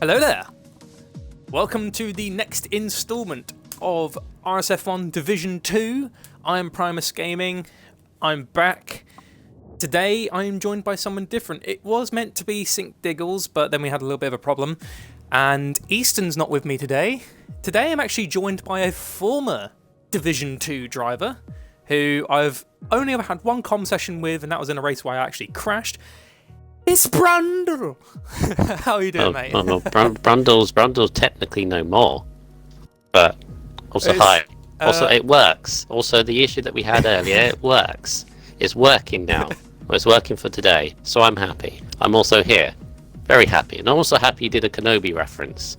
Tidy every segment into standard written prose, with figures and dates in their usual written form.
Hello there. Welcome to the next instalment of RSF1 Division 2. I am Primus Gaming. I'm back. Today I am joined by someone different. It was meant to be Sync Diggles, but then we had a little bit of a problem. And Easton's not with me today. Today I'm actually joined by a former Division 2 driver who I've only ever had one comm session with, and that was in a race where I actually crashed. It's Brundle! How are you doing, mate? Well, Brundle's technically no more. But also hi. Also, it works. Also, the issue that we had earlier, it works. It's working now. Well, it's working for today, so I'm happy. I'm also here. Very happy. And I'm also happy you did a Kenobi reference.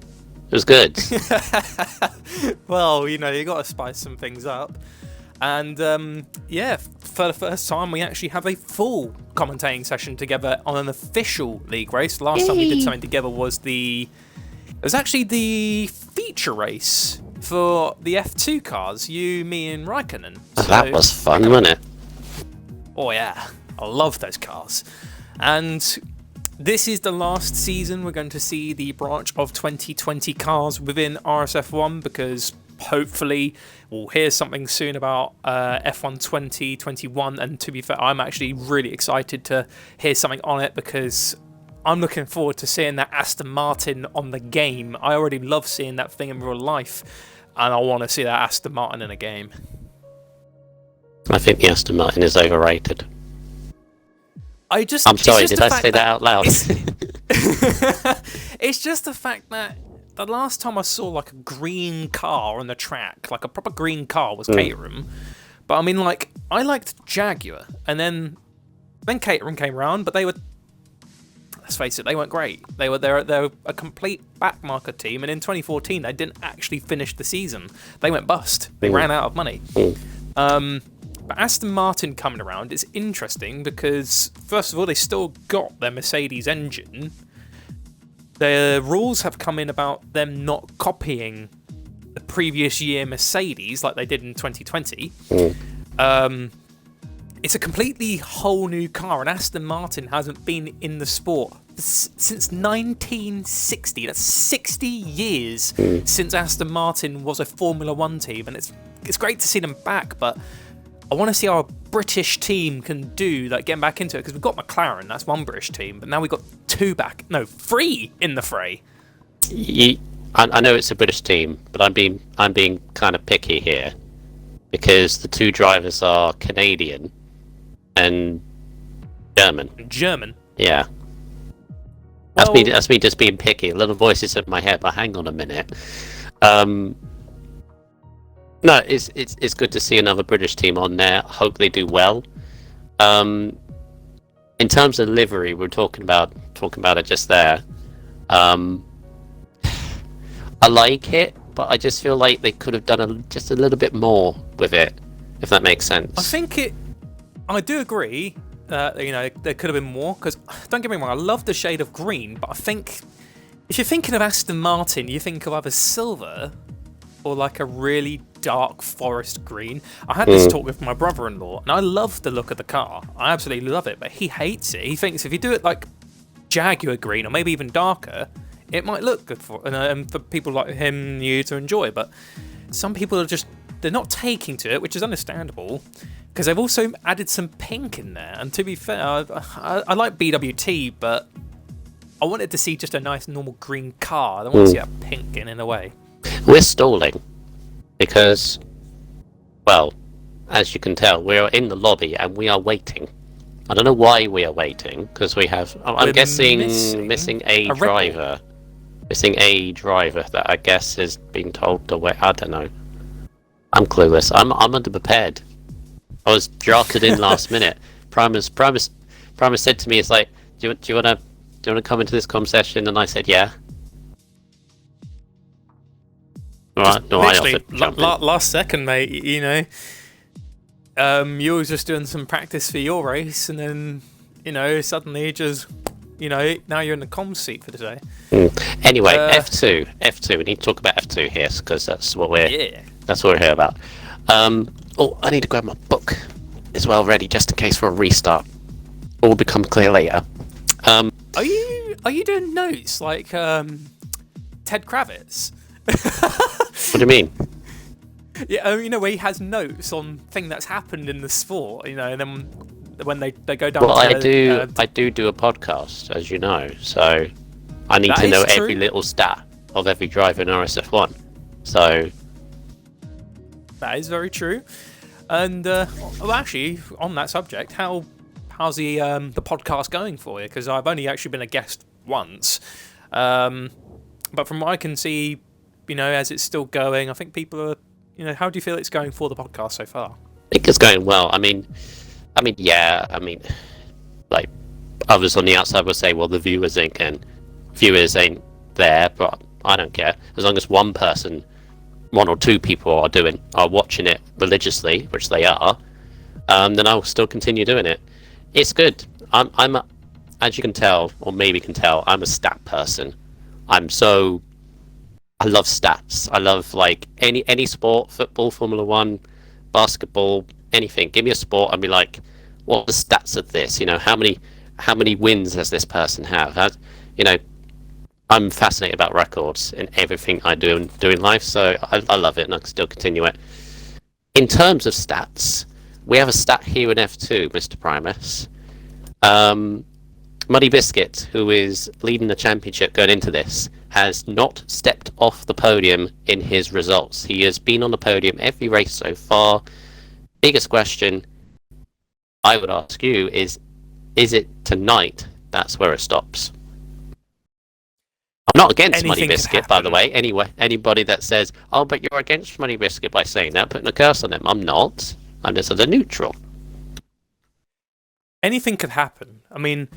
It was good. Well, you know, you got to spice some things up. And yeah, for the first time, we actually have a full commentating session together on an official league race. Last time we did something together was it was actually the feature race for the F2 cars, you, me, and Raikkonen. So, that was fun, wasn't it? Oh yeah, I love those cars. And this is the last season we're going to see the branch of 2020 cars within RSF1, because hopefully we'll hear something soon about F1 2021, and to be fair, I'm actually really excited to hear something on it because I'm looking forward to seeing that Aston Martin on the game. I already love seeing that thing in real life, and I want to see that Aston Martin in a game. I think the Aston Martin is overrated. I'm sorry, did I say that out loud? It's just the fact that the last time I saw like a green car on the track, like a proper green car, was Caterham. But I mean, like, I liked Jaguar, and then Caterham came around, but they were, let's face it, they weren't great. They're a complete backmarker team, and in 2014 they didn't actually finish the season. They went bust. They ran out of money. But Aston Martin coming around is interesting because, first of all, they still got their Mercedes engine. The rules have come in about them not copying the previous year Mercedes like they did in 2020. It's a completely whole new car, and Aston Martin hasn't been in the sport since 1960. That's 60 years since Aston Martin was a Formula One team, and it's great to see them back, but I want to see how a British team can do, like, getting back into it, because we've got McLaren, that's one British team, but now we've got three in the fray. I know it's a British team, but I'm being kind of picky here, because the two drivers are Canadian and German. German? Yeah. That's me just being picky. Little voices in my head, but hang on a minute. No, it's good to see another British team on there. I hope they do well. In terms of livery, we're talking about it just there. I like it, but I just feel like they could have done just a little bit more with it, if that makes sense. I do agree. You know, there could have been more, because don't get me wrong, I love the shade of green, but I think if you're thinking of Aston Martin, you think of either silver or like a really dark forest green. I had this talk with my brother-in-law, and I love the look of the car. I absolutely love it, but he hates it. He thinks if you do it like Jaguar green, or maybe even darker, it might look good for people like him and you to enjoy. But some people they're not taking to it, which is understandable, because they've also added some pink in there. And to be fair, I like BWT, but I wanted to see just a nice normal green car. I don't want to see that pink in a way. We're stalling because, well, as you can tell, we're in the lobby and we are waiting. I don't know why we are waiting, because we have, I'm guessing, missing a driver. Missing a driver that I guess has been told to wait. I don't know. I'm clueless. I'm underprepared. I was drafted in last minute. Primus said to me, "It's like, do you want to come into this comm session?" And I said, "Yeah." Right, no, literally, last second, mate. You know, you were just doing some practice for your race, and then, you know, suddenly just, you know, now you're in the comms seat for today. Anyway, F2. We need to talk about F2 here, because that's what we're here about. Oh, I need to grab my book as well, ready, just in case for a restart. All will become clear later. Are you doing notes like Ted Kravitz. What do you mean? Yeah, you know, where he has notes on thing that's happened in the sport, you know, and then when they go down. Well, to, I do a podcast, as you know, so I need to know every little stat of every driver in RSF1. So that is very true. And well, actually, on that subject, how's the podcast going for you? Because I've only actually been a guest once, but from what I can see, you know, as it's still going, I think people are, you know, how do you feel it's going for the podcast so far? I think it's going well. I mean, like others on the outside will say, well, the viewers ain't there, but I don't care. As long as one or two people are watching it religiously, which they are, then I'll still continue doing it. It's good. I'm as you can tell, or maybe can tell, I'm a stat person. I love stats. I love like any sport, football, Formula 1, basketball, anything. Give me a sport and be like, what are the stats of this? You know, how many wins does this person have? You know, I'm fascinated about records in everything I do in life, so I love it and I can still continue it. In terms of stats, we have a stat here in F2, Mr. Primus. Muddy Biscuit, who is leading the championship going into this, has not stepped off the podium in his results. He has been on the podium every race so far. Biggest question I would ask you is it tonight that's where it stops? I'm not against Muddy Biscuit, by the way. Anyway, anybody that says, oh, but you're against Muddy Biscuit by saying that, putting a curse on them, I'm not. I'm just as a neutral. Anything could happen. I mean,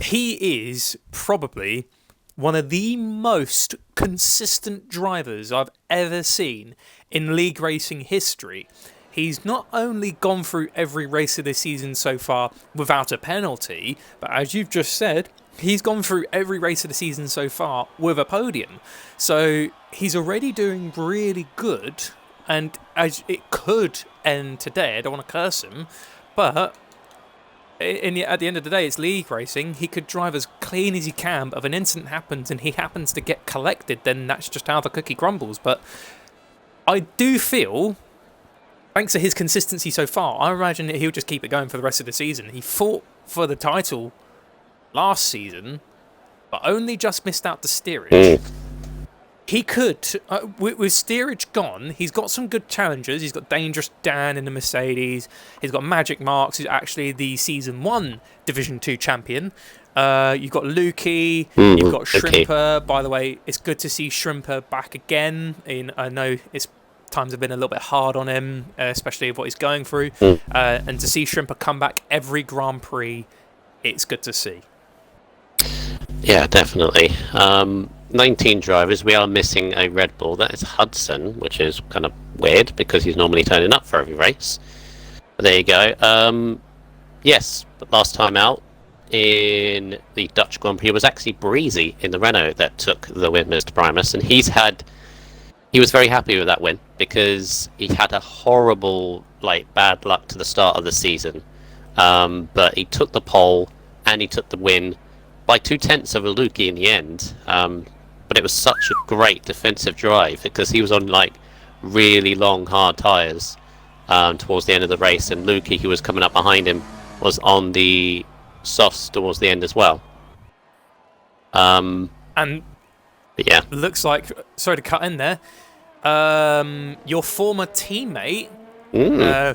he is probably one of the most consistent drivers I've ever seen in league racing history. He's not only gone through every race of the season so far without a penalty, but as you've just said, he's gone through every race of the season so far with a podium. So he's already doing really good, and as it could end today, I don't want to curse him, but at the end of the day, it's league racing. He could drive as clean as he can, but if an incident happens and he happens to get collected, then that's just how the cookie crumbles. But I do feel, thanks to his consistency so far, I imagine that he'll just keep it going for the rest of the season. He fought for the title last season, but only just missed out the steerage. He could, with steerage gone, he's got some good challengers. He's got Dangerous Dan in the Mercedes. He's got Magic Marks, who's actually the Season 1 Division 2 champion. You've got Lukey. You've got Shrimper. By the way, it's good to see Shrimper back again. I know times have been a little bit hard on him, especially with what he's going through. And to see Shrimper come back every Grand Prix, it's good to see. Yeah, definitely. 19 drivers. We are missing a Red Bull. That is Hudson, which is kind of weird because he's normally turning up for every race. But there you go. Yes, but last time out in the Dutch Grand Prix was actually Breezy in the Renault that took the win, Mr. Primus, and he was very happy with that win because he had a horrible, bad luck to the start of the season. But he took the pole and he took the win by 0.2 of a Lukey in the end. But it was such a great defensive drive because he was on really long, hard tyres towards the end of the race, and Lukey, who was coming up behind him, was on the softs towards the end as well. But yeah, looks like, sorry to cut in there, your former teammate,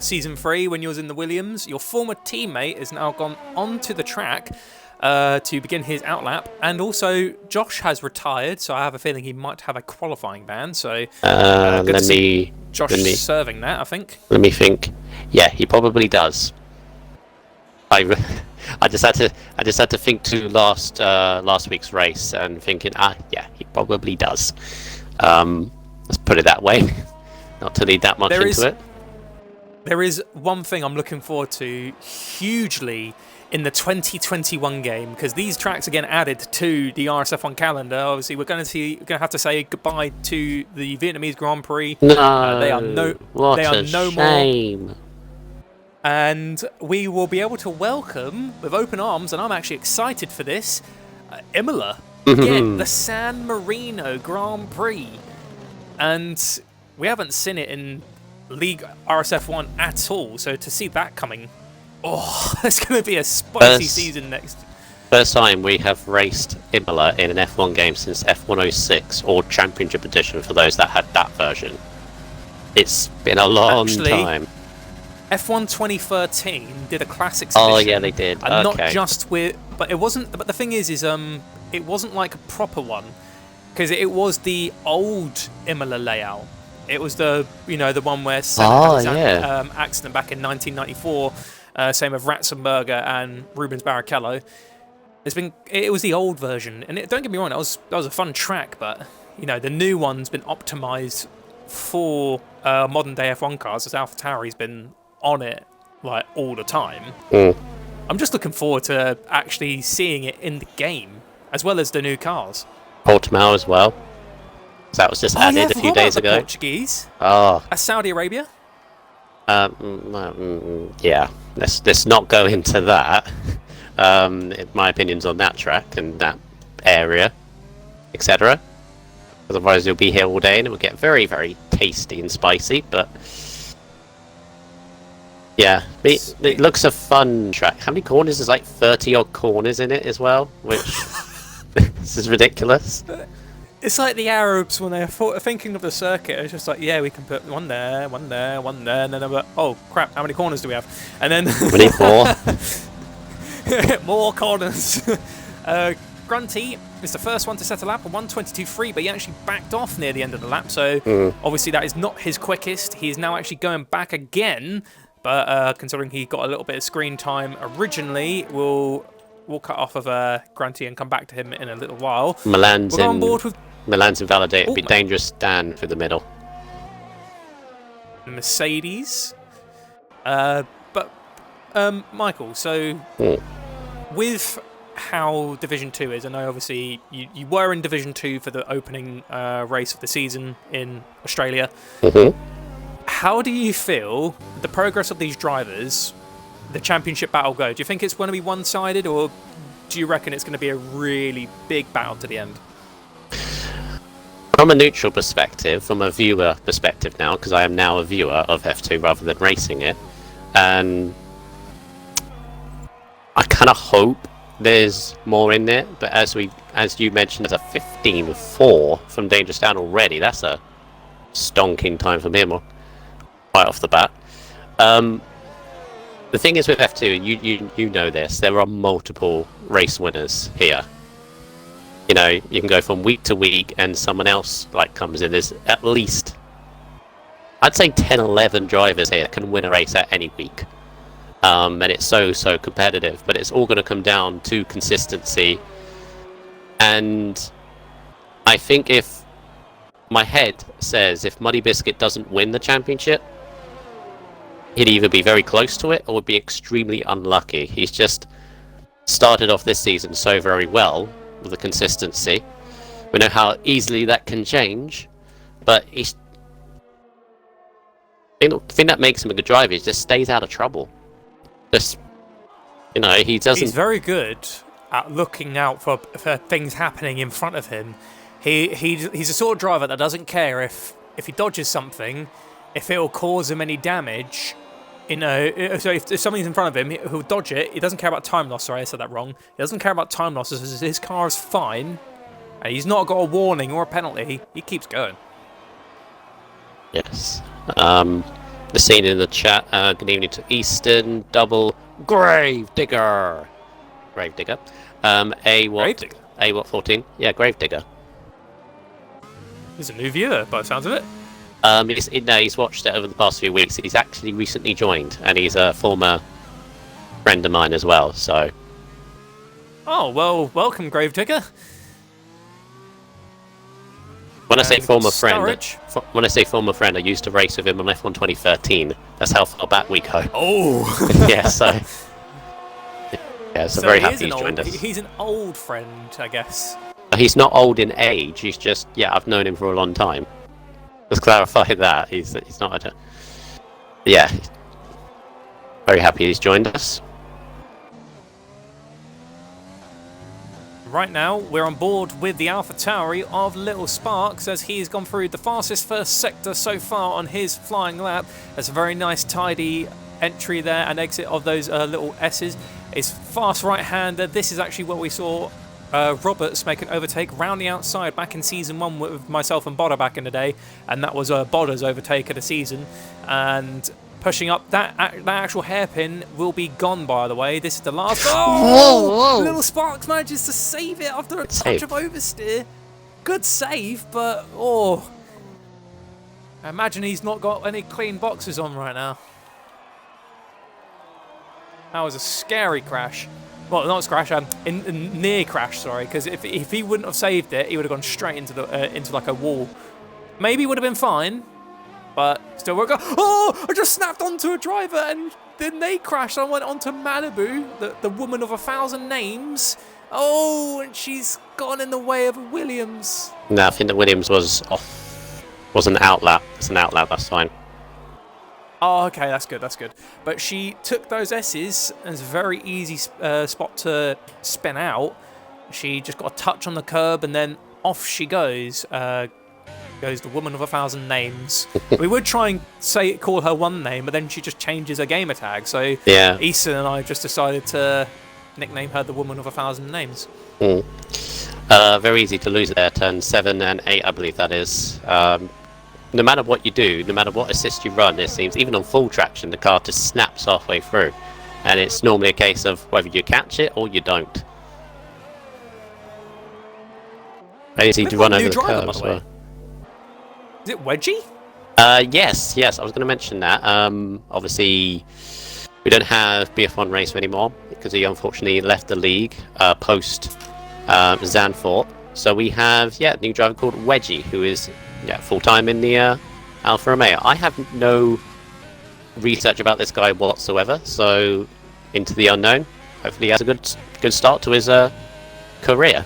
Season 3, when you was in the Williams, your former teammate has now gone onto the track to begin his outlap, and also Josh has retired, so I have a feeling he might have a qualifying ban. So good to see Josh serving that, I think. Let me think. Yeah, he probably does. I just had to think to last week's race and thinking, yeah, he probably does. Let's put it that way. Not to lead that much into it. There is one thing I'm looking forward to hugely in the 2021 game, because these tracks are getting added to the RSF1 calendar. Obviously, we're going to have to say goodbye to the Vietnamese Grand Prix. No, they are no more. And we will be able to welcome with open arms, and I'm actually excited for this, Imola get the San Marino Grand Prix. And we haven't seen it in League RSF1 at all, so to see that coming, it's going to be a spicy season next. First time we have raced Imola in an F1 game since F106, or Championship Edition for those that had that version. It's been a long time. F1 2013 did a classics edition. Oh yeah, they did. And not just with, but it wasn't. But the thing is it wasn't like a proper one, because it was the old Imola layout. It was the one where Senna had his accident back in 1994. Same with Ratzenberger and Rubens Barrichello. It was the old version, and don't get me wrong, that was a fun track, but the new one's been optimized for modern day F1 cars. As AlphaTauri's been on it like all the time. I'm just looking forward to actually seeing it in the game, as well as the new cars. Portimao as well. So that was just added a few days ago. Portuguese. Saudi Arabia. Yeah. Let's not go into that. My opinions on that track and that area, etc. Otherwise, you'll be here all day and it will get very, very tasty and spicy. But yeah, it looks a fun track. How many corners? There's like 30 odd corners in it as well, which this is ridiculous. It's like the Arabs when they're thinking of the circuit. It's just like, yeah, we can put one there, and then they're like, oh crap, how many corners do we have? And then we need more. More corners. Grunty is the first one to set a lap, a 1:22.3, but he actually backed off near the end of the lap. So obviously that is not his quickest. He is now actually going back again. But considering he got a little bit of screen time originally, we'll cut off of Grunty and come back to him in a little while. Milan's invalidated. It'd be dangerous stand through the middle. Mercedes. Michael, so with how Division 2 is, I know obviously you were in Division 2 for the opening race of the season in Australia. How do you feel the progress of these drivers, the championship battle go? Do you think it's going to be one-sided, or do you reckon it's going to be a really big battle to the end? From a neutral perspective, from a viewer perspective now, because I am now a viewer of F2 rather than racing it, and I kind of hope there's more in there, but as you mentioned, there's a 15.4 from Dangerous Down already. That's a stonking time from him right off the bat. The thing is with F2, you know this, there are multiple race winners here. You can go from week to week and someone else comes in. There's at least, I'd say 10, 11 drivers here that can win a race at any week. And it's so competitive, but it's all going to come down to consistency. And I think if my head says if Muddy Biscuit doesn't win the championship, he'd either be very close to it or would be extremely unlucky. He's just started off this season so very well with the consistency. We know how easily that can change, but the thing that makes him a good driver is just stays out of trouble. He doesn't. He's very good at looking out for things happening in front of him. He's a sort of driver that doesn't care if he dodges something, if it'll cause him any damage. So if something's in front of him, he'll dodge it. He doesn't care about time loss. Sorry, I said that wrong. He doesn't care about time losses. His car is fine. And he's not got a warning or a penalty. He keeps going. Yes. The scene in the chat. Good evening to Easton. Double Gravedigger. Gravedigger. Gravedigger? A 14. Yeah, Gravedigger. He's a new viewer, by the sounds of it. He's watched it over the past few weeks. He's actually recently joined, and he's a former friend of mine as well. So. Oh well, welcome, Gravedigger. When I say former friend, I used to race with him on F1 2013. That's how far back we go. Oh. Yeah. So. Yeah, so very happy he's joined us. He's an old friend, I guess. He's not old in age. He's just I've known him for a long time. Let's clarify that. He's not a... Yeah. Very happy he's joined us. Right now, we're on board with the AlphaTauri of Little Sparks as he's gone through the fastest first sector so far on his flying lap. That's a very nice, tidy entry there and exit of those little S's. It's fast right-hander. This is actually where we saw Roberts make an overtake round the outside back in Season 1 with myself and Bodder back in the day. And that was Bodder's overtake of the season. And pushing up, that actual hairpin will be gone, by the way. This is the last... Oh! Whoa. Little Sparks manages to save it after a touch of oversteer. Good save, but... Oh. I imagine he's not got any clean boxes on right now. That was a scary crash. Well, not a crash, near crash, sorry. Because if he wouldn't have saved it, he would have gone straight into like a wall. Maybe would have been fine. But still, we're going. Oh! I just snapped onto a driver, and then they crashed. I went onto Malibu, the woman of 1,000 names. Oh, and she's gone in the way of Williams. No, I think that Williams was off. Was an outlap. It's an outlap. That's fine. Oh, okay, that's good. That's good. But she took those S's, and it's a very easy spot to spin out. She just got a touch on the curb, and then off she goes. Goes the woman of 1,000 names. We would try and call her one name, but then she just changes her gamer tag. So yeah, Easton and I just decided to nickname her the woman of 1,000 names. Very easy to lose there. Turn 7 and 8, I believe that is. No matter what you do, no matter what assist you run, it seems even on full traction, the car just snaps halfway through, and it's normally a case of whether you catch it or you don't. Very easy to run over the curb as well. Is it Wedgie? Yes, I was going to mention that. Obviously, we don't have BF1 Racer anymore because he unfortunately left the league post Zandvoort. So we have a new driver called Wedgie, who is full-time in the Alfa Romeo. I have no research about this guy whatsoever, so into the unknown. Hopefully he has a good start to his career.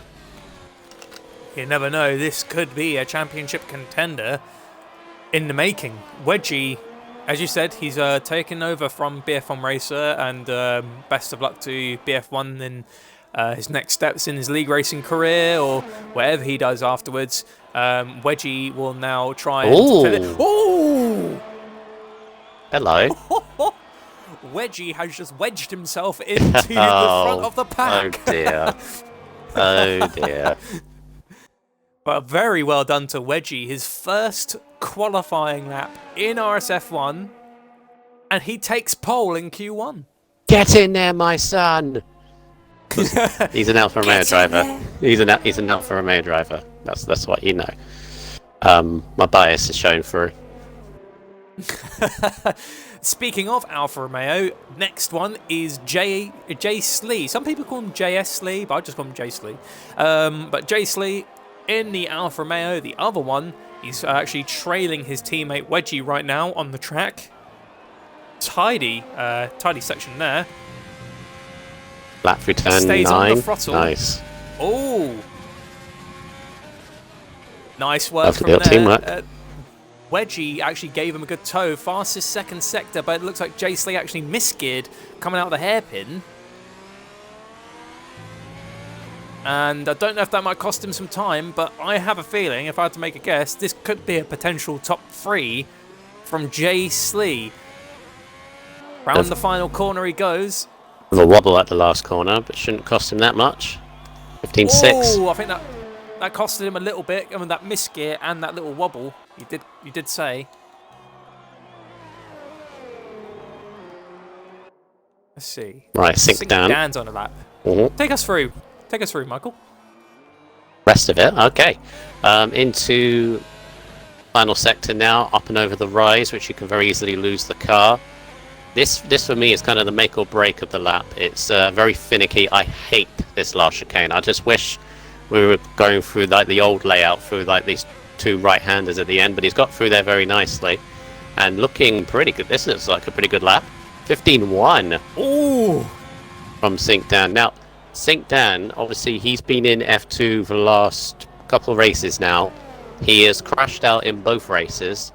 You never know, this could be a championship contender in the making. Wedgie, as you said, he's taken over from BF1 Racer, and best of luck to BF1 in his next steps in his league racing career or whatever he does afterwards. Wedgie will now try and... Oh! Hello. Wedgie has just wedged himself into the front of the pack. Oh dear. Oh dear. But very well done to Wedgie, his first qualifying lap in RSF1, and he takes pole in Q1. Get in there, my son! He's an Alfa Romeo driver. He's an Alfa Romeo driver. That's what you know. My bias is showing through. Speaking of Alfa Romeo, next one is J Slee. Some people call him JS Slee, but I just call him J Slee. But J Slee in the Alfa Romeo, the other one, he's actually trailing his teammate Wedgie right now on the track. Tidy section there. Lap through turn Stays 9. On the throttle. Nice. Oh, nice work Lovely from little there. teamwork. Wedgie actually gave him a good tow. Fastest second sector, but it looks like J Slee actually misgeared coming out of the hairpin. And I don't know if that might cost him some time, but I have a feeling, if I had to make a guess, this could be a potential top 3 from J Slee. Round the final corner he goes. With a wobble at the last corner, but shouldn't cost him that much. 15.6. Oh, I think that costed him a little bit. I mean, that misgear and that little wobble. You did say. Let's see. Right, sink down. Dan's on a lap. Mm-hmm. Take us through, Michael. Rest of it, okay. Into final sector now, up and over the rise, which you can very easily lose the car. This for me is kind of the make or break of the lap. It's very finicky. I hate this last chicane. I just wish we were going through like the old layout through like these two right-handers at the end, but he's got through there very nicely and looking pretty good. This looks like a pretty good lap. 15.1. Ooh. From Sink Dan. Now, Sink Dan, obviously he's been in F2 for the last couple of races now. He has crashed out in both races,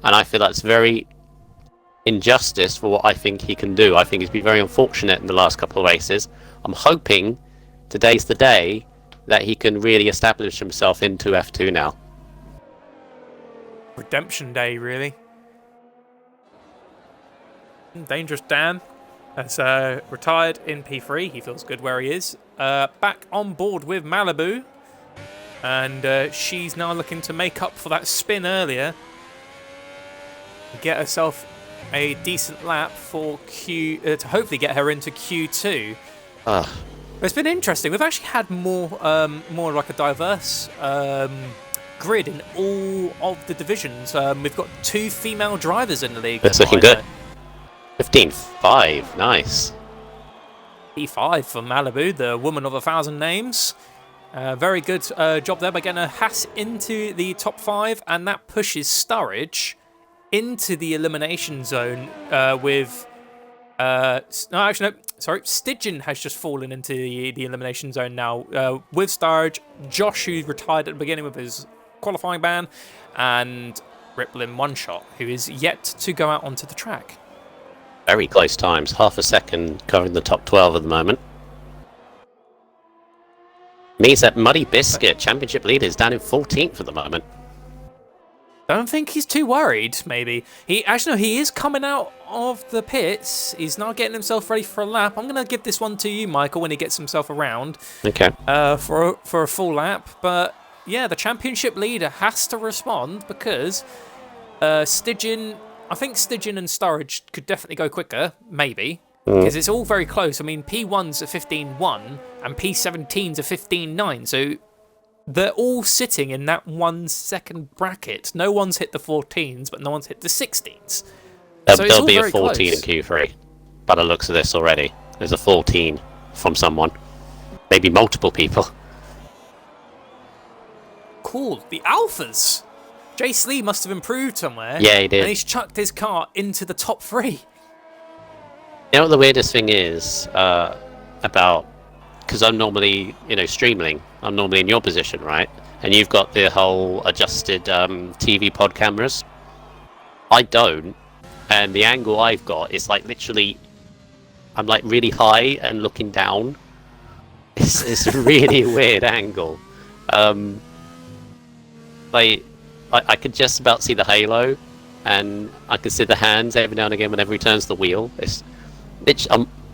and I feel that's very injustice for what I think he can do. I think he's been very unfortunate in the last couple of races. I'm hoping today's the day that he can really establish himself into F2 now. Redemption day, really. Dangerous Dan has retired in P3. He feels good where he is. Back on board with Malibu. And she's now looking to make up for that spin earlier. Get herself a decent lap for to hopefully get her into Q2. It's been interesting. We've actually had more like a diverse grid in all of the divisions. We've got 2 female drivers in the league. That's looking good. 15.5, nice. P5 for Malibu, the woman of 1,000 names. Very good job there by getting a Haas into the top 5, and that pushes Sturridge into the elimination zone with... Stygian has just fallen into the elimination zone now with Sturridge, Josh, who retired at the beginning with his qualifying ban, and Riplin One Shot, who is yet to go out onto the track. Very close times, half a second covering the top 12 at the moment. Means that Muddy Biscuit, championship leader, is down in 14th at the moment. Don't think he's too worried, maybe. He is coming out of the pits. He's now getting himself ready for a lap. I'm going to give this one to you, Michael, when he gets himself around. Okay. For a full lap. But, yeah, the championship leader has to respond because Stygian... I think Stygian and Sturridge could definitely go quicker, maybe. Because it's all very close. I mean, P1's a 15.1 and P17's a 15.9. So they're all sitting in that 1 second bracket. No one's hit the 14s, but no one's hit the 16s. There'll be a 14 in Q3. By the looks of this already. There's a 14 from someone. Maybe multiple people. Cool. The Alphas. Jace Lee must have improved somewhere. Yeah, he did. And he's chucked his car into the top 3. You know what the weirdest thing is about... Because I'm normally, streaming. I'm normally in your position, right? And you've got the whole adjusted TV pod cameras. I don't. And the angle I've got is like literally... I'm like really high and looking down. It's a really weird angle. I could just about see the halo. And I can see the hands every now and again whenever he turns the wheel.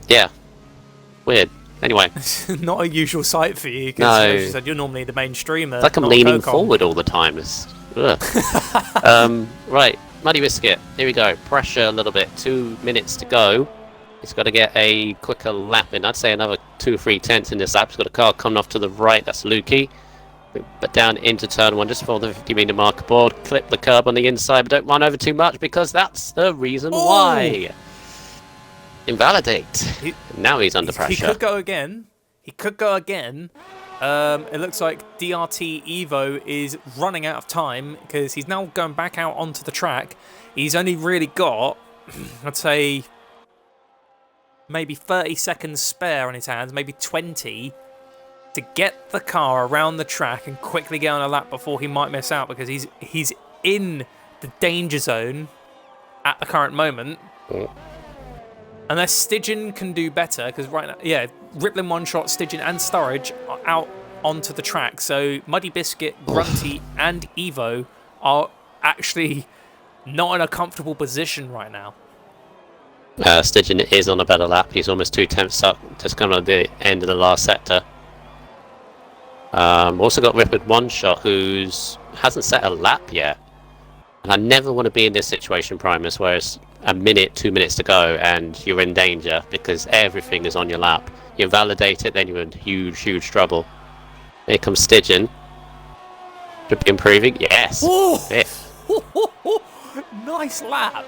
Yeah. Weird. Anyway. Not a usual sight for you, because no. As you said, you're normally the main streamer. It's like I'm leaning forward all the time. Right, Muddy Biscuit, here we go. Pressure a little bit, 2 minutes to go. He's got to get a quicker lap in. I'd say another 2 or 3 tenths in this lap. He's got a car coming off to the right, that's Lukey. But down into turn 1, just before the 50-meter marker board. Clip the curb on the inside, but don't run over too much, because that's the reason why. Invalidate. Now he's under pressure. He could go again. It looks like DRT Evo is running out of time because he's now going back out onto the track. He's only really got, I'd say, maybe 30 seconds spare on his hands, maybe 20, to get the car around the track and quickly get on a lap before he might miss out, because he's in the danger zone at the current moment. Unless Stygian can do better, because right now, yeah, Riplin One Shot, Stygian and Sturridge are out onto the track. So Muddy Biscuit, Grunty and Evo are actually not in a comfortable position right now. Stygian is on a better lap. He's almost 2 tenths up, just coming at the end of the last sector. Also got Riplin One Shot, who's hasn't set a lap yet. And I never want to be in this situation, Primus, where it's a minute, 2 minutes to go, and you're in danger because everything is on your lap. You validate it, then you're in huge, huge trouble. Here comes Stygian. Should be improving. Yes. Whoa! 5th. Nice lap.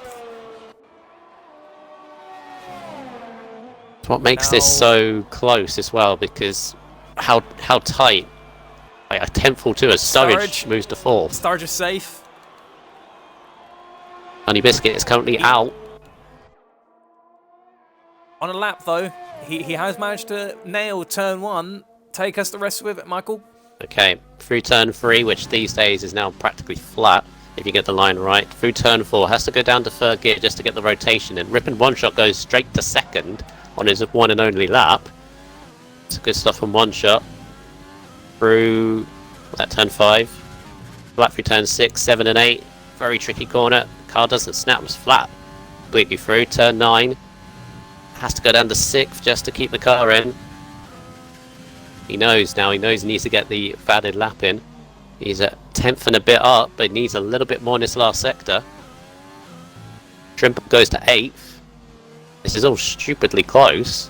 It's what makes this so close as well, because how tight. Like a tenth or two as Sturridge moves to 4th. Sturridge is safe. Honey Biscuit is currently out. On a lap, though, he has managed to nail turn 1. Take us the rest with it, Michael. Okay, through turn 3, which these days is now practically flat, if you get the line right. Through turn 4, has to go down to 3rd gear just to get the rotation in. Rippin' One Shot goes straight to 2nd on his one and only lap. It's good stuff from One Shot. through that turn 5. Flat through turn 6, 7 and 8. Very tricky corner. Car doesn't snap, was flat. Completely through. Turn 9. Has to go down to 6th just to keep the car in. He knows now. He knows he needs to get the valid lap in. He's at 10th and a bit up, but needs a little bit more in this last sector. Trimble goes to 8th. This is all stupidly close.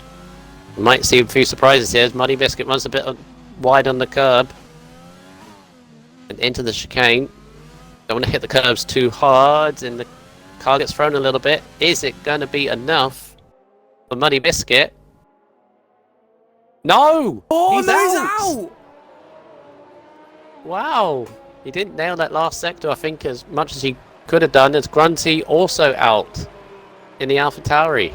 We might see a few surprises here as Muddy Biscuit runs a bit wide on the curb. And into the chicane. Don't want to hit the curbs too hard, and the car gets thrown a little bit. Is it going to be enough for Muddy Biscuit? No! Oh, He's out! Wow. He didn't nail that last sector, I think, as much as he could have done, as Grunty also out in the AlphaTauri.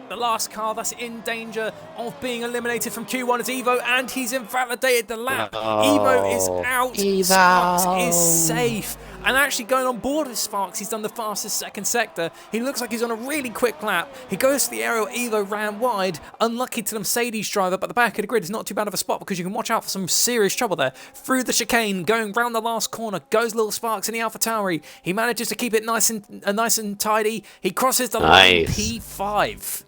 The last car that's in danger of being eliminated from Q1 is Evo, and he's invalidated the lap. Evo is out. Sparks is safe. And actually going on board with Sparks, he's done the fastest second sector. He looks like he's on a really quick lap. He goes to the aerial, Evo ran wide. Unlucky to the Mercedes driver, but the back of the grid is not too bad of a spot because you can watch out for some serious trouble there. Through the chicane, going round the last corner, goes little Sparks in the AlphaTauri. He manages to keep it nice and tidy. He crosses the line P5.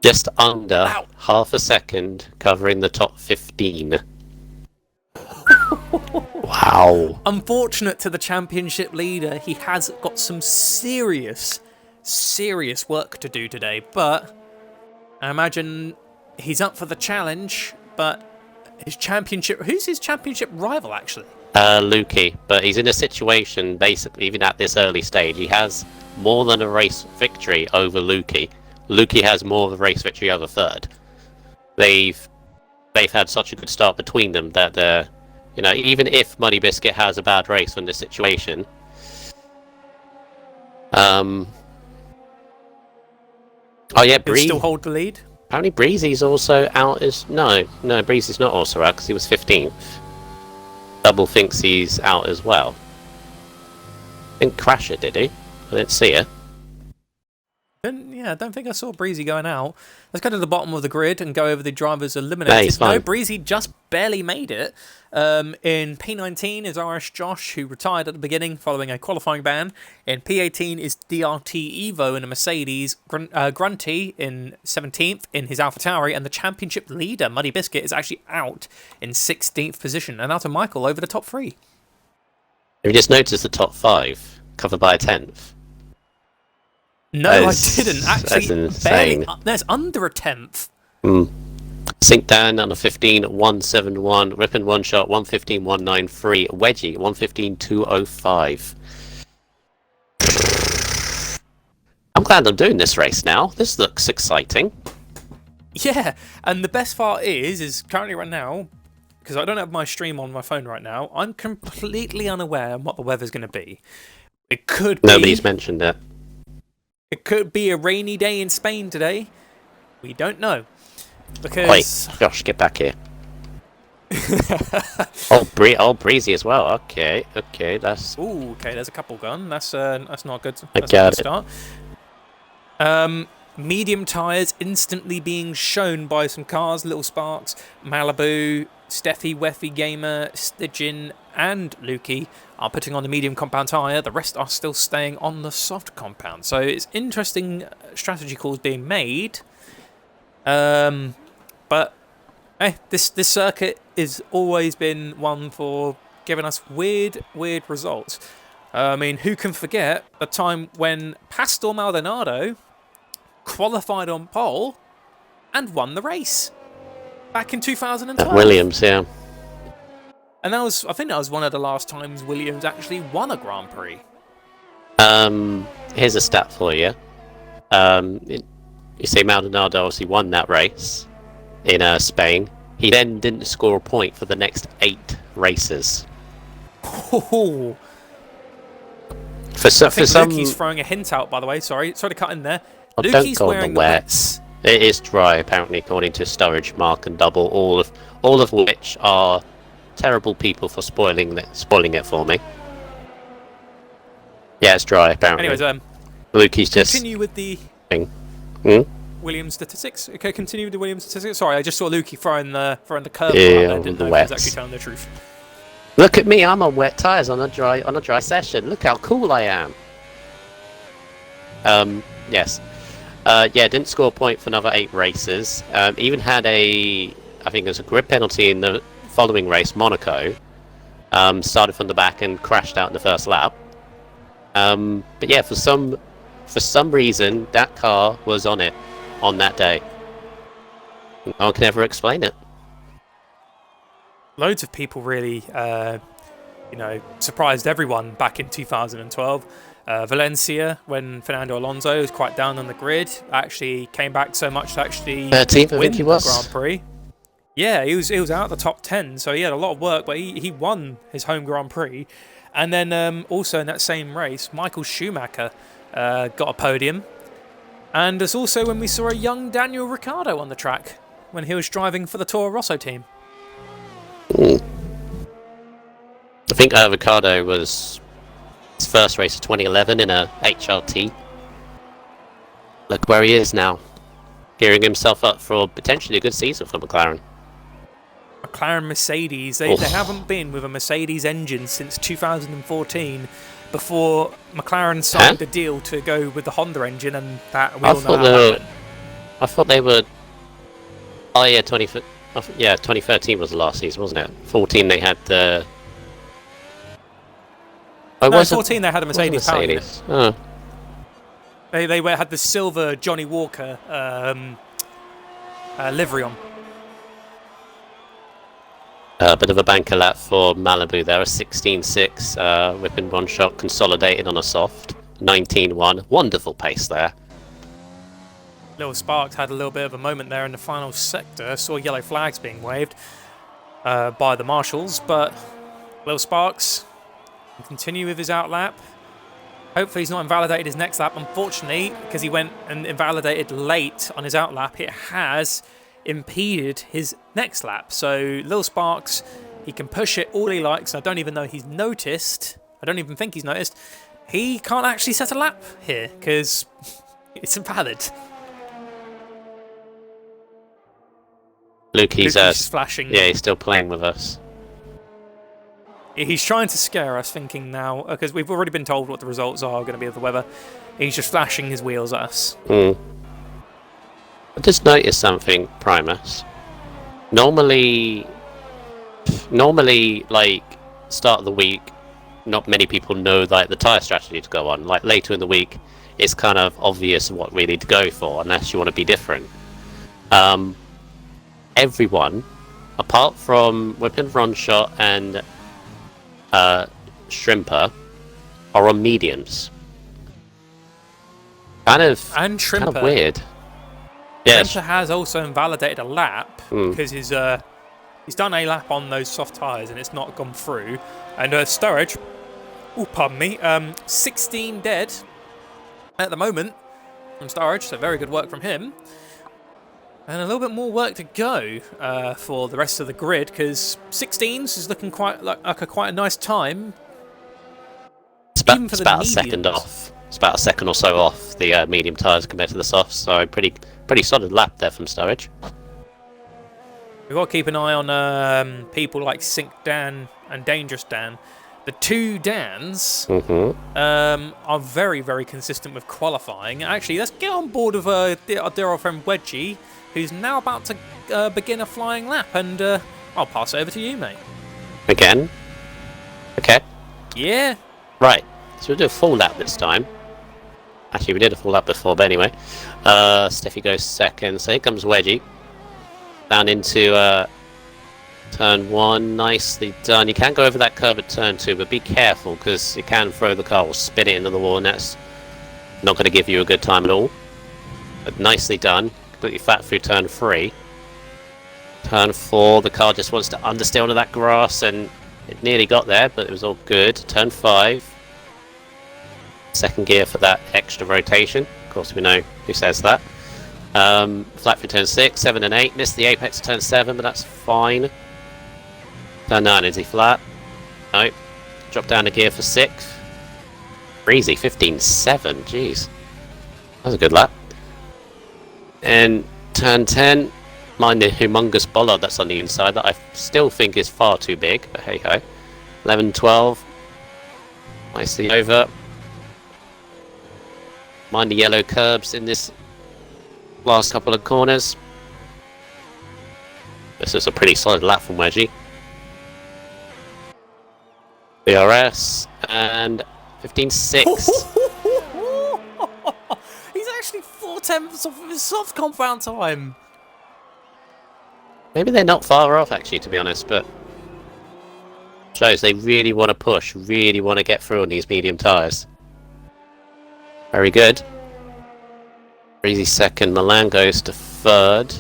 Just under half a second, covering the top 15. Wow. Unfortunate to the championship leader, he has got some serious work to do today, but I imagine he's up for the challenge, but who's his championship rival actually? Lukey, but he's in a situation, basically, even at this early stage, he has more than a race victory over Lukey. Lukey has more of a race victory over third. They've had such a good start between them that even if Muddy Biscuit has a bad race in this situation, oh yeah, Bree still hold the lead. Apparently Breezy's also out as no, Breezy's not also out because he was 15th. Double thinks he's out as well. Didn't crash it, did he? I didn't see it. I don't think I saw Breezy going out. Let's go to the bottom of the grid and go over the drivers eliminated. No, Breezy just barely made it. In P19 is RS Josh, who retired at the beginning following a qualifying ban. In P18 is DRT Evo in a Mercedes. Grunty in 17th in his AlphaTauri. And the championship leader, Muddy Biscuit, is actually out in 16th position. And now to Michael over the top 3. Have you just noticed the top 5 covered by a 10th? No, I didn't. Actually, barely, there's under a 10th. Sink Dan on a 15.171. Rippin' one shot 115.193. Wedgie 115.205. I'm glad I'm doing this race now. This looks exciting. Yeah, and the best part is currently right now, because I don't have my stream on my phone right now, I'm completely unaware of what the weather's going to be. It could be... Nobody's mentioned it. It could be a rainy day in Spain today. We don't know. Because... Wait, Josh, get back here. Breezy as well. Okay, that's... Ooh, okay, there's a couple gone. That's not good. I That's got not a good start. Medium tyres instantly being shown by some cars. Little Sparks, Malibu, Steffi, Weffy Gamer, Stygian, and Lukey are putting on the medium compound tyre. The rest are still staying on the soft compound. So it's interesting strategy calls being made. But this circuit has always been one for giving us weird results. I mean, who can forget the time when Pastor Maldonado qualified on pole and won the race back in 2012? Williams, yeah. And I think that was one of the last times Williams actually won a Grand Prix. Here's a stat for you. You see Maldonado obviously won that race in Spain. He then didn't score a point for the next 8 races. Oh. For some, Lukey's throwing a hint out, by the way. Sorry to cut in there. Oh, Lukey's don't go wearing on the wets. It is dry, apparently, according to Storage, Mark, and Double. All of which are terrible people for spoiling it for me. Yeah, it's dry, apparently. Anyways, Lukey's just continue with the... thing. Williams statistics. Okay, continue with the Williams statistics. Sorry, I just saw Lukey throwing the curveball Yeah, out there. Didn't the know if he was wets. actually telling the truth. Look at me, I'm on wet tyres on a dry session. Look how cool I am. Yes. Didn't score a point for another 8 races. Even had I think it was a grid penalty in the following race, Monaco. Started from the back and crashed out in the first lap. But yeah, for some reason, that car was on it on that day. No one can ever explain it. Loads of people really, surprised everyone back in 2012. Valencia, when Fernando Alonso was quite down on the grid, actually came back so much to actually 13th, I win think he the was. Grand Prix. Yeah, he was out of the top 10, so he had a lot of work, but he won his home Grand Prix. And then also in that same race, Michael Schumacher got a podium. And there's also when we saw a young Daniel Ricciardo on the track when he was driving for the Toro Rosso team. I think Ricciardo was his first race of 2011 in a HRT. Look where he is now, gearing himself up for potentially a good season for McLaren. McLaren Mercedes, they haven't been with a Mercedes engine since 2014 before McLaren signed the deal to go with the Honda engine, and that we all know how that went. I thought they were... Oh yeah, 2013 was the last season, wasn't it? 14 they had the... No, 14 they had a Mercedes power unit. Oh. They had the silver Johnny Walker livery on. A bit of a banker lap for Malibu there, a 16.6, whipping one shot, consolidated on a soft, 19.1, wonderful pace there. Little Sparks had a little bit of a moment there in the final sector, saw yellow flags being waved by the marshals, but Little Sparks can continue with his outlap. Hopefully he's not invalidated his next lap. Unfortunately, because he went and invalidated late on his outlap, it has impeded his next lap. So Lil Sparks, he can push it all he likes. I don't even know he's noticed. I don't even think he's noticed. He can't actually set a lap here because it's invalid. Luke's flashing. Yeah, he's still playing with us. He's trying to scare us, thinking now, because we've already been told what the results are going to be of the weather. He's just flashing his wheels at us. I just noticed something, Primus. Normally, like, start of the week, not many people know like the tyre strategy to go on. Like, later in the week, it's kind of obvious what we need to go for, unless you want to be different. Everyone, apart from Whipping Front Shot and Shrimper, are on mediums. Kind of weird. Yeah, Shrimper has also invalidated a lap because he's done a lap on those soft tyres and it's not gone through. And Sturridge, 16 dead at the moment from Sturridge, so very good work from him. And a little bit more work to go for the rest of the grid, because 16s is looking quite a nice time. It's about a second off. It's about a second or so off the medium tyres compared to the softs, so pretty solid lap there from Sturridge. We've got to keep an eye on people like Sync Dan and Dangerous Dan. The two Dans are very, very consistent with qualifying. Actually, let's get on board with our dear old friend Wedgie, who's now about to begin a flying lap, and I'll pass it over to you, mate. Again? Okay. Yeah. Right, so we'll do a full lap this time. Actually, we did a full lap before, but anyway. Steffi goes second, so here comes Wedgie. Down into turn 1, nicely done. You can go over that curve at turn 2, but be careful, because you can throw the car or spin it into the wall, and that's not going to give you a good time at all. But nicely done. Completely flat through turn 3. Turn 4, the car just wants to understeer onto that grass, and it nearly got there, but it was all good. Turn 5. Second gear for that extra rotation. Of course, we know who says that. Flat through turn 6, 7 and 8. Missed the apex of turn 7, but that's fine. Turn 9, is he flat? No. Drop down a gear for 6. Easy, 15.7. Jeez. That was a good lap. And turn 10, mind the humongous bollard that's on the inside that I still think is far too big, but hey ho. 11, 12, nicely over. Mind the yellow curbs in this last couple of corners. This is a pretty solid lap from Wedgie. BRS and 15.6. He's actually 4/10 off of his soft compound time. Maybe they're not far off actually, to be honest, but shows they really want to push, really want to get through on these medium tyres. Very good. Breezy second, Milan goes to third.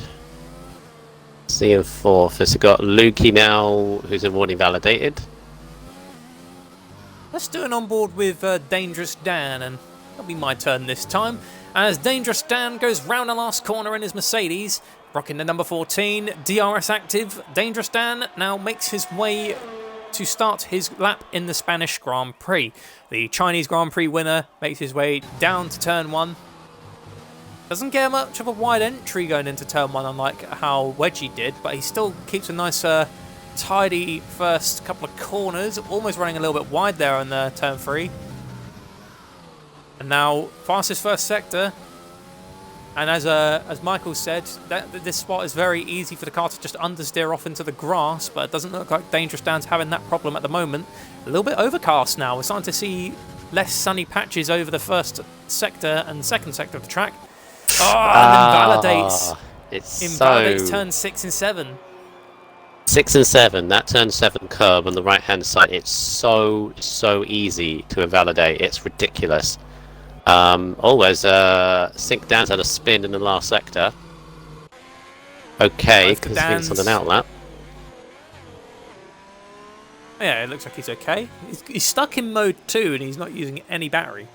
C in fourth. Has got Lukey now, who's already validated. Let's do an onboard with Dangerous Dan, and it'll be my turn this time. As Dangerous Dan goes round the last corner in his Mercedes, rocking the number 14, DRS active. Dangerous Dan now makes his way to start his lap in the Spanish Grand Prix. The Chinese Grand Prix winner makes his way down to turn 1. Doesn't get much of a wide entry going into turn 1, unlike how Wedgie did, but he still keeps a nice tidy first couple of corners, almost running a little bit wide there on turn 3. And now fastest first sector. And as Michael said, this spot is very easy for the car to just understeer off into the grass, but it doesn't look like Dangerous Dan's having that problem at the moment. A little bit overcast now. We're starting to see less sunny patches over the first sector and second sector of the track. And invalidates turn 6 and 7. 6 and 7, that turn 7 curb on the right hand side, it's so easy to invalidate, it's ridiculous. Always Sink Dan's had a spin in the last sector. Okay, because it's on an outlap. Yeah, it looks like he's okay. He's stuck in mode 2 and he's not using any battery.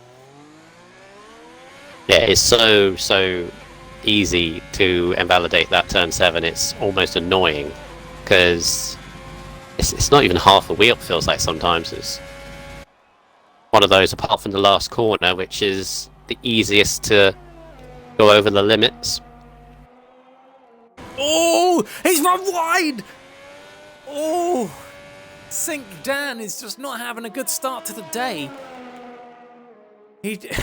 Yeah, it's so easy to invalidate that turn 7, it's almost annoying. Because it's not even half a wheel, it feels like sometimes. It's one of those, apart from the last corner, which is the easiest to go over the limits. Oh, he's run wide! Oh, Sink Dan is just not having a good start to the day.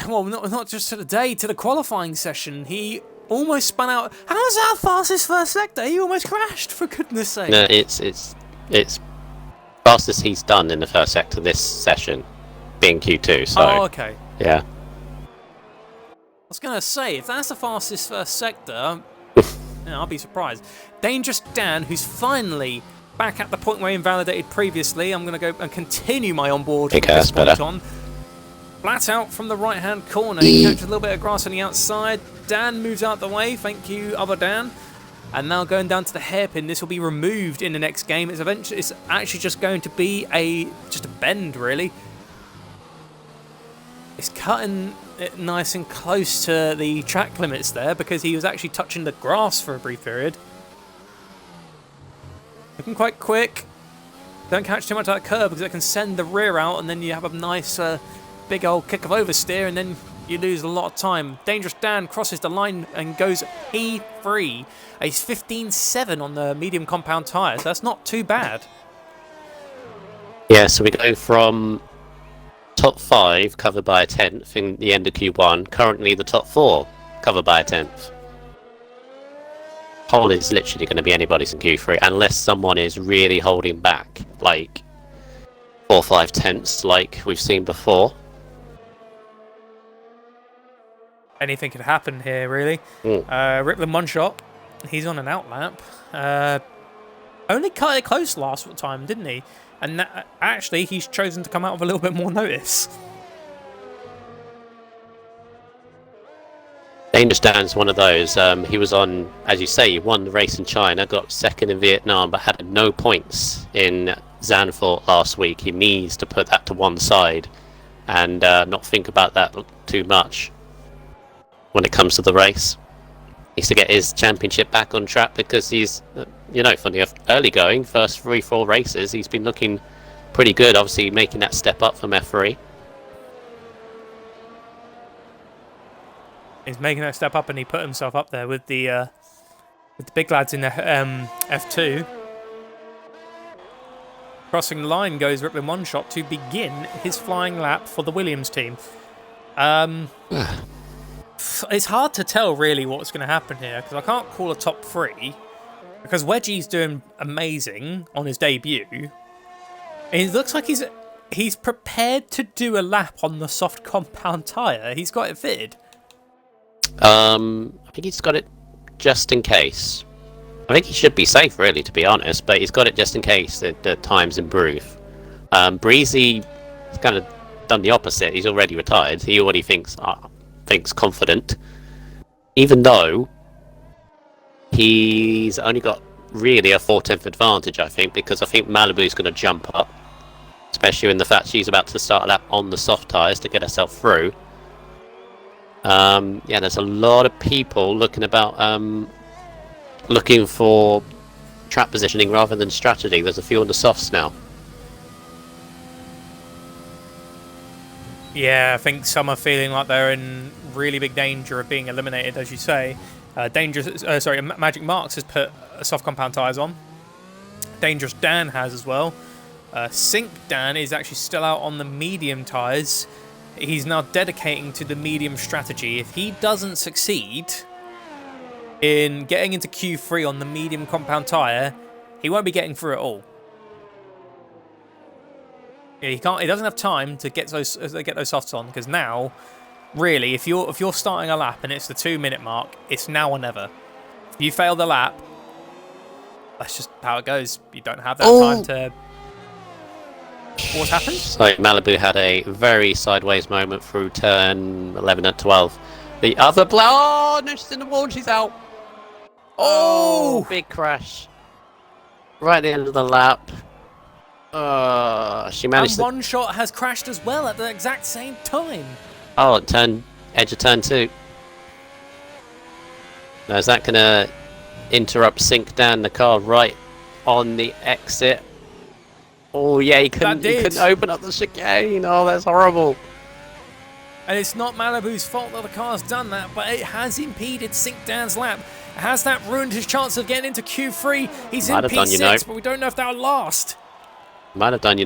Well, not just to the day, to the qualifying session. He almost spun out. How's our fastest first sector? He almost crashed, for goodness sake. No, it's fastest he's done in the first sector this session, being Q2. So. Oh, okay. Yeah. I was gonna say, if that's the fastest first sector, I'll be surprised. Dangerous Dan, who's finally back at the point where he invalidated previously. I'm gonna go and continue my onboard with this point on. Flat out from the right-hand corner, he catches a little bit of grass on the outside. Dan moves out the way, thank you, other Dan. And now going down to the hairpin, this will be removed in the next game. It's actually just going to be just a bend, really. It's cutting it nice and close to the track limits there because he was actually touching the grass for a brief period. Looking quite quick. Don't catch too much of that curb because it can send the rear out and then you have a nice big old kick of oversteer and then you lose a lot of time. Dangerous Dan crosses the line and goes P3. He's 15.7 on the medium compound tyres. That's not too bad. Yeah, so we go from top 5 covered by a 10th in the end of Q1. Currently the top 4 covered by a 10th. Pole is literally going to be anybody's in Q3 unless someone is really holding back, like 4 or 5 tenths like we've seen before. Anything could happen here, really. Rickland one shot. He's on an outlap. Only cut it close last time, didn't he? And actually, he's chosen to come out with a little bit more notice. Dangerous Dan's one of those. He was on, as you say, he won the race in China, got second in Vietnam, but had no points in Zandvoort last week. He needs to put that to one side and not think about that too much when it comes to the race. He needs to get his championship back on track because he's, from the early going, first 3-4 races, he's been looking pretty good, obviously making that step up from F3. He's making that step up, and he put himself up there with the big lads in the F2. Crossing the line goes Riplin One Shot to begin his flying lap for the Williams team. It's hard to tell really what's going to happen here because I can't call a top 3 because Wedgie's doing amazing on his debut. And it looks like he's prepared to do a lap on the soft compound tyre. He's got it fitted. I think he's got it just in case. I think he should be safe, really, to be honest, but he's got it just in case the times improve. Breezy has kind of done the opposite. He's already retired. He already thinks confident, even though he's only got really a 4/10 advantage, I think, because I think Malibu's going to jump up, especially in the fact she's about to start a lap on the soft tyres to get herself through. Yeah, there's a lot of people looking for track positioning rather than strategy. There's a few on the softs now. Yeah, I think some are feeling like they're in really big danger of being eliminated, as you say. Magic Marks has put soft compound tyres on. Dangerous Dan has as well. Sync Dan is actually still out on the medium tyres. He's now dedicating to the medium strategy. If he doesn't succeed in getting into Q3 on the medium compound tyre, he won't be getting through at all. He can't. He doesn't have time to get those softs on because now, really, if you're starting a lap and it's the 2-minute mark, it's now or never. If you fail the lap, that's just how it goes. You don't have that time to. What's happened? So Malibu had a very sideways moment through turn 11 and 12. The other oh no, she's in the wall. She's out. Oh, big crash. Right at the end of the lap. She managed. And One Shot has crashed as well at the exact same time. Oh, edge of turn 2. Now is that gonna interrupt Sync down the car right on the exit? Oh yeah, he couldn't open up the chicane. Oh, that's horrible. And it's not Malibu's fault that the car's done that, but it has impeded Sync Dan's lap. Has that ruined his chance of getting into Q3? He's in P6, but we don't know if that'll last. Might have done,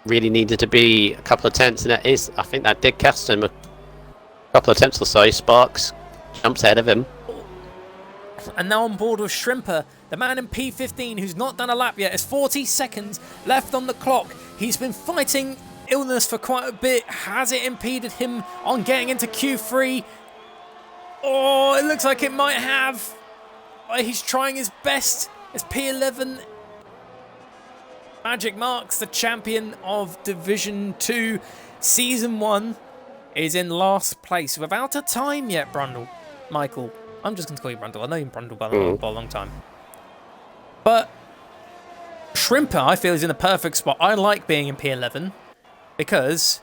Really needed to be a couple of tenths, and I think that did cost him a couple of tenths or so. Sparks jumps ahead of him. And now on board with Shrimper, the man in P15 who's not done a lap yet. There's 40 seconds left on the clock. He's been fighting illness for quite a bit. Has it impeded him on getting into Q3? Oh, it looks like it might have. He's trying his best. It's P11. Magic Marks, the champion of Division 2, Season 1, is in last place without a time yet, Michael. I'm just going to call you Brundle. I know you've been Brundle for a long time. But Shrimper, I feel, is in the perfect spot. I like being in P11 because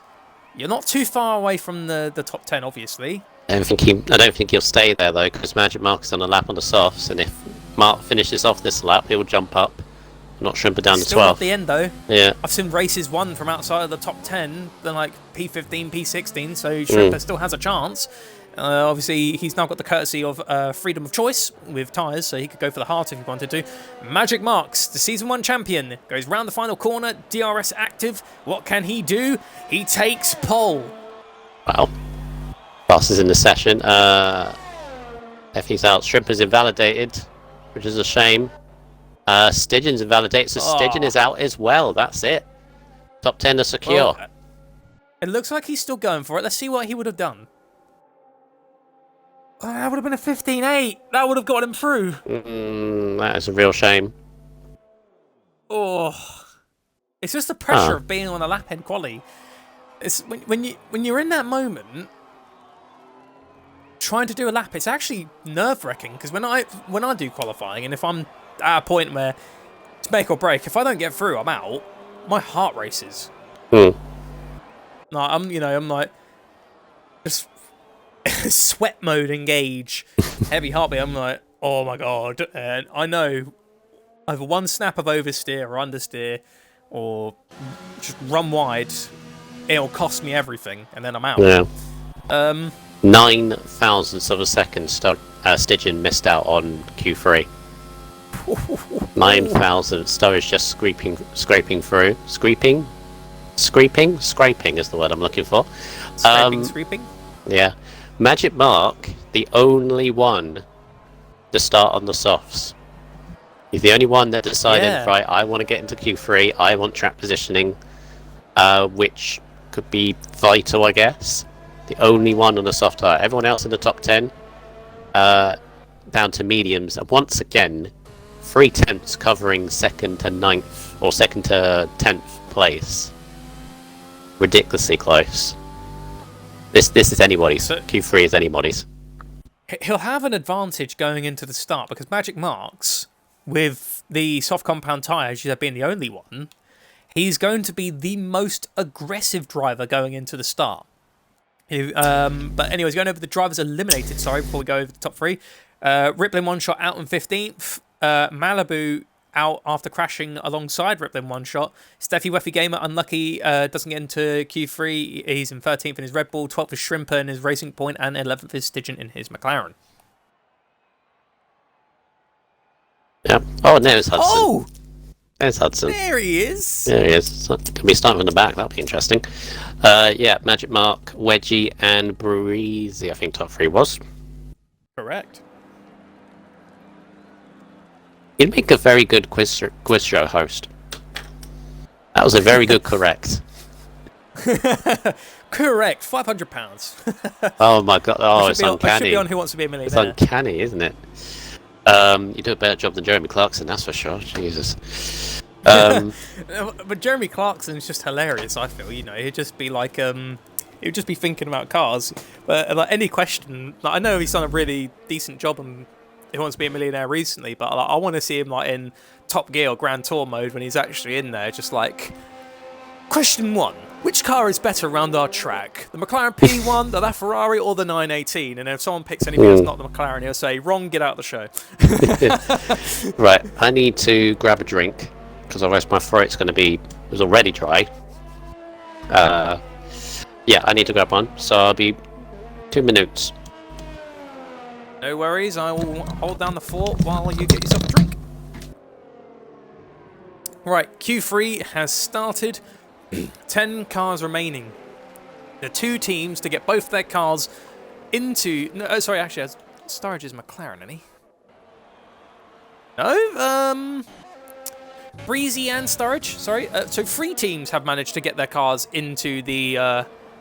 you're not too far away from the top 10, obviously. I don't think he'll stay there, though, because Magic Mark's on a lap on the softs, and if Mark finishes off this lap, he'll jump up. Not Shrimper down to 12. Still not the end, though. Yeah. I've seen races won from outside of the top 10, then like P15, P16, so Shrimper still has a chance. Obviously, he's now got the courtesy of freedom of choice with tyres, so he could go for the heart if he wanted to. Magic Marks, the Season 1 champion, goes round the final corner, DRS active. What can he do? He takes pole. Wow. Fastest in the session. Effie's out. Shrimper's invalidated, which is a shame. Stygian's invalidated, so Stygian is out as well. That's it. Top 10 are secure. Well, it looks like he's still going for it. Let's see what he would have done. Oh, that would have been a 15.8. That would have got him through. That is a real shame. Oh, it's just the pressure of being on a lap end quali. It's when you're in that moment, trying to do a lap. It's actually nerve-wracking because when I do qualifying, and if I'm at a point where it's make or break, if I don't get through, I'm out. My heart races. No, I'm like just sweat mode engage, heavy heartbeat. I'm like, oh my god, and I know either one snap of oversteer or understeer, or just run wide, it'll cost me everything, and then I'm out. Yeah. 9 thousandths of a second Stygian missed out on Q3. 9 thousandths. Sturridge just scraping through. Scraping is the word I'm looking for. Scraping. Yeah. Magic Mark, the only one to start on the softs. He's the only one that decided, right, I want to get into Q3, I want track positioning, which could be vital, I guess. The only one on the soft tire. Everyone else in the top 10, down to mediums. And once again, 3 tenths covering 2nd to 9th, or 2nd to 10th place. Ridiculously close. This is anybody's. So, Q3 is anybody's. He'll have an advantage going into the start because Magic Marks, with the soft compound tyres, being the only one, he's going to be the most aggressive driver going into the start. But anyways, going over the drivers eliminated, before we go over the top 3. Rippling One Shot out in 15th. Malibu out after crashing alongside Rippling One Shot. Steffi Weffy Gamer, unlucky, doesn't get into Q3. He's in 13th in his Red Bull, 12th is Shrimper in his Racing Point, and 11th is Stygian in his McLaren. Yeah. Oh, there's Hudson. Oh! There's Hudson. There he is. There he is. Can we start from the back? That'll be interesting. Yeah, Magic Mark, Wedgie, and Breezy, I think top 3 was. Correct. You'd make a very good quiz show host. That was a very good correct. Correct. £500. Oh my god. Oh, it's uncanny. I should be on Who Wants to Be a Millionaire. It's uncanny, isn't it? You do a better job than Jeremy Clarkson, that's for sure. Jesus. But Jeremy Clarkson's just hilarious, I feel. He'd just be like, he'd just be thinking about cars. But like any question, like, I know he's done a really decent job on Who Wants to Be a Millionaire recently, but like, I want to see him like in Top Gear or Grand Tour mode when he's actually in there, just like, question 1. Which car is better around our track? The McLaren P1, the LaFerrari, or the 918? And if someone picks anything that's not the McLaren, he'll say, wrong, get out of the show. Right, I need to grab a drink, because otherwise my throat's going to be... It was already dry. Yeah, I need to grab one, so I'll be 2 minutes. No worries, I will hold down the fort while you get yourself a drink. Right, Q3 has started. 10 cars remaining. The 2 teams to get both their cars into... No, sorry, actually, Sturridge is McLaren, isn't he? No? Breezy and Sturridge, sorry. So 3 teams have managed to get their cars into the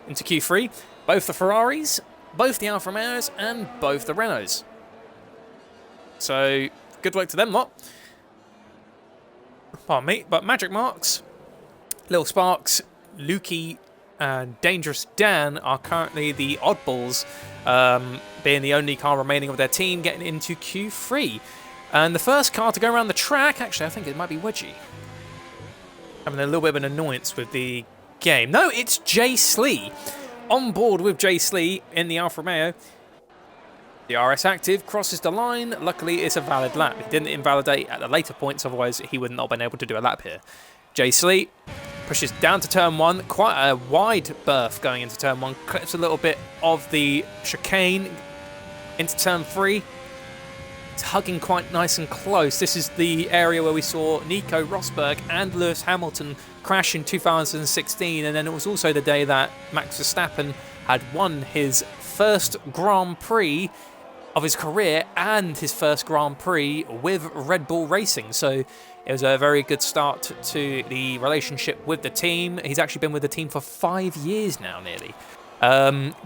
into Q3. Both the Ferraris, both the Alfa Romeos, and both the Renaults. So, good luck to them lot. Pardon me, but Magic Marks, Little Sparks, Lukey, and Dangerous Dan are currently the oddballs, being the only car remaining of their team getting into Q3. And the first car to go around the track, actually, I think it might be Wedgie. Having a little bit of an annoyance with the game. No, it's Jay Slee. On board with Jay Slee in the Alfa Romeo. The RS Active crosses the line. Luckily, it's a valid lap. He didn't invalidate at the later points, otherwise he would not have been able to do a lap here. Jay Slee pushes down to turn 1. Quite a wide berth going into turn 1. Clips a little bit of the chicane into turn 3. It's hugging quite nice and close. This is the area where we saw Nico Rosberg and Lewis Hamilton crash in 2016. And then it was also the day that Max Verstappen had won his first Grand Prix of his career and his first Grand Prix with Red Bull Racing. So it was a very good start to the relationship with the team. He's actually been with the team for 5 years now, nearly.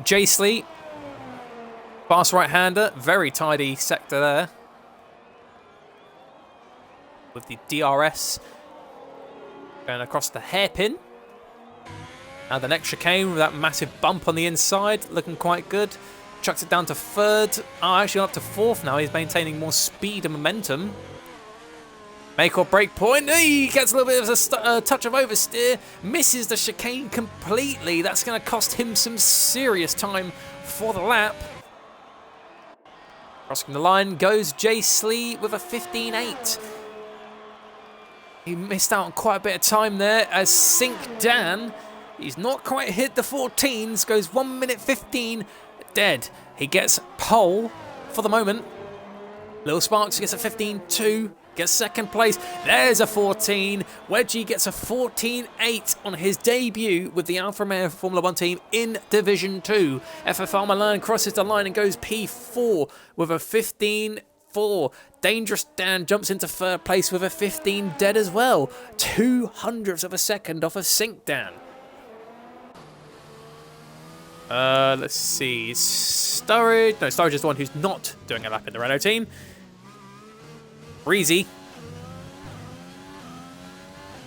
Jay Slee, fast right-hander, very tidy sector there. With the DRS going across the hairpin. Now the next chicane with that massive bump on the inside, looking quite good. Chucks it down to 3rd. Oh, actually up to 4th now. He's maintaining more speed and momentum. Make or break point. He gets a little bit of a touch of oversteer. Misses the chicane completely. That's going to cost him some serious time for the lap. Crossing the line goes Jay Slee with a 15.8. He missed out on quite a bit of time there as Sink Dan, he's not quite hit the 14s, goes 1 minute 15. dead. He gets pole for the moment. Little Sparks gets a 15.2, gets second place. There's a 14. Wedgie gets a 14.8 on his debut with the Alfa Romeo Formula 1 team in Division 2. FFR Milan crosses the line and goes P4 with a 15.4. Dangerous Dan jumps into third place with a 15 dead as well. 0.02 of a second off of Sync Dan. Let's see. Sturridge. No, Sturridge is the one who's not doing a lap in the Renault team. Breezy,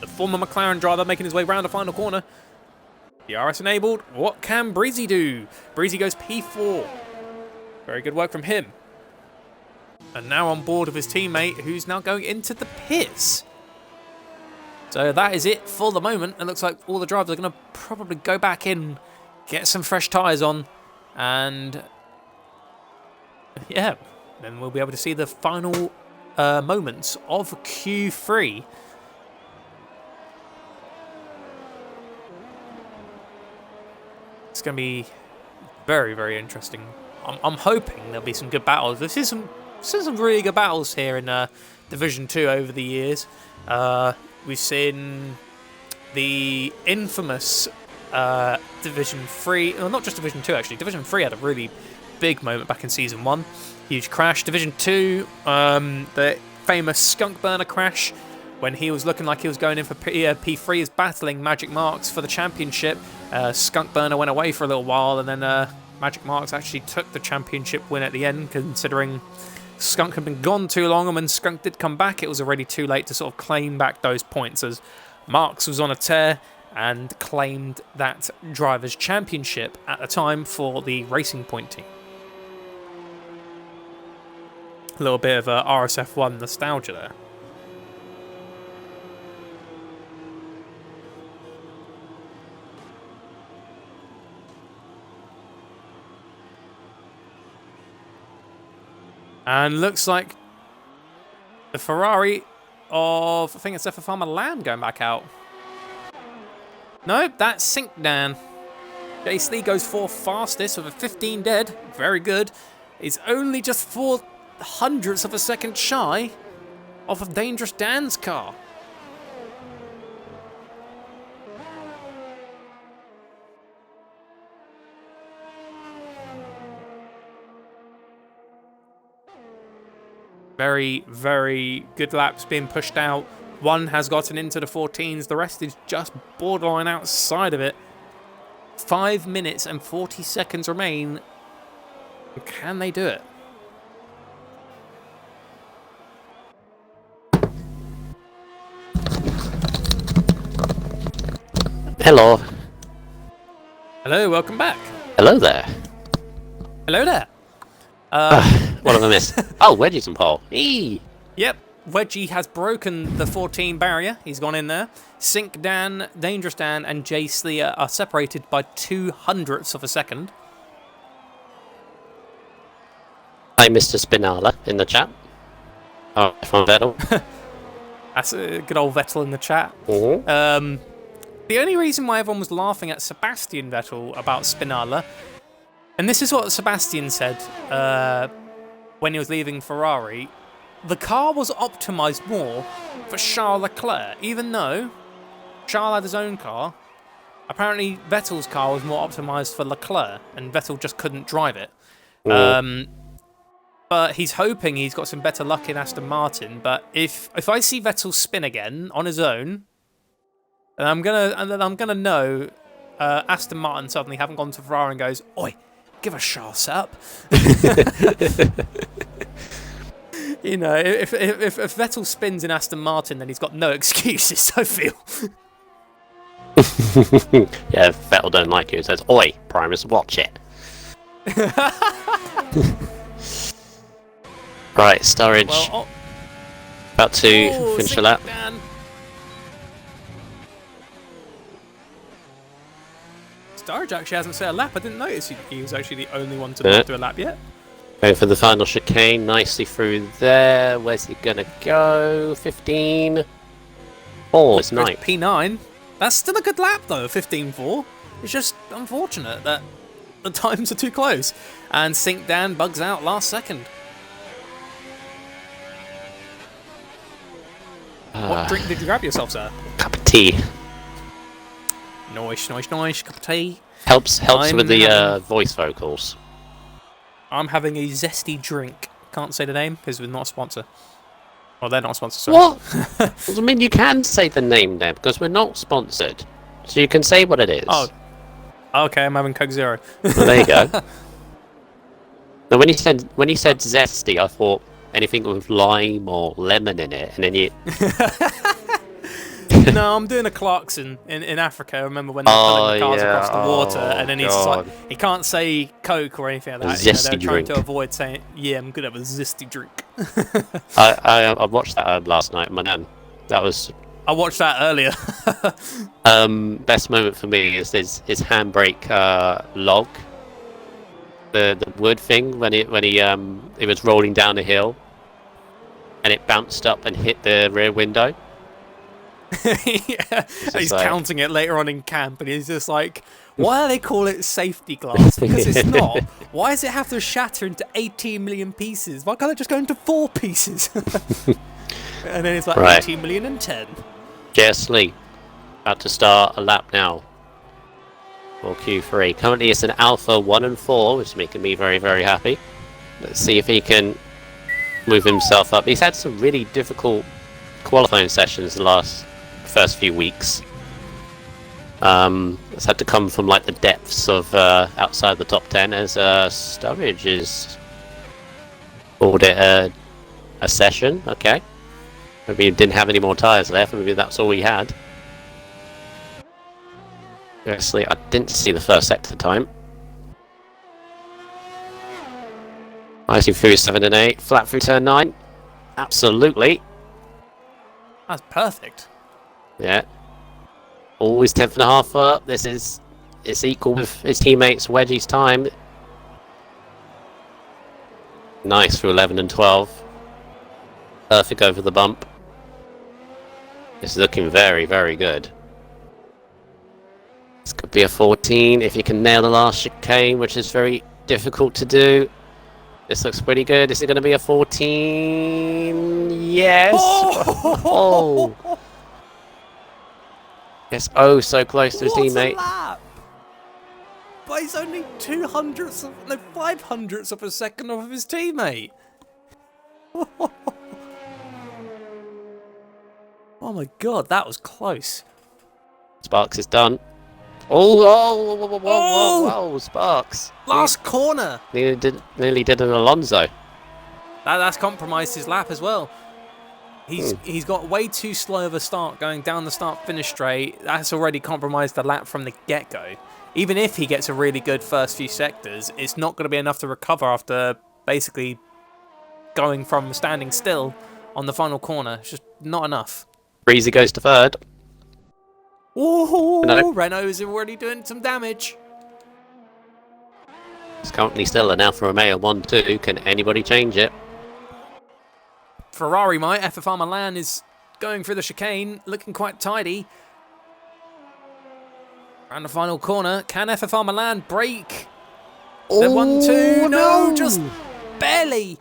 the former McLaren driver, making his way round the final corner. DRS enabled. What can Breezy do? Breezy goes P4. Very good work from him. And now on board with his teammate, who's now going into the pits. So that is it for the moment. It looks like all the drivers are going to probably go back in, get some fresh tyres on, and yeah, then we'll be able to see the final moments of Q3. It's going to be very, very interesting. I'm hoping there'll be some good battles. We've seen some really good battles here in Division 2 over the years. We've seen the infamous Division 3, well, not just Division 2 actually. Division 3 had a really big moment back in Season 1. Huge crash. Division 2, the famous Skunk Burner crash when he was looking like he was going in for P3 is battling Magic Marks for the championship. Skunk Burner went away for a little while and then Magic Marks actually took the championship win at the end, considering Skunk had been gone too long, and when Skunk did come back it was already too late to sort of claim back those points, as Marks was on a tear and claimed that Drivers' Championship at the time for the Racing Point team. A little bit of RSF1 nostalgia there. And looks like the Ferrari of, I think it's S04 Milan going back out. Nope, that's Sync Dan. Jace Lee goes 4th fastest with a 15 dead. Very good. He's only just 0.04 of a second shy off of Dangerous Dan's car. Very, very good laps being pushed out. One has gotten into the 14s. The rest is just borderline outside of it. 5 minutes and 40 seconds remain. Can they do it? Hello. Hello, welcome back. Hello there. Hello there. What have I missed? Oh, Wedges and Paul. Eee. Yep, Wedgie has broken the 14 barrier. He's gone in there. Sync Dan, Dangerous Dan, and Jay Sleer are separated by 0.02 of a second. Hi, Mr. Spinala in the chat. Oh, from Vettel. That's a good old Vettel in the chat. Mm-hmm. The only reason why everyone was laughing at Sebastian Vettel about Spinala, and this is what Sebastian said when he was leaving Ferrari, the car was optimised more for Charles Leclerc, even though Charles had his own car. Apparently Vettel's car was more optimised for Leclerc, and Vettel just couldn't drive it. But he's hoping he's got some better luck in Aston Martin. But if I see Vettel spin again on his own, then I'm gonna know Aston Martin suddenly haven't gone to Ferrari and goes, "Oi, give a Charles up." You know, if Vettel spins in Aston Martin, then he's got no excuses, I feel. Yeah, if Vettel don't like you, he says, "Oi, Primus, watch it." Right, Sturridge. Well, about to finish the lap. Dan. Sturridge actually hasn't set a lap. I didn't notice he was actually the only one to not do a lap yet. Going for the final chicane, nicely through there. Where's he gonna go? 15. Oh, it's 9. P9. That's still a good lap though, 15.4. It's just unfortunate that the times are too close. And Sink Dan bugs out last second. What drink did you grab yourself, sir? Cup of tea. Nice. Cup of tea. Helps with the voice vocals. I'm having a zesty drink. Can't say the name because we're not a sponsor. Well, they're not a sponsor, sorry. What? I mean, you can say the name there because we're not sponsored. So you can say what it is. Oh. Okay, I'm having Coke Zero. Well, there you go. Now, when you said zesty, I thought anything with lime or lemon in it, and then you... No, I'm doing a Clarkson in Africa. I remember when they're pulling the cars across the water, and then he's like, he can't say Coke or anything like that. Zesty they're trying to avoid saying, yeah, I'm gonna have a zesty drink. I watched that last night, my nan. That was... I watched that earlier. Best moment for me is his handbrake log, the wood thing when he was rolling down the hill, and it bounced up and hit the rear window. Yeah. He's counting it later on in camp, and he's just like, why do they call it safety glass? Because it's not. Why does it have to shatter into 18 million pieces? Why can't it just go into 4 pieces? And then it's like 18 million and 10. Lee, about to start a lap now for Q3. Currently it's an Alpha 1 and 4, which is making me very, very happy. Let's see if he can move himself up. He's had some really difficult qualifying sessions the first few weeks. It's had to come from like the depths of outside the top 10 as Sturridge is called it a session. Okay. Maybe he didn't have any more tyres left, maybe that's all he had. Actually, I didn't see the first sector time. I see through 7 and 8, flat through turn 9. Absolutely. That's perfect. Yeah. Always 10th and a half up. It's equal with his teammates Wedgie's time. Nice through 11 and 12. Perfect over the bump. It's looking very, very good. This could be a 14 if you can nail the last chicane, which is very difficult to do. This looks pretty good. Is it going to be a 14? Yes! Oh! Yes, oh, so close to his teammate. Lap. But he's only 500ths of a second off of his teammate. Oh my god, that was close. Sparks is done. Whoa, Sparks. Last corner. Nearly did an Alonso. That's compromised his lap as well. He's got way too slow of a start going down the start-finish straight. That's already compromised the lap from the get-go. Even if he gets a really good first few sectors, it's not going to be enough to recover after basically going from standing still on the final corner. It's just not enough. Breezy goes to third. Ooh, Renault's already doing some damage. It's currently still an Alfa Romeo 1-2. Can anybody change it? Ferrari might. FFR Milan is going through the chicane, looking quite tidy. Around the final corner, can FFR Milan break? The 1-2, no, just barely.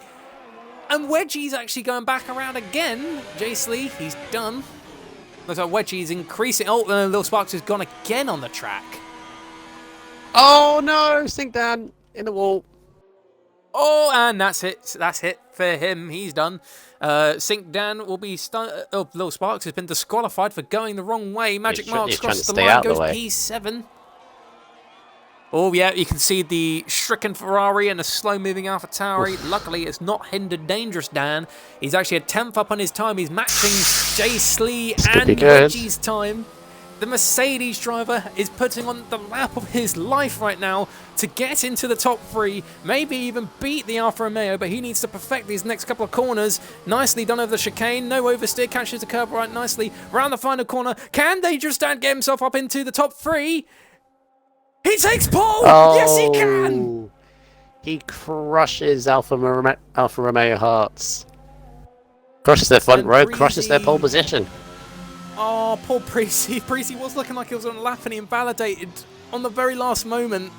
And Wedgie's actually going back around again. Jace Lee, he's done. Looks like Wedgie's increasing. Oh, Little Sparks has gone again on the track. Oh no, sink down in the wall. Oh, and that's it. That's it for him. He's done. Sink Dan will be Little Sparks has been disqualified for going the wrong way. Magic Marks crosses the line, goes P7. Oh, yeah, you can see the stricken Ferrari and a slow-moving AlphaTauri. Luckily, it's not hindered Dangerous Dan. He's actually a 10th up on his time. He's matching Jace Lee and Wedgie's time. The Mercedes driver is putting on the lap of his life right now to get into the top 3, maybe even beat the Alfa Romeo, but he needs to perfect these next couple of corners. Nicely done over the chicane, no oversteer, catches the curb right nicely. Round the final corner, can Dangerous Dan get himself up into the top 3? He takes pole! Oh, yes, he can! He crushes Alfa Romeo Hearts. Crushes their front row, crushes their pole position. Oh, poor Precy. Precy was looking like he was on a lap and he invalidated on the very last moment.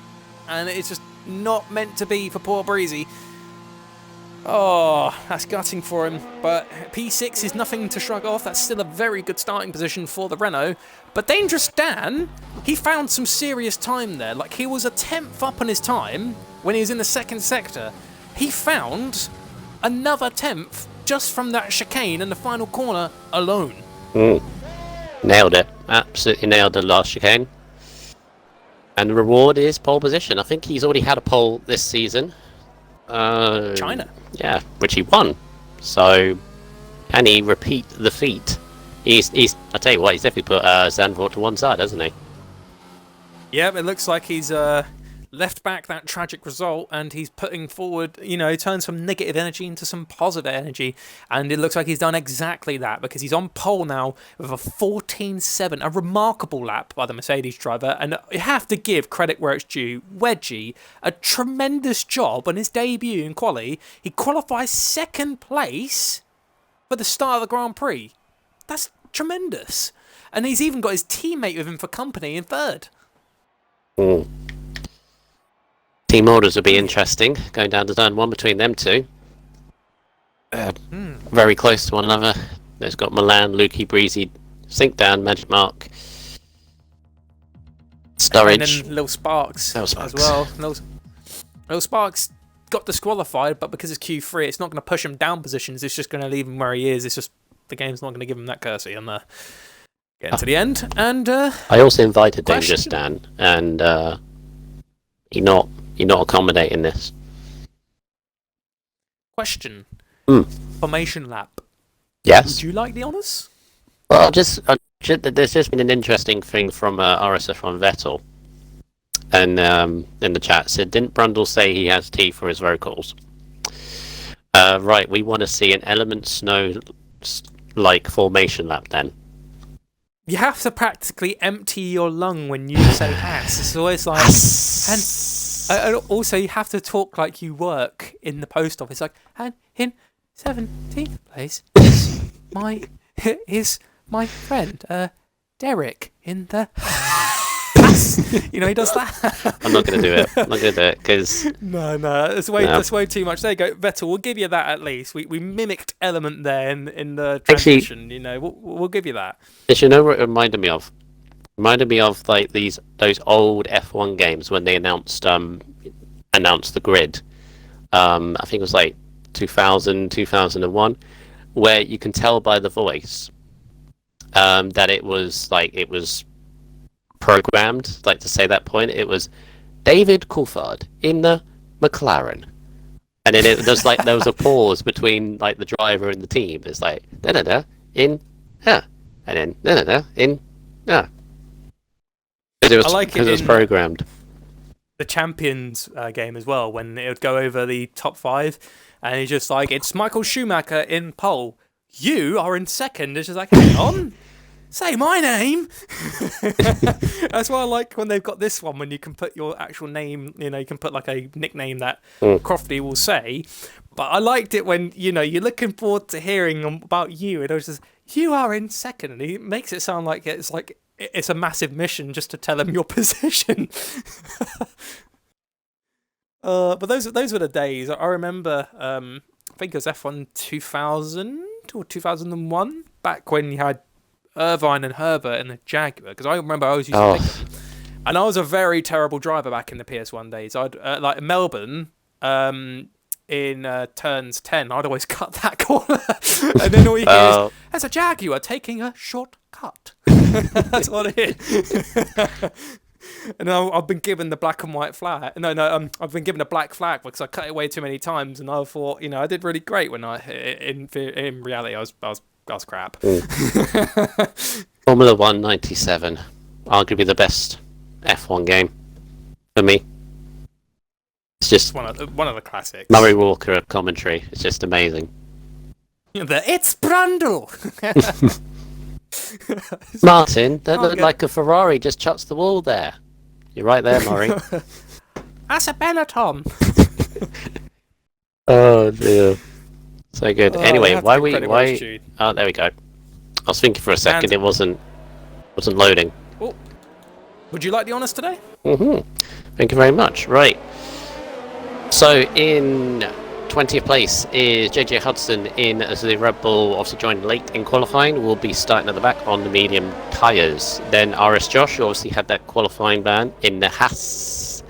and it's just not meant to be for poor Breezy. Oh, that's gutting for him, but P6 is nothing to shrug off. That's still a very good starting position for the Renault. But Dangerous Dan, he found some serious time there. Like, he was a 10th up on his time when he was in the second sector. He found another 10th just from that chicane in the final corner alone. Nailed it. Absolutely nailed the last chicane. And the reward is pole position. I think he's already had a pole this season. China. Yeah, which he won. So, can he repeat the feat? I tell you what, he's definitely put Zandvoort to one side, hasn't he? Yeah, it looks like he's left back that tragic result, and he's putting forward, turned some negative energy into some positive energy, and it looks like he's done exactly that, because he's on pole now with a 14.7, a remarkable lap by the Mercedes driver, and you have to give credit where it's due. Wedgie, a tremendous job on his debut in quali. He qualifies second place for the start of the Grand Prix. That's tremendous. And he's even got his teammate with him for company in third. Team orders will be interesting, going down to turn 1 between them two. Very close to one another. There's got Milan, Lukey, Breezy, Sink Down, Magic Mark, Sturridge. And then Lil Sparks as well. Lil Sparks got disqualified, but because it's Q3, it's not going to push him down positions. It's just going to leave him where he is. It's just the game's not going to give him that courtesy. And getting to the end. And I also invited Dangerous Dan, and he not accommodating this. Question. Formation lap. Yes. Would you like the honours? Well, there's just been an interesting thing from RSF1 Vettel, and in the chat said, didn't Brundle say he has tea for his vocals? Right, we want to see an Element Snow-like formation lap then. You have to practically empty your lung when you say ass. It's always like... And also, you have to talk like you work in the post office. Like, and in 17th place is my friend, Derek, in the... he does that. I'm not going to do it. I'm not going to do it, because... No, that's way too much. There you go, Vettel, we'll give you that at least. We mimicked Element there in the transition. Actually, we'll give you that. You know what it reminded me of? Reminded me of like those old F1 games when they announced the grid. I think it was like 2000, 2001, where you can tell by the voice that it was programmed, like to say that point. It was David Coulthard in the McLaren, and then it was like there was a pause between like the driver and the team. It's like in and then in Because it was programmed. The Champions game as well, when it would go over the top 5, and he's just like, it's Michael Schumacher in pole. You are in second. It's just like, hang on, say my name. That's why I like when they've got this one, when you can put your actual name, you can put like a nickname that Crofty will say. But I liked it when, you're looking forward to hearing about you, and it was just, you are in second. And he makes it sound like it's a massive mission just to tell him your position. But those were the days. I remember, I think it was F1 2000 or 2001, back when you had Irvine and Herbert in the Jaguar, because I remember I always used to pick them. And I was a very terrible driver back in the PS1 days. I'd like Melbourne, in turns 10, I'd always cut that corner, and then all you hear is, there's a Jaguar taking a shortcut. That's what it is. And I've been given the black and white flag. I've been given a black flag because I cut it way too many times, and I thought, I did really great when in reality I was crap. Formula 1 97, arguably the best F1 game for me. It's just one of the classics. Murray Walker commentary. It's just amazing. It's Brundle. Martin, that looked like a Ferrari just chucks the wall there. You're right there, Murray. That's a Benetton. Oh dear. So good. Anyway, why? Oh, there we go. I was thinking for a second it wasn't loading. Oh. Would you like the honours today? Thank you very much. Right. So in 20th place is JJ Hudson in as the Red Bull, obviously joined late in qualifying, will be starting at the back on the medium tyres. Then RS Josh, who obviously had that qualifying ban in the Haas.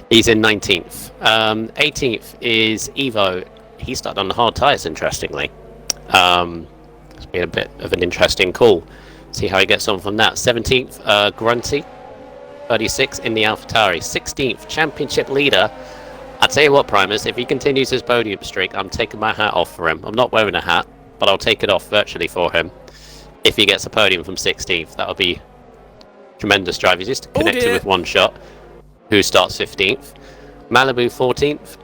He's in 19th. 18th is Evo. He started on the hard tyres, interestingly. It's been a bit of an interesting call. See how he gets on from that. 17th, Grunty. 36th in the AlphaTauri. 16th, championship leader. I tell you what, Primus, if he continues his podium streak, I'm taking my hat off for him. I'm not wearing a hat, but I'll take it off virtually for him. If he gets a podium from 16th, that'll be tremendous drive. He's just connected with one shot. Who starts 15th. Malibu 14th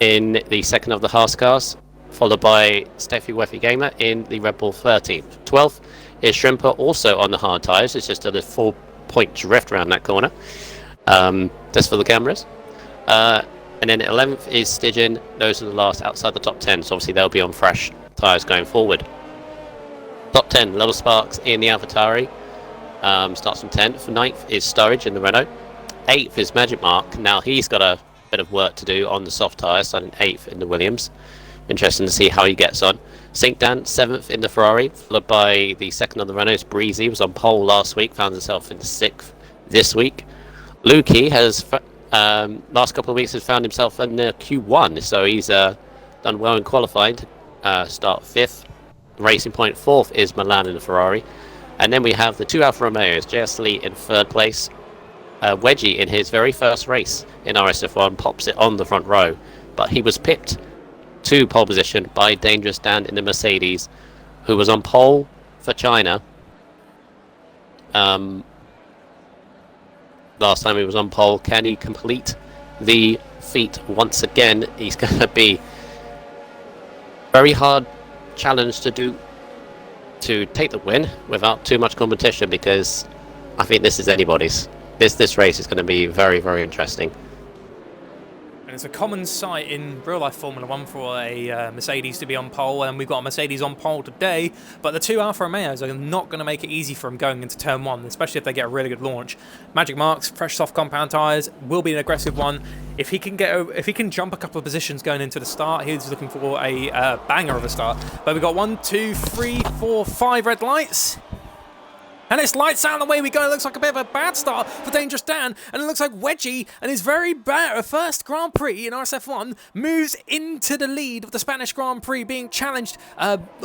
in the second of the Haas cars, followed by Steffi Weffy Gamer in the Red Bull 13th. 12th is Shrimper, also on the hard tyres. It's just a 4-point drift around that corner, just for the cameras. And then 11th is Stygian. Those are the last outside the top 10, so obviously they'll be on fresh tyres going forward. Top 10, Little Sparks in the AlphaTauri, starts from 10th. 9th is Sturridge in the Renault. 8th is Magic Mark. Now he's got a bit of work to do on the soft tyres, starting 8th in the Williams. Interesting to see how he gets on. Sink Dan, 7th in the Ferrari, followed by the second of the Renaults, Breezy, was on pole last week, found himself in the 6th this week. Lukey has, last couple of weeks, has found himself in the Q1, so he's done well in qualifying to start 5th. Racing Point 4th is Milan in the Ferrari. And then we have the 2 Alfa Romeos, JS Lee in 3rd place. Wedgie in his very first race in RSF1 pops it on the front row, but he was pipped to pole position by Dangerous Dan in the Mercedes, who was on pole for China. Last time he was on pole. Can he complete the feat once again? He's going to be very hard challenge to do to take the win without too much competition, because I think this is anybody's. This race is going to be very, very interesting. And it's a common sight in real-life Formula 1 for a Mercedes to be on pole, and we've got a Mercedes on pole today, but the 2 Alfa Romeos are not going to make it easy for them going into turn 1, especially if they get a really good launch. Magic Marks, fresh soft compound tyres, will be an aggressive one. If he can jump a couple of positions going into the start, he's looking for a banger of a start. But we've got 1, 2, 3, 4, 5 red lights. And it's lights out and away we go. It looks like a bit of a bad start for Dangerous Dan. And it looks like Wedgie and his very bad first Grand Prix in RSF1 moves into the lead of the Spanish Grand Prix, being challenged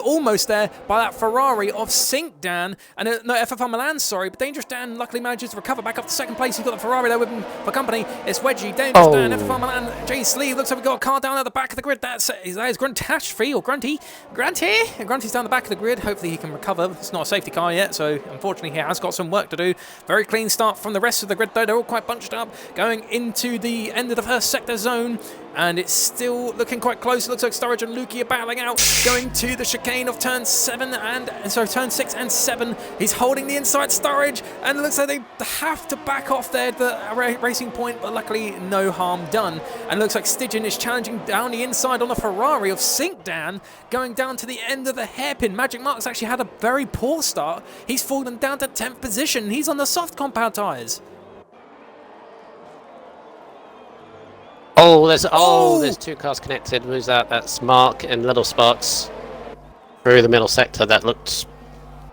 almost there by that Ferrari of Sink Dan. And no, FF1 Milan, sorry. But Dangerous Dan luckily manages to recover back up to second place. He's got the Ferrari there with him for company. It's Wedgie, Dangerous Dan, FF1 Milan, Jay Sleeve. Looks like we've got a car down at the back of the grid. That is Gruntash or Grunty. Grunty's down the back of the grid. Hopefully he can recover. It's not a safety car yet, so unfortunately he has got some work to do. Very clean start from the rest of the grid though. They're all quite bunched up going into the end of the first sector zone, and it's still looking quite close. It looks like Sturridge and Lukey are battling out, going to the chicane of turn 7 turn 6 and 7. He's holding the inside Sturridge, and it looks like they have to back off there at the Racing Point, but luckily no harm done. And it looks like Stygian is challenging down the inside on the Ferrari of Sink Dan, going down to the end of the hairpin. Magic Mark's actually had a very poor start. He's fallen down to 10th position. He's on the soft compound tyres. There's 2 cars connected. Who's that? That's Mark and Little Sparks through the middle sector. That looked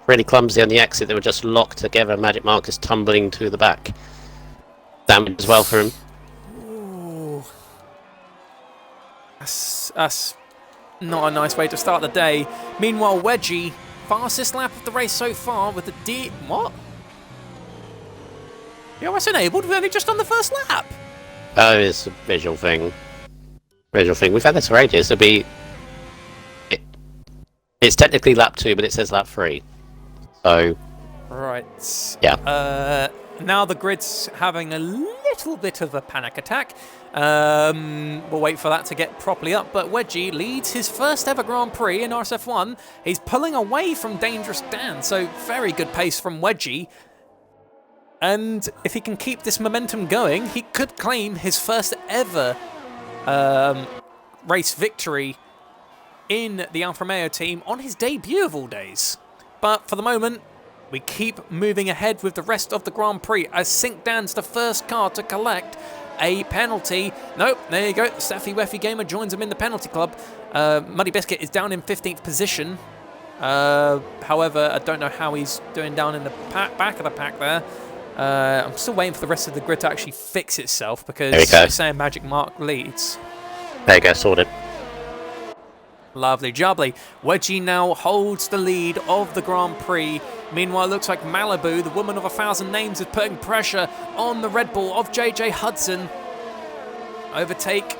really clumsy on the exit. They were just locked together. Magic Mark is tumbling to the back. Damage as well for him. Ooh. That's not a nice way to start the day. Meanwhile, Wedgie, fastest lap of the race so far with the What? DRS enabled? We're only just on the first lap. Oh, it's a visual thing. We've had this for ages. It's technically lap 2, but it says lap 3. So. Right. Yeah. Now the grid's having a little bit of a panic attack. We'll wait for that to get properly up. But Wedgie leads his first ever Grand Prix in RSF1. He's pulling away from Dangerous Dan. So very good pace from Wedgie. And if he can keep this momentum going, he could claim his first ever race victory in the Alfa Romeo team on his debut of all days. But for the moment, We keep moving ahead with the rest of the Grand Prix as Sink Dan's the first car to collect a penalty. Nope, there you go. Steffi Weffy Gamer joins him in the penalty club. Muddy Biscuit is down in 15th position. However, I don't know how he's doing down in the back of the pack there. I'm still waiting for the rest of the grid to actually fix itself because they're saying Magic Mark leads. There you go, sorted. Lovely jubbly. Wedgie now holds the lead of the Grand Prix. Meanwhile, it looks like Malibu, the woman of 1,000 names, is putting pressure on the Red Bull of JJ Hudson. Overtake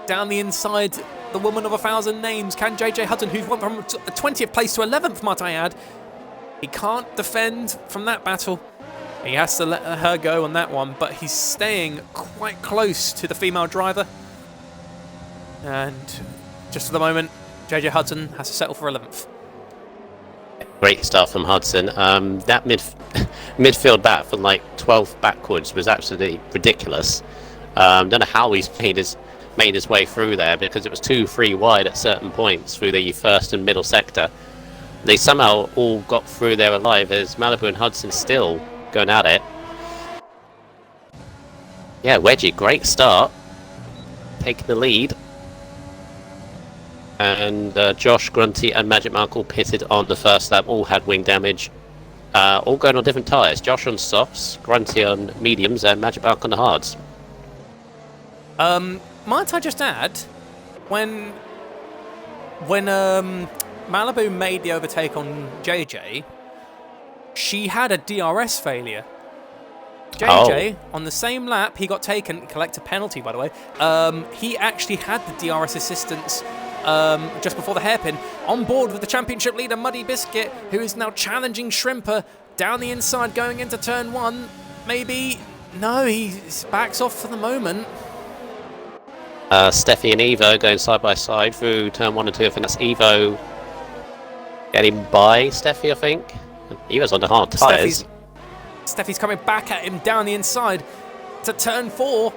down the inside, the woman of 1,000 names. Can JJ Hudson, who's went from 20th place to 11th, might I add. He can't defend from that battle. He has to let her go on that one, but he's staying quite close to the female driver. And just for the moment, JJ Hudson has to settle for 11th. Great start from Hudson. That midfield back from like 12th backwards was absolutely ridiculous. Don't know how he's made his way through there because it was 2-3 wide at certain points through the first and middle sector. They somehow all got through there alive as Malibu and Hudson still going at it. Yeah, Wedgie, great start. Taking the lead. And Josh, Grunty and Magic Mark all pitted on the first lap, all had wing damage. All going on different tyres. Josh on softs, Grunty on mediums and Magic Mark on the hards. Might I just add, when Malibu made the overtake on JJ, she had a DRS failure. JJ, on the same lap, he got taken, collect a penalty by the way, he actually had the DRS assistance just before the hairpin, on board with the championship leader Muddy Biscuit, who is now challenging Shrimper down the inside going into turn 1. Maybe, no, he backs off for the moment. Steffi and Evo going side by side through turn 1 and 2. I think that's Evo getting by Steffi, I think. Evo's on the hard tyres. Steffi's coming back at him down the inside to turn 4.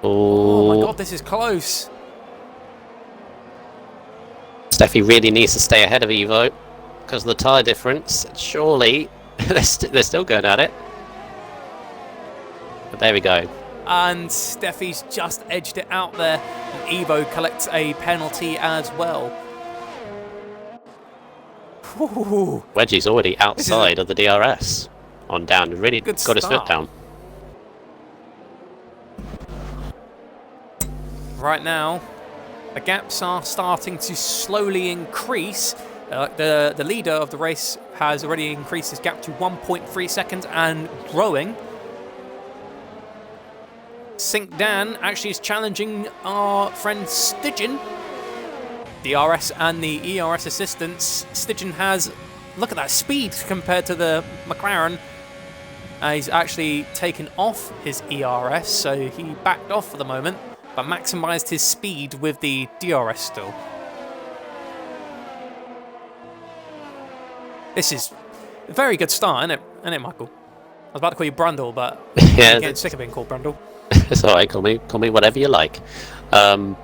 Oh my god, this is close. Steffi really needs to stay ahead of Evo because of the tyre difference. Surely they're still going at it. But there we go. And Steffi's just edged it out there. And Evo collects a penalty as well. Ooh. Wedgie's already outside of the DRS. On down, really got his foot down. Right now, the gaps are starting to slowly increase. The leader of the race has already increased his gap to 1.3 seconds and growing. Sink Dan actually is challenging our friend Stygian. DRS and the ERS assistance. Stygian has, look at that speed compared to the McLaren. He's actually taken off his ERS, so he backed off for the moment, but maximised his speed with the DRS still. This is a very good start, isn't it, Michael? I was about to call you Brundle, but yeah, I'm getting sick of being called Brundle. It's alright, call me whatever you like. No,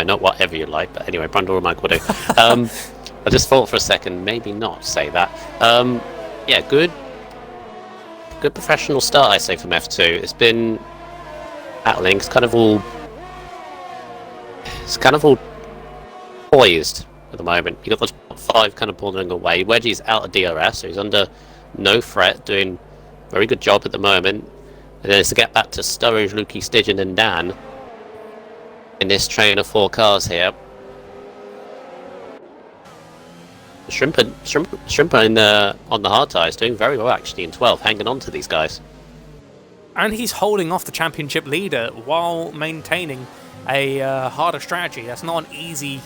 not whatever you like, but anyway, Brundle or Mike will do. I just thought for a second, maybe not say that. Yeah, good professional start, I say, from F2. It's been battling. It's kind of all poised at the moment. You got the top 5 kind of pulling away. Wedgie's out of DRS, so he's under no threat, doing a very good job at the moment. And then it's to get back to Sturridge, Lukey, Stygian and Dan in this train of 4 cars here. Shrimper on the hard tyres doing very well actually in 12th, hanging on to these guys. And he's holding off the championship leader while maintaining a harder strategy. That's not an easy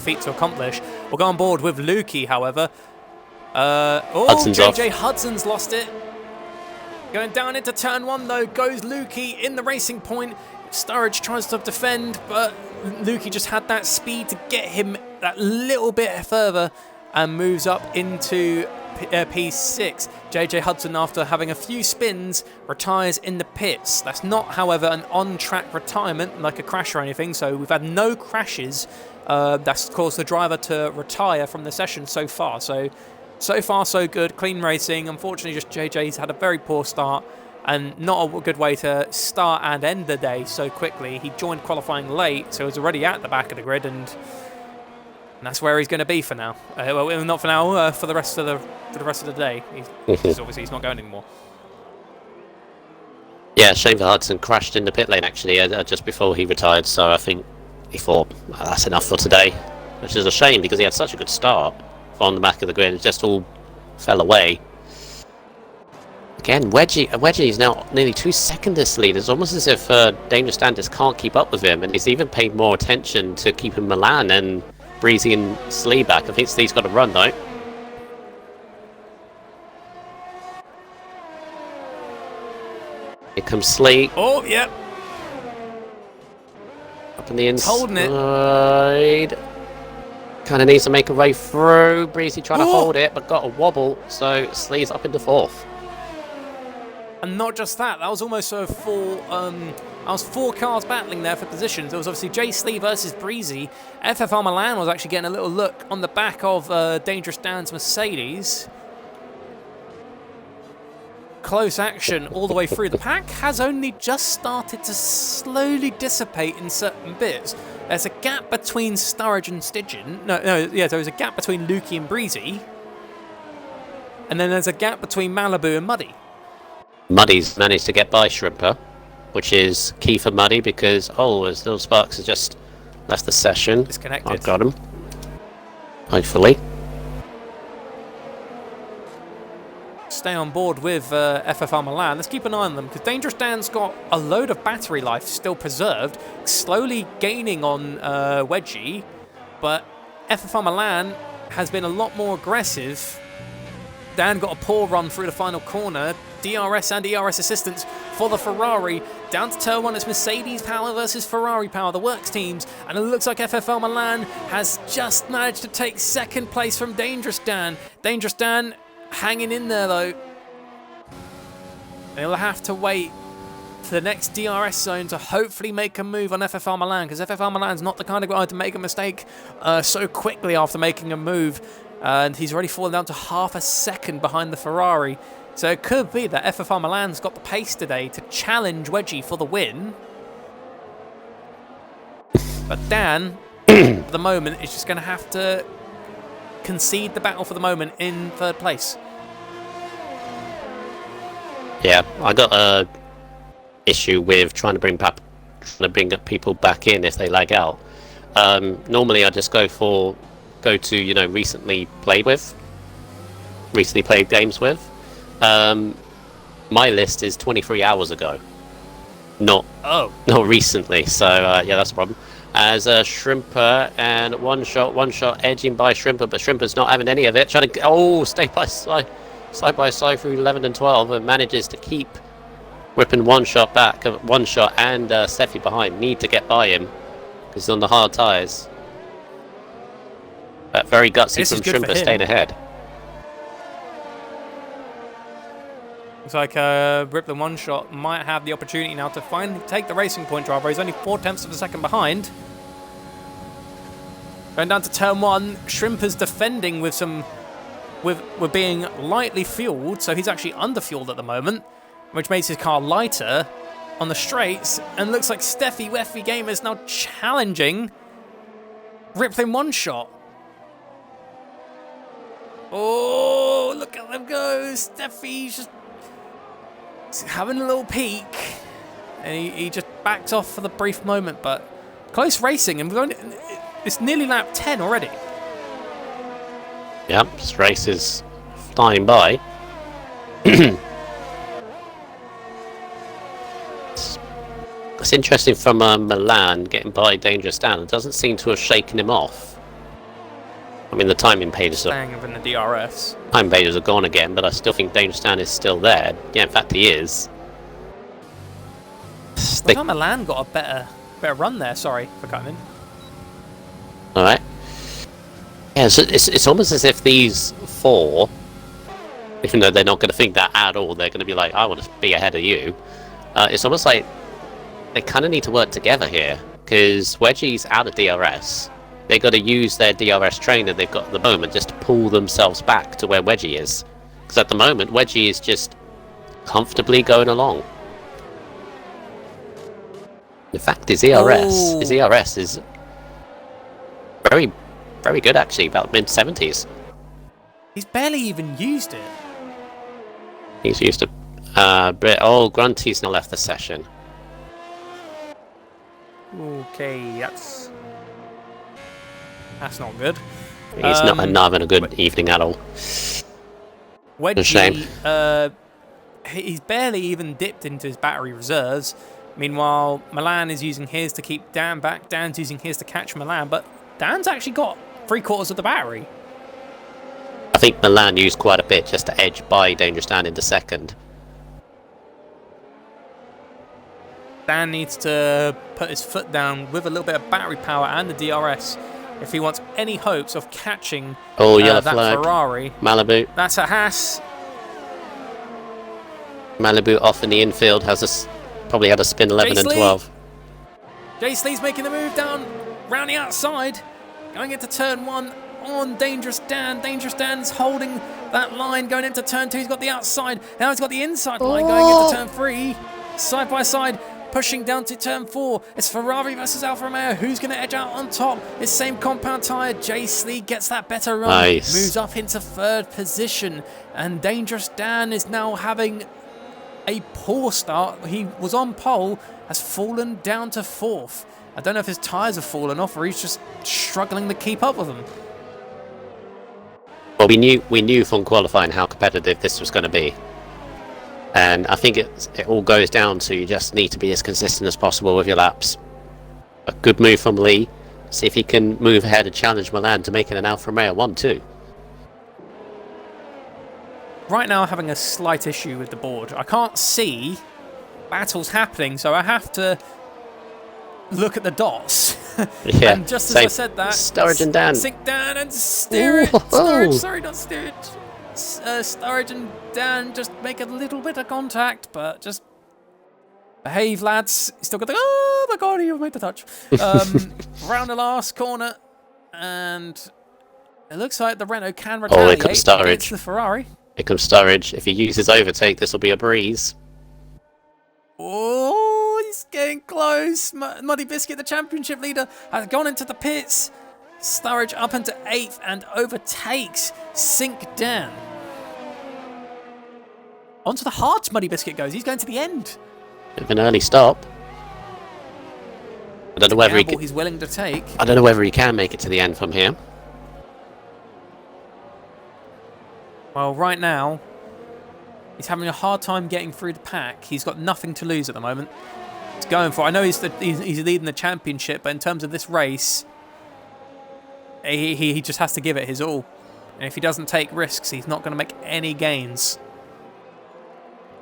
feat to accomplish. We'll go on board with Lukey, however. JJ Hudson's lost it. Going down into turn 1 though, goes Lukey in the racing point. Sturridge tries to defend, but Lukey just had that speed to get him that little bit further and moves up into P6. JJ Hudson, after having a few spins, retires in the pits. That's not, however, an on-track retirement like a crash or anything, so we've had no crashes. That's caused the driver to retire from the session so far. So far so good, clean racing. Unfortunately, just JJ's had a very poor start and not a good way to start and end the day so quickly. He joined qualifying late, so he was already at the back of the grid, and that's where he's going to be for now. Well, not for now, for the rest of the day. Obviously he's not going anymore. Yeah, shame for Hudson. Crashed in the pit lane actually just before he retired, so I think he thought that's enough for today, which is a shame because he had such a good start on the back of the grid. It just all fell away. Again, Wedgie is now nearly 2 seconds lead. It's almost as if Dangerous Dan just can't keep up with him, and he's even paid more attention to keeping Milan and Breezy and Slee back. I think Slee's got to run though. Here comes Slee. Oh, yep. Up in the inside. Holding it. Kind of needs to make a way through. Breezy trying to hold it, but got a wobble, so Slee's up into 4th. And not just that, that was almost a full... I was 4 cars battling there for positions. There was obviously Jay Slee versus Breezy. FFR Milan was actually getting a little look on the back of Dangerous Dan's Mercedes. Close action all the way through. The pack has only just started to slowly dissipate in certain bits. There's a gap between Sturridge and Stygian. There was a gap between Lukey and Breezy. And then there's a gap between Malibu and Muddy. Muddy's managed to get by Shrimper, which is key for Muddy because, as Little Sparks has just left the session. Disconnected. I've got him. Hopefully. Stay on board with FFR Milan. Let's keep an eye on them because Dangerous Dan's got a load of battery life still preserved, slowly gaining on Wedgie, but FFR Milan has been a lot more aggressive. Dan got a poor run through the final corner. DRS and ERS assistance for the Ferrari. Down to turn 1, it's Mercedes power versus Ferrari power, the works teams. And it looks like FFR Milan has just managed to take 2nd place from Dangerous Dan. Dangerous Dan hanging in there though. They'll have to wait for the next DRS zone to hopefully make a move on FFR Milan, because FFR Milan's not the kind of guy to make a mistake so quickly after making a move. And he's already fallen down to half a second behind the Ferrari. So it could be that FFR Milan's got the pace today to challenge Wedgie for the win. But Dan, at the moment, is just going to have to concede the battle for the moment in 3rd place. Yeah, I got a issue with trying to bring people back in if they lag out. Normally, I just go to recently played games with. My list is 23 hours ago, not recently. So yeah, that's a problem. As a Shrimper and one shot edging by Shrimper, but Shrimper's not having any of it. Trying to side by side through 11 and 12, and manages to keep whipping one shot back, and Steffi behind. Need to get by him because he's on the hard tyres. But very gutsy from Shrimper staying ahead. Looks like Ripley one shot might have the opportunity now to finally take the racing point driver. He's only 0.4 of a second behind. Going down to turn 1, Shrimper's defending with with being lightly fueled, so he's actually underfueled at the moment, which makes his car lighter on the straights. And looks like Steffi Weffy Gamer is now challenging Ripley one shot. Oh, look at them go! Steffi's just having a little peek, and he just backs off for the brief moment, but close racing, and it's nearly lap 10 already. Yep, this race is flying by. It's interesting from Milan getting by Dangerous Dan. It doesn't seem to have shaken him off. I mean, the timing pages Staying in the DRS. Time pages are gone again, but I still think Dangerous Dan is still there. Yeah, in fact, he is. I thought Milan got a better run there. Sorry for cutting in. All right. Yeah, so it's almost as if these 4 even though they're not going to think that at all. They're going to be like, I want to be ahead of you. It's almost like they kind of need to work together here, because Wedgie's out of DRS. They got to use their DRS trainer they've got at the moment just to pull themselves back to where Wedgie is. Because at the moment, Wedgie is just comfortably going along. In fact, his ERS is very, very good actually, about mid-70s. He's barely even used it. He's used it. Grunty's now left the session. Okay, that's not good. He's not having a good evening at all. Wedgie, shame. He's barely even dipped into his battery reserves. Meanwhile, Milan is using his to keep Dan back. Dan's using his to catch Milan, but Dan's actually got 3/4 of the battery. I think Milan used quite a bit just to edge by Dangerous Dan into second. Dan needs to put his foot down with a little bit of battery power and the DRS if he wants any hopes of catching yellow that flag. Ferrari. Malibu. That's a Haas. Malibu off in the infield probably had a spin 11 and 12. Jace Lee's making the move down, round the outside, going into turn 1 on Dangerous Dan. Dangerous Dan's holding that line going into turn 2. He's got the outside. Now he's got the inside line going into turn 3. Side by side, pushing down to turn 4. It's Ferrari versus Alfa Romeo. Who's going to edge out on top? It's same compound tyre. Jace Lee gets that better run. Nice. Moves up into 3rd position. And Dangerous Dan is now having a poor start. He was on pole, has fallen down to 4th. I don't know if his tyres have fallen off or he's just struggling to keep up with them. Well, we knew from qualifying how competitive this was going to be. And I think it all goes down to you just need to be as consistent as possible with your laps. A good move from Lee. See if he can move ahead and challenge Milan to make it an Alfa Romeo 1-2. Right now I'm having a slight issue with the board. I can't see battles happening, so I have to look at the dots. Yeah, and just as I said that, Sturridge and Dan. Sink Dan and steer it. Sturridge, sorry, not steer it. Sturridge and Dan just make a little bit of contact, but just behave, lads. Still got the, oh my god, you made the touch. Round the last corner, and it looks like the Renault can retaliate against the Ferrari. Here comes Sturridge. If he uses overtake, this will be a breeze. Oh, he's getting close. Muddy Biscuit, the championship leader, has gone into the pits. Sturridge up into 8th and overtakes Sink Dan. Onto the hards, Muddy Biscuit goes. He's going to the end. Bit of an early stop. I don't know whether he's willing to take. I don't know whether he can make it to the end from here. Well, right now, he's having a hard time getting through the pack. He's got nothing to lose at the moment. He's going for it. I know he's leading the championship, but in terms of this race, he just has to give it his all. And if he doesn't take risks, he's not going to make any gains.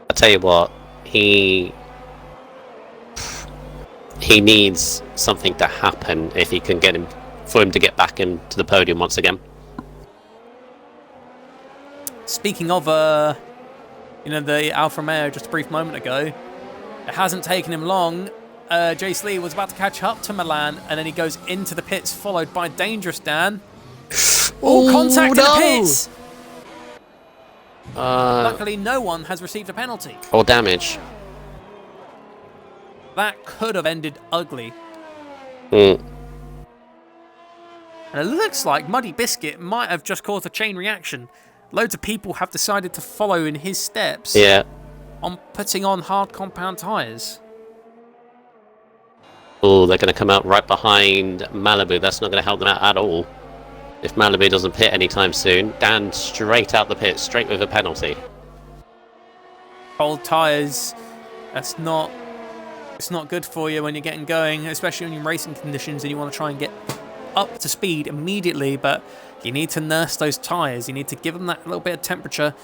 I'll tell you what, he needs something to happen if he can for him to get back into the podium once again. Speaking of, the Alfa Romeo just a brief moment ago, it hasn't taken him long. Jace Lee was about to catch up to Milan, and then he goes into the pits, followed by Dangerous Dan. All contact in the pits! Luckily, no one has received a penalty. Or damage. That could have ended ugly. Mm. And it looks like Muddy Biscuit might have just caused a chain reaction. Loads of people have decided to follow in his steps. Yeah. On putting on hard compound tyres. Oh, they're going to come out right behind Malibu. That's not going to help them out at all. If Malibu doesn't pit anytime soon, Dan straight out the pit, straight with a penalty. Cold tyres, it's not good for you when you're getting going, especially when you're in racing conditions and you want to try and get up to speed immediately, but you need to nurse those tyres. You need to give them that little bit of temperature.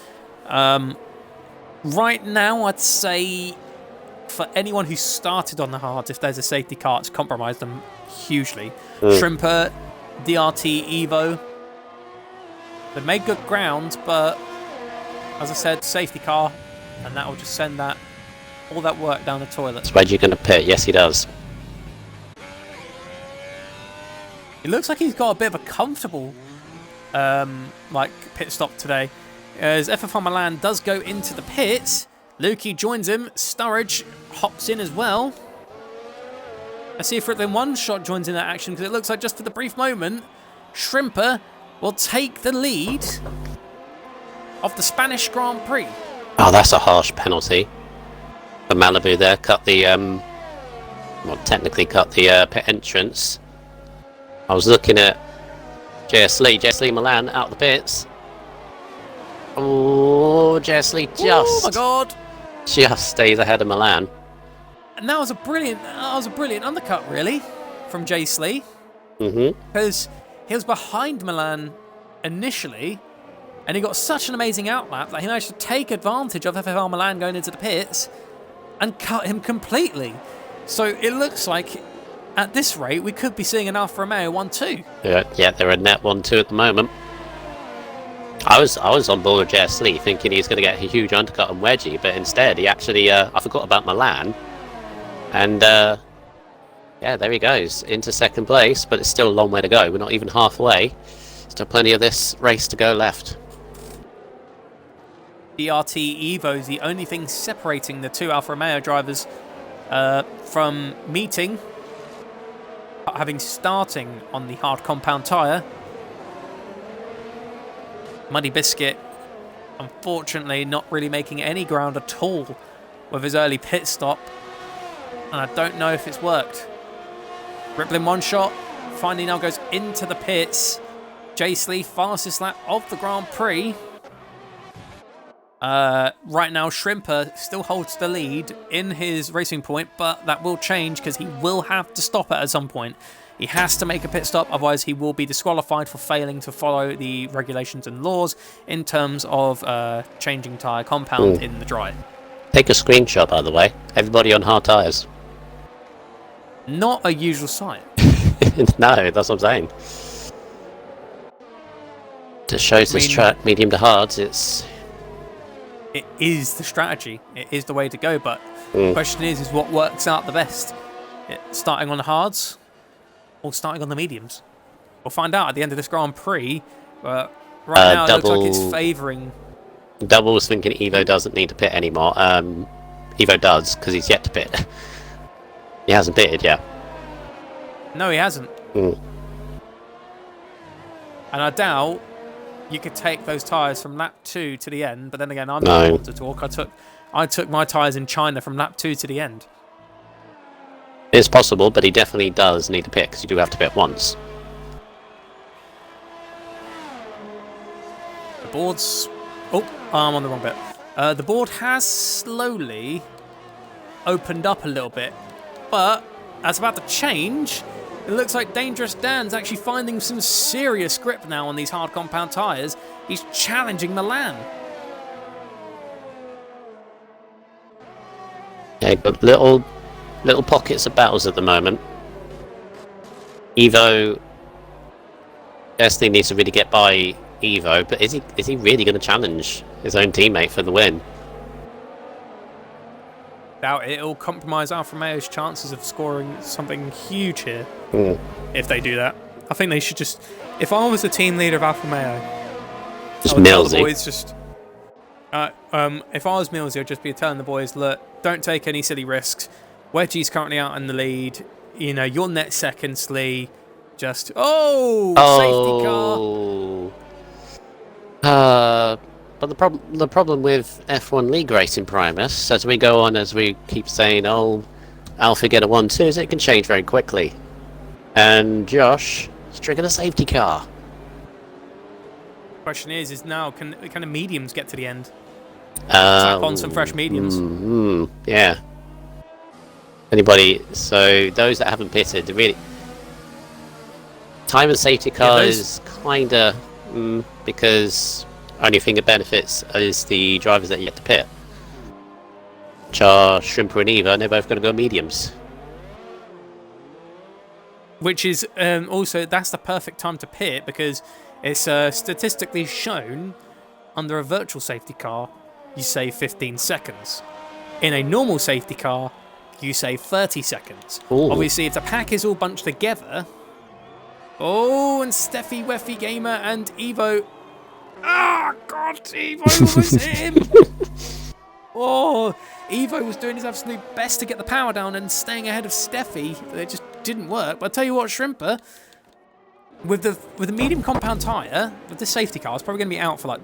Right now, I'd say for anyone who started on the hards, if there's a safety car, it's compromised them hugely. Shrimper, DRT, Evo, they made good ground, but as I said, safety car, and that will just send all that work down the toilet. Is Reggie going to pit? Yes, he does. It looks like he's got a bit of a comfortable pit stop today. As F04 Milan does go into the pits, Lukey joins him, Sturridge hops in as well. Let's see if Ripley One Shot joins in that action, because it looks like just for the brief moment, Shrimper will take the lead of the Spanish Grand Prix. Oh, that's a harsh penalty for Malibu there. Cut the, well, technically cut the pit entrance. I was looking at JS Lee Milan out of the pits. Oh, JS Lee Oh my god! just stays ahead of Milan. And that was a brilliant undercut, really, from Jace Lee. Because he was behind Milan initially, and he got such an amazing outlap that he managed to take advantage of FFR Milan going into the pits and cut him completely. So it looks like, at this rate, we could be seeing an Alfa Romeo 1-2. Yeah, they're a net 1-2 at the moment. I was on board with Jess Lee thinking he's going to get a huge undercut on Wedgie, but instead he actually, I forgot about Milan. And, yeah, there he goes, into second place, but it's still a long way to go. We're not even halfway. Still plenty of this race to go left. DRT Evo is the only thing separating the two Alfa Romeo drivers from meeting, having starting on the hard compound tyre. Muddy Biscuit, unfortunately, not really making any ground at all with his early pit stop, and I don't know if it's worked. Rippling One Shot finally now goes into the pits. Jace Lee, fastest lap of the Grand Prix. Right now, Shrimper still holds the lead in his racing point, but that will change because he will have to stop it at some point. He has to make a pit stop, otherwise he will be disqualified for failing to follow the regulations and laws in terms of changing tyre compound in the dry. Take a screenshot, by the way. Everybody on hard tyres. Not a usual sight. No, that's what I'm saying. Just shows this track, medium to hards, it is the strategy. It is the way to go, but the question is what works out the best? Starting on the hards or starting on the mediums? We'll find out at the end of this Grand Prix. Right now, it looks like it's favouring... Double was thinking Evo doesn't need to pit anymore. Evo does, because he's yet to pit. He hasn't pitted yet. No, he hasn't. And I doubt you could take those tyres from lap 2 to the end, but then again, I'm not able to talk. I took my tyres in China from lap 2 to the end. It's possible, but he definitely does need to pit, because you do have to pit once. The board's... Oh, I'm on the wrong bit. The board has slowly opened up a little bit, but that's about to change. It looks like Dangerous Dan's actually finding some serious grip now on these hard compound tyres. He's challenging Milan. Yeah, but little pockets of battles at the moment. Evo definitely needs to really get by Evo, but is he really going to challenge his own teammate for the win? Doubt it'll compromise Alfa Romeo's chances of scoring something huge here. If they do that, I think they should just. If I was the team leader of Alfa Romeo, just I would tell the Millsy. boys just. If I was Millsy, I'd just be telling the boys, look, don't take any silly risks. Wedgie's currently out in the lead. You know, you're net second, Slee. Just safety car. But the problem with F1 League racing, Primus, as we go on, as we keep saying, Alpha get a 1-2, is it can change very quickly. And Josh has triggered a safety car. Question is now can the mediums get to the end? Tap on some fresh mediums. Yeah. Anybody? So those that haven't pitted, really, time and safety car is kinda because only thing it benefits is the drivers that are yet to pit. Char, Shrimper and Eva, and they're both going to go mediums. Which is also, that's the perfect time to pit, because it's statistically shown under a virtual safety car, you save 15 seconds. In a normal safety car, you save 30 seconds. Ooh. Obviously, if the pack is all bunched together... Oh, and Steffi, Weffy Gamer and Evo... Ah, God, Evo was him! Oh, Evo was doing his absolute best to get the power down and staying ahead of Steffi. It just didn't work. But I'll tell you what, Shrimper, with the medium compound tyre, with the safety car, it's probably going to be out for like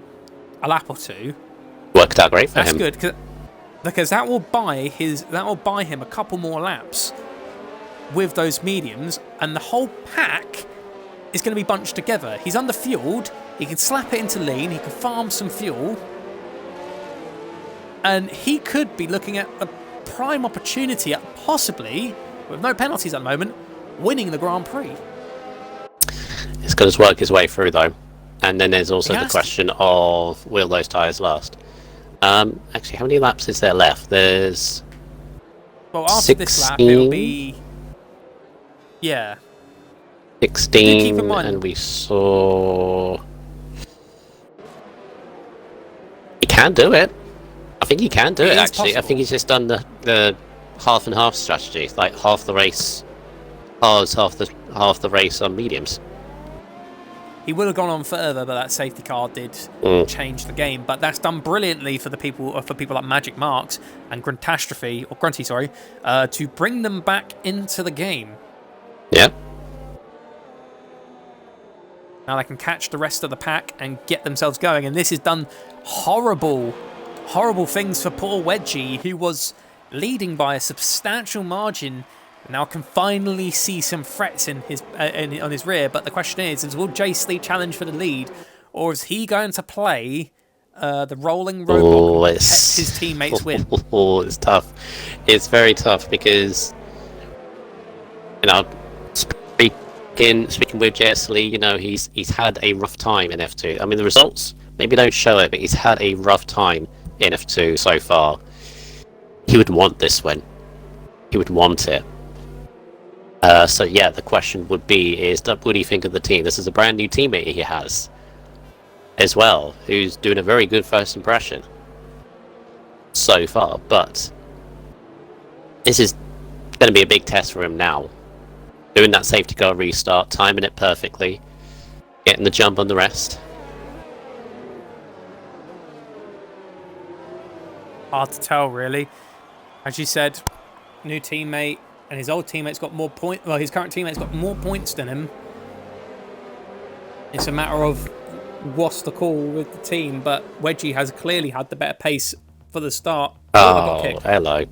a lap or two. Worked out great for him. That's good, because that will buy him a couple more laps with those mediums, and the whole pack is going to be bunched together. He's underfueled. He can slap it into lean. He can farm some fuel. And he could be looking at a prime opportunity at possibly, with no penalties at the moment, winning the Grand Prix. It's got to work his way through, though. And then there's also the question of, will those tyres last? Actually, how many laps is there left? There's... Well, after this lap, it'll be... Yeah. 16, and we saw... He can do it. I think he can do it, actually. Possible. I think he's just done the half and half strategy, like half the race hards, half the race on mediums. He would have gone on further, but that safety car did change the game. But that's done brilliantly for people like Magic Marks and Grunty, to bring them back into the game. Yeah. Now they can catch the rest of the pack and get themselves going. And this has done horrible things for poor Wedgie, who was leading by a substantial margin. Now can finally see some threats in his on his rear. But the question is will Jace Lee challenge for the lead, or is he going to play the rolling robot and protect his teammates win? Oh, it's tough. It's very tough because, speaking with Jace Lee, he's had a rough time in F2. I mean, the results maybe don't show it, but he's had a rough time in F2 so far. He would want this win. He would want it. So yeah, the question would be what do you think of the team? This is a brand new teammate he has as well, who's doing a very good first impression so far, but this is going to be a big test for him now. Doing that safety car restart, timing it perfectly, getting the jump on the rest. Hard to tell, really. As you said, new teammate, and his old teammate's got more points. Well, his current teammate's got more points than him. It's a matter of what's the call with the team, but Wedgie has clearly had the better pace for the start. Oh, hello.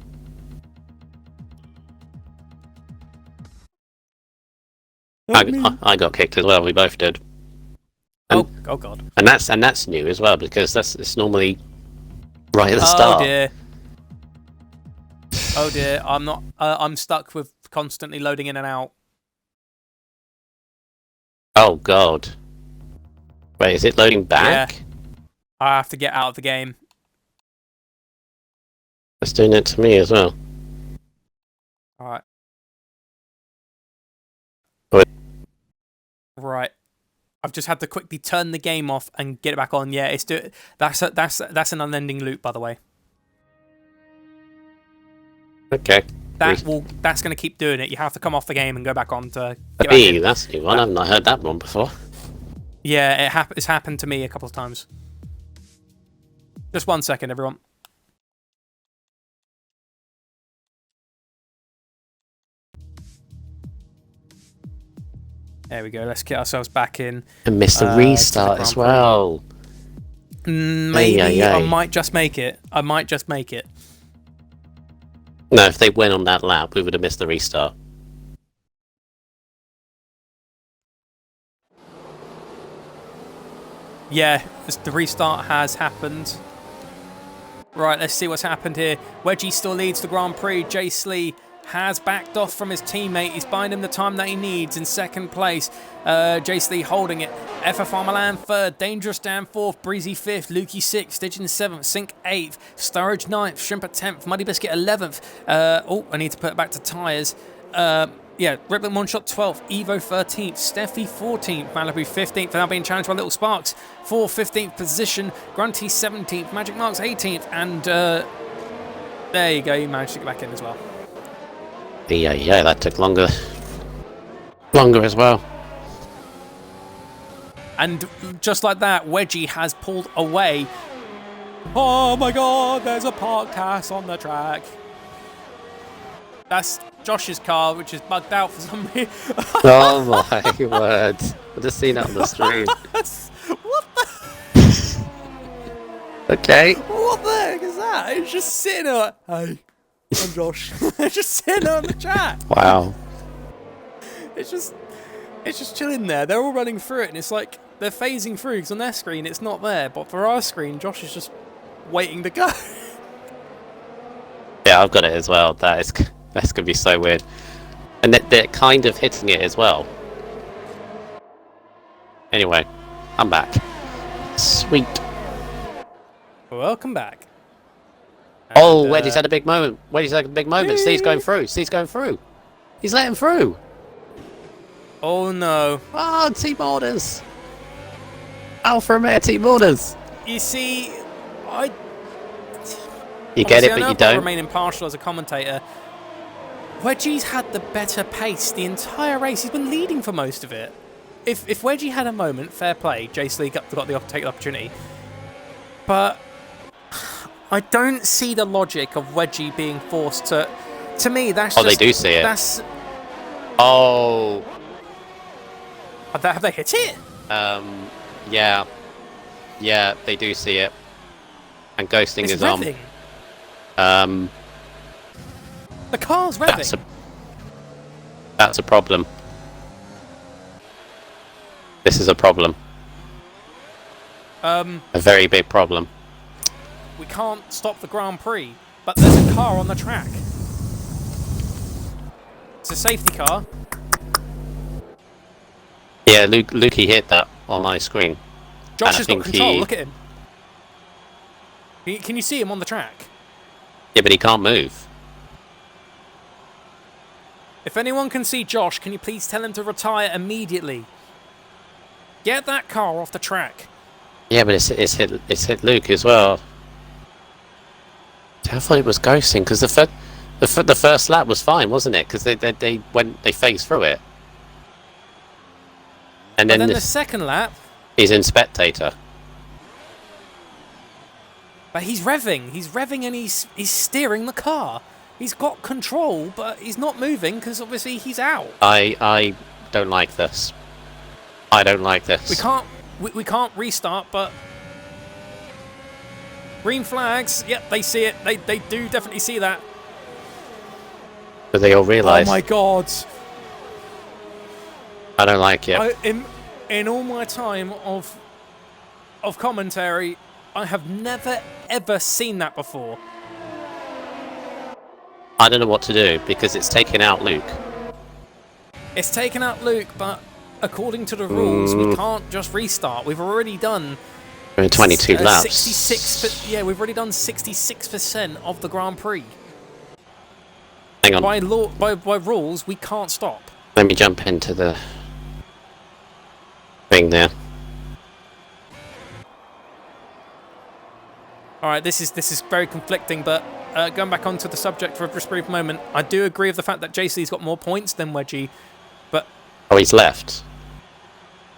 I got kicked as well. We both did. And, oh god. And that's new as well, because it's normally right at the start. Oh dear. Oh dear. I'm not. I'm stuck with constantly loading in and out. Oh god. Wait, is it loading back? Yeah. I have to get out of the game. It's doing it to me as well. Alright. Wait. Right. I've just had to quickly turn the game off and get it back on. Yeah, that's an unending loop, by the way. Okay. That's going to keep doing it. You have to come off the game and go back on to get back in. That's a new one. I've not heard that one before. Yeah, it's happened to me a couple of times. Just 1 second, everyone. There we go. Let's get ourselves back in. And miss the restart as well. Maybe I might just make it. No, if they went on that lap, we would have missed the restart. Yeah, the restart has happened. Right, let's see what's happened here. Wedgie still leads the Grand Prix. Jace Lee has backed off from his teammate. He's buying him the time that he needs in second place. Jace Lee holding it. FFR Milan third. Dangerous Dan fourth. Breezy fifth. Lukey sixth. Stitchin seventh. Sink eighth. Sturridge ninth. Shrimper 10th. Muddy Biscuit 11th. I need to put it back to tyres. Yeah, Red Bull Monshot 12th, Evo 13th, Steffi 14th, Malibu 15th, now being challenged by Little Sparks for 15th position, Grunty 17th, Magic Marks 18th, and there you go, you managed to get back in as well. Yeah, that took longer as well. And just like that, Wedgie has pulled away. Oh my god, there's a park cast on the track. That's Josh's car, which is bugged out for some reason. Oh my word. I've just seen it on the stream. What the? Okay. What the heck is that? It's just sitting there. Hey, I'm Josh. It's just sitting there on the track. Wow. It's just chilling there. They're all running through it, and it's like they're phasing through because on their screen it's not there, but for our screen, Josh is just waiting to go. Yeah, I've got it as well. That's gonna be so weird, and they're kind of hitting it as well. Anyway, I'm back. Sweet. Welcome back. Oh, Wedgie's had a big moment. Steve's going through. He's letting through. Oh no. Oh, team orders. Alpha Romeo team orders. You see, You get it, but you don't. Remain impartial as a commentator. Wedgie's had the better pace the entire race. He's been leading for most of it. If Wedgie had a moment, fair play. Jace Lee got the take the opportunity. But I don't see the logic of Wedgie being forced to. To me, that's. Oh, they do see it. That's. Oh. Have they hit it? Yeah. Yeah, they do see it. And ghosting It's is revving. on. The car's revving. That's a problem. This is a problem. A very big problem. We can't stop the Grand Prix, but there's a car on the track. It's a safety car. Yeah, Lukey hit that on my screen. Josh has got control, look at him. Can you see him on the track? Yeah, but he can't move. If anyone can see Josh, can you please tell him to retire immediately? Get that car off the track. Yeah, but it's hit Luke as well. I thought it was ghosting because the first lap was fine, wasn't it? Because they phased through it, and then the second lap, he's in spectator. But he's revving, and he's steering the car. He's got control, but he's not moving because obviously he's out. I don't like this. I don't like this. We can't restart, but green flags. Yep, they see it. They do definitely see that. But they all realise. Oh my god! I don't like it. In all my time of commentary, I have never ever seen that before. I don't know what to do because it's taken out Luke. It's taken out Luke, but according to the rules, we can't just restart. We've already done 22 laps. 66. Yeah, we've already done 66% of the Grand Prix. Hang on. By rules, we can't stop. Let me jump into the thing there. All right, this is very conflicting, but going back onto the subject for a brief moment, I do agree with the fact that JC's got more points than Wedgie, but oh, he's left.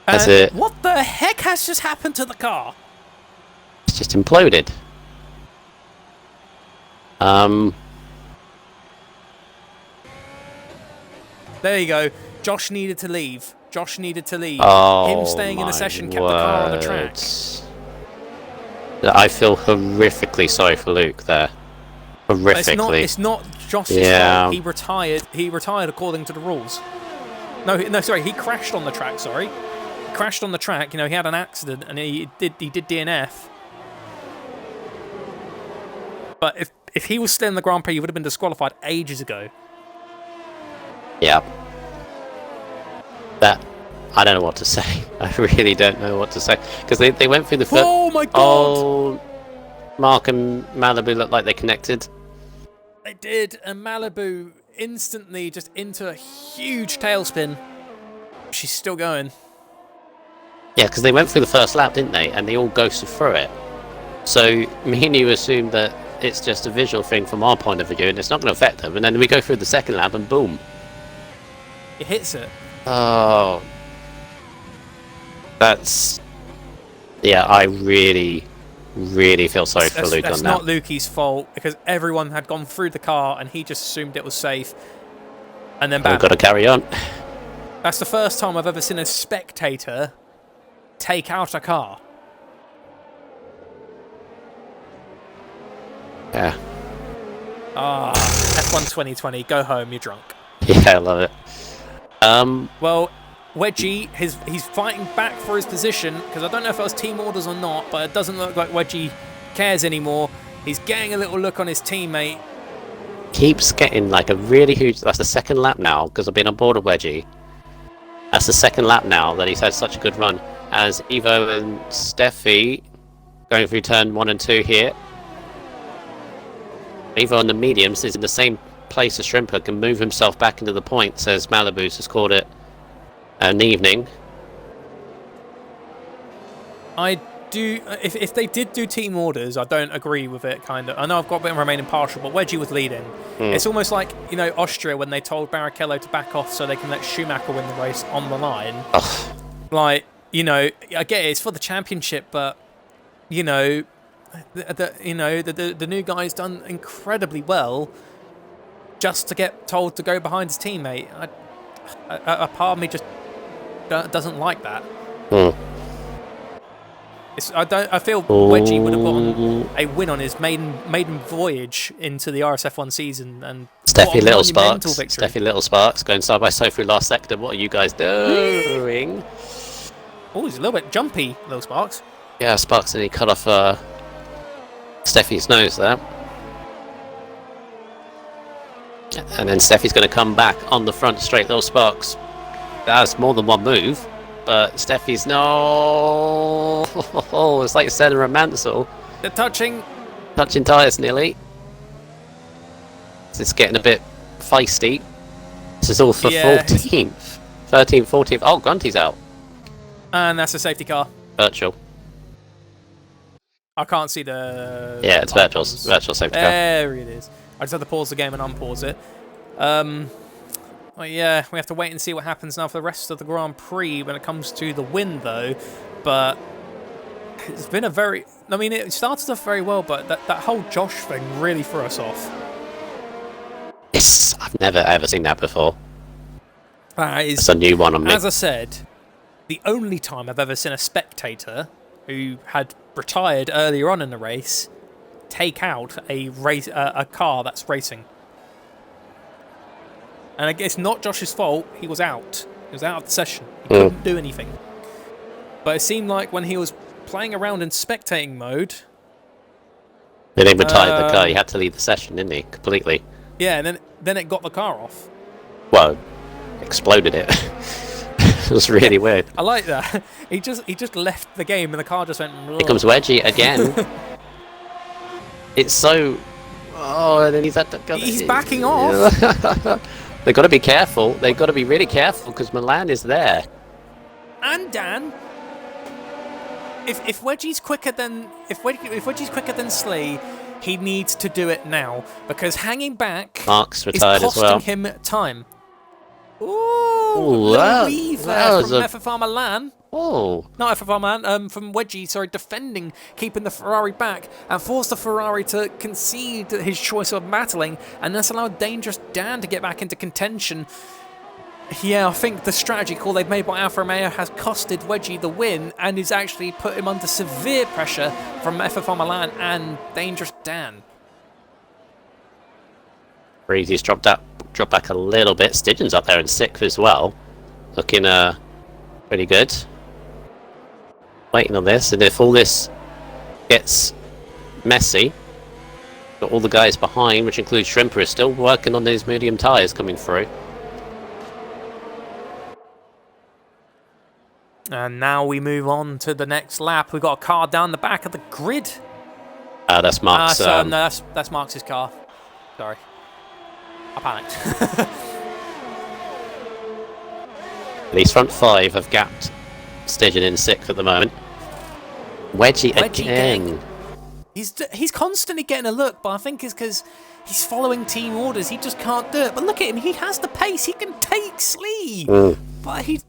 What the heck has just happened to the car? It's just imploded. There you go. Josh needed to leave. Oh, him staying in the session kept the car on the track. I feel horrifically sorry for Luke there. Horrifically. It's not Josh's fault. He retired according to the rules. No, sorry. He crashed on the track. Sorry, he crashed on the track. You know, he had an accident and he did DNF. But if he was still in the Grand Prix, he would have been disqualified ages ago. Yeah. That I don't know what to say. I really don't know what to say because they went through the. Oh my god! Oh, Mark and Malibu look like they connected. They did, and Malibu instantly just into a huge tailspin. She's still going. Yeah, because they went through the first lap, didn't they? And they all ghosted through it. So me and you assume that it's just a visual thing from our point of view, and it's not going to affect them. And then we go through the second lap, and boom, it hits it. Oh, that's yeah. I really feel sorry for Luke on that. That's not Lukey's fault because everyone had gone through the car, and he just assumed it was safe. And then bam. We've got to carry on. That's the first time I've ever seen a spectator take out a car. Yeah. F1 2020, go home, you're drunk. Yeah, I love it. Well, Wedgie, he's fighting back for his position, because I don't know if it was team orders or not, but it doesn't look like Wedgie cares anymore. He's getting a little look on his teammate. Keeps getting like a really huge... That's the second lap now, because I've been on board with Wedgie. That's the second lap now that he's had such a good run. As Evo and Steffi going through turn 1 and 2 here. Evo on the mediums is in the same place as Shrimper, can move himself back into the points as Malibu's has called it an evening. I do... If they did do team orders, I don't agree with it, kind of. I know I've got a bit of remain impartial, but Wedgie was leading. It's almost like, you know, Austria when they told Barrichello to back off so they can let Schumacher win the race on the line. Ugh. Like, you know, I get it, it's for the championship, but, you know, the new guy's done incredibly well just to get told to go behind his teammate. A part of me just doesn't like that. I feel Wedgie would have gotten a win on his maiden voyage into the RSF1 season, and Steffi Little Sparks going side by side through last sector. What are you guys doing? Oh, he's a little bit jumpy, Little Sparks. Yeah, Sparks, and he cut off Steffi's nose there. And then Steffi's going to come back on the front straight. Little Sparks. That's more than one move. But Steffi's no. It's like Senna and Mansell. They're touching Tyres nearly. This is getting a bit feisty. This is all for 14th. 13th, 14th. Oh, Grunty's out. And that's a safety car. Virtual. I can't see the... Yeah, it's virtual safety car. There it is. I just had to pause the game and unpause it. Well, yeah, we have to wait and see what happens now for the rest of the Grand Prix when it comes to the win, though. But it's been a very... I mean, it started off very well, but that whole Josh thing really threw us off. Yes, I've never ever seen that before. It's a new one on me. As I said, the only time I've ever seen a spectator who had retired earlier on in the race take out a car that's racing. And it's not Josh's fault. He was out. He was out of the session. He couldn't do anything. But it seemed like when he was playing around in spectating mode... They didn't retire the car. He had to leave the session, didn't he? Completely. Yeah, and then it got the car off. Well, exploded it. It was really weird. I like that. He just left the game and the car just went... Here comes Wedgie again. It's so... Oh, and then he's backing off. They've got to be careful. They've got to be really careful because Milan is there. And Dan, if Wedgie's quicker than Wedgie's quicker than Slee, he needs to do it now because hanging back Mark's retired is costing as well. him time. Ooh, that was from FFR Milan. Oh, not FFR Milan. From Wedgie, sorry, defending, keeping the Ferrari back, and forced the Ferrari to concede his choice of battling, and that's allowed Dangerous Dan to get back into contention. Yeah, I think the strategy call they've made by Alfa Romeo has costed Wedgie the win, and has actually put him under severe pressure from FFR Milan and Dangerous Dan. Breezy's dropped back a little bit. Stidgen's up there in 6th as well, looking pretty good. Waiting on this, and if all this gets messy, got all the guys behind, which includes Shrimper, is still working on these medium tyres coming through. And now we move on to the next lap. We've got a car down the back of the grid. That's Mark's. No, that's Mark's car. Sorry. I panicked. These front 5 have gapped Stygian in 6th at the moment. Wedgie again. He's constantly getting a look, but I think it's because he's following team orders. He just can't do it. But look at him. He has the pace. He can take Slee. But he's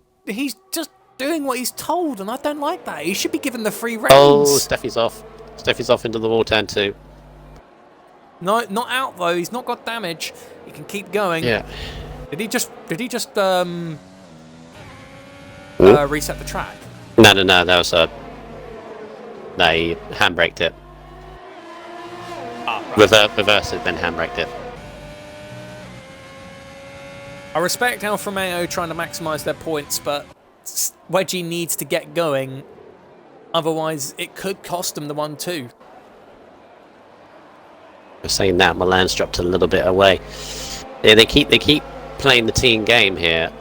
just doing what he's told, and I don't like that. He should be given the free reins. Oh, Steffi's off. Steffi's off into the wall turn 2. No, not out though. He's not got damage. He can keep going. Yeah. Did he just reset the track? No. That was they handbraked it. Right. Reversed it, then handbraked it. I respect Alfa Romeo trying to maximise their points, but Wedgie needs to get going. Otherwise, it could cost them the 1-2. Saying that, Milan's dropped a little bit away. Yeah, they keep playing the team game here.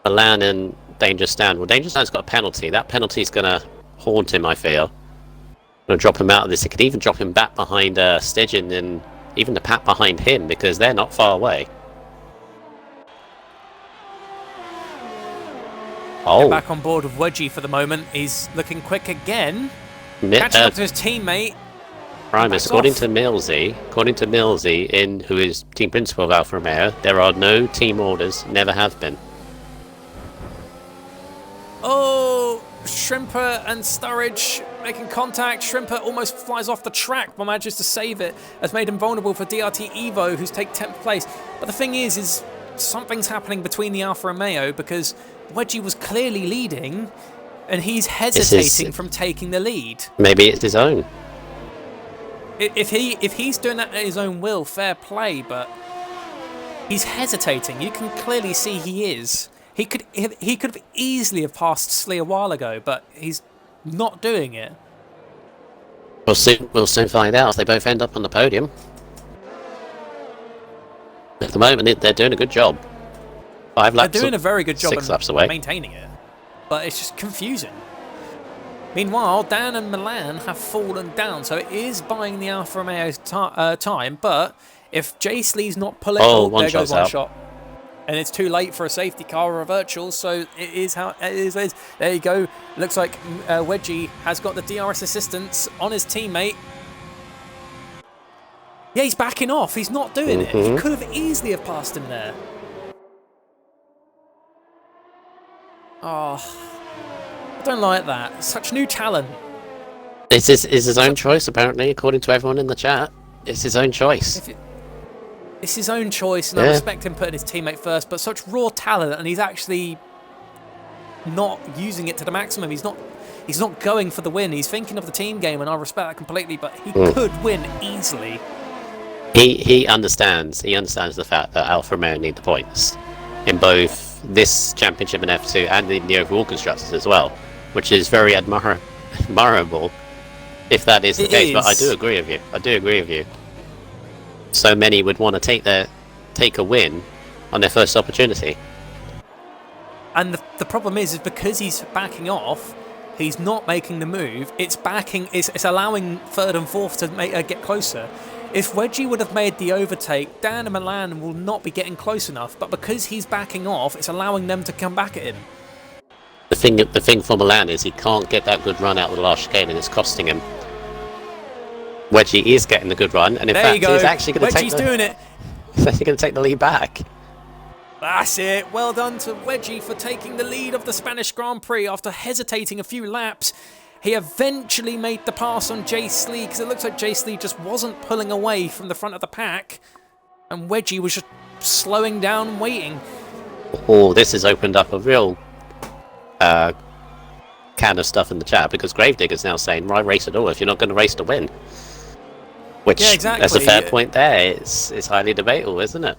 Milan and Danger Stan. Well, Danger Stan's got a penalty. That penalty's going to haunt him, I feel. Going to drop him out of this. It could even drop him back behind Stygian and even the pat behind him because they're not far away. Get back on board with Wedgie for the moment. He's looking quick again. Catching up to his teammate. Primus, according to Millsy, who is team principal of Alfa Romeo, there are no team orders, never have been. Oh, Shrimper and Sturridge making contact. Shrimper almost flies off the track, but manages to save it. Has made him vulnerable for DRT Evo, who's taken 10th place. But the thing is something's happening between the Alfa Romeo because Wedgie was clearly leading, and he's hesitating from taking the lead. Maybe it's his own. If he's doing that at his own will, fair play, but he's hesitating. You can clearly see he is. He could have easily have passed Slee a while ago, but he's not doing it. We'll soon find out if they both end up on the podium. At the moment, they're doing a good job. 5 laps. They're doing a very good job 6 laps away. Maintaining it, but it's just confusing. Meanwhile, Dan and Milan have fallen down, so it is buying the Alfa Romeo's time. But if Jay Slee's not pulling, there goes one shot, and it's too late for a safety car or a virtual. So it is how it is. There you go. Looks like Wedgie has got the DRS assistance on his teammate. Yeah, he's backing off. He's not doing it. He could have easily have passed him there. Oh, I don't like that. Such new talent. It's his own choice, apparently, according to everyone in the chat. It's his own choice. It's his own choice, and I respect him putting his teammate first, but such raw talent, and he's actually not using it to the maximum. He's not going for the win. He's thinking of the team game, and I respect that completely, but he could win easily. He understands the fact that Alfa Romeo need the points in both this championship in F2 and in the overall constructors as well, which is very admirable if that is the case. But I do agree with you. So many would want to take a win on their first opportunity. And the problem is because he's backing off, he's not making the move. It's allowing third and fourth to get closer. If Wedgie would have made the overtake, Dan and Milan will not be getting close enough. But because he's backing off, it's allowing them to come back at him. The thing for Milan is he can't get that good run out of the last chicane, and it's costing him. Wedgie is getting the good run, and in fact, he's actually going to doing it. He's actually going to take the lead back. That's it. Well done to Wedgie for taking the lead of the Spanish Grand Prix after hesitating a few laps. He eventually made the pass on Jay Slee because it looks like Jay Slee just wasn't pulling away from the front of the pack, and Wedgie was just slowing down and waiting. Oh, this has opened up a real can of stuff in the chat because Gravedigger's now saying, "Why race at all if you're not going to race to win?" Which, that's a fair point there. It's highly debatable, isn't it?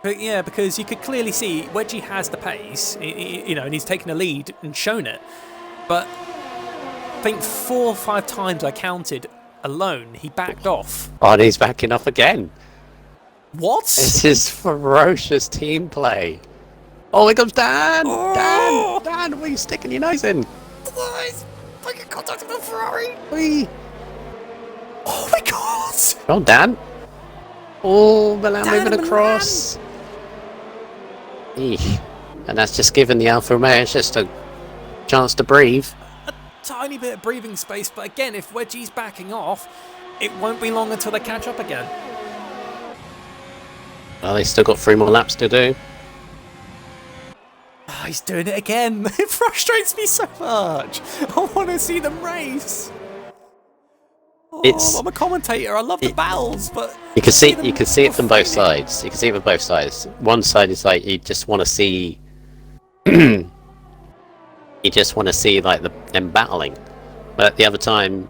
But yeah, because you could clearly see Wedgie has the pace, and he's taken a lead and shown it. But I think 4 or 5 times I counted alone, he backed off. Oh, and he's backing off again. What? This is ferocious team play. Oh, here comes Dan! Oh! Dan, what are you sticking your nose in? He's making contact with the Ferrari. Whee! Oh my god! Oh, Dan. Oh, Milan Dan moving and across. Eesh. And that's just given the Alfa Romeo just a chance to breathe. Tiny bit of breathing space, but again, if Wedgie's backing off, it won't be long until they catch up again. Well, they still got 3 more laps to do. Oh, he's doing it again. It frustrates me so much. I want to see them race. Oh, I'm a commentator. I love the battles, but you can see it from both sides. You can see it from both sides. One side is like you just want to see, you just want to see like them battling, but at the other time,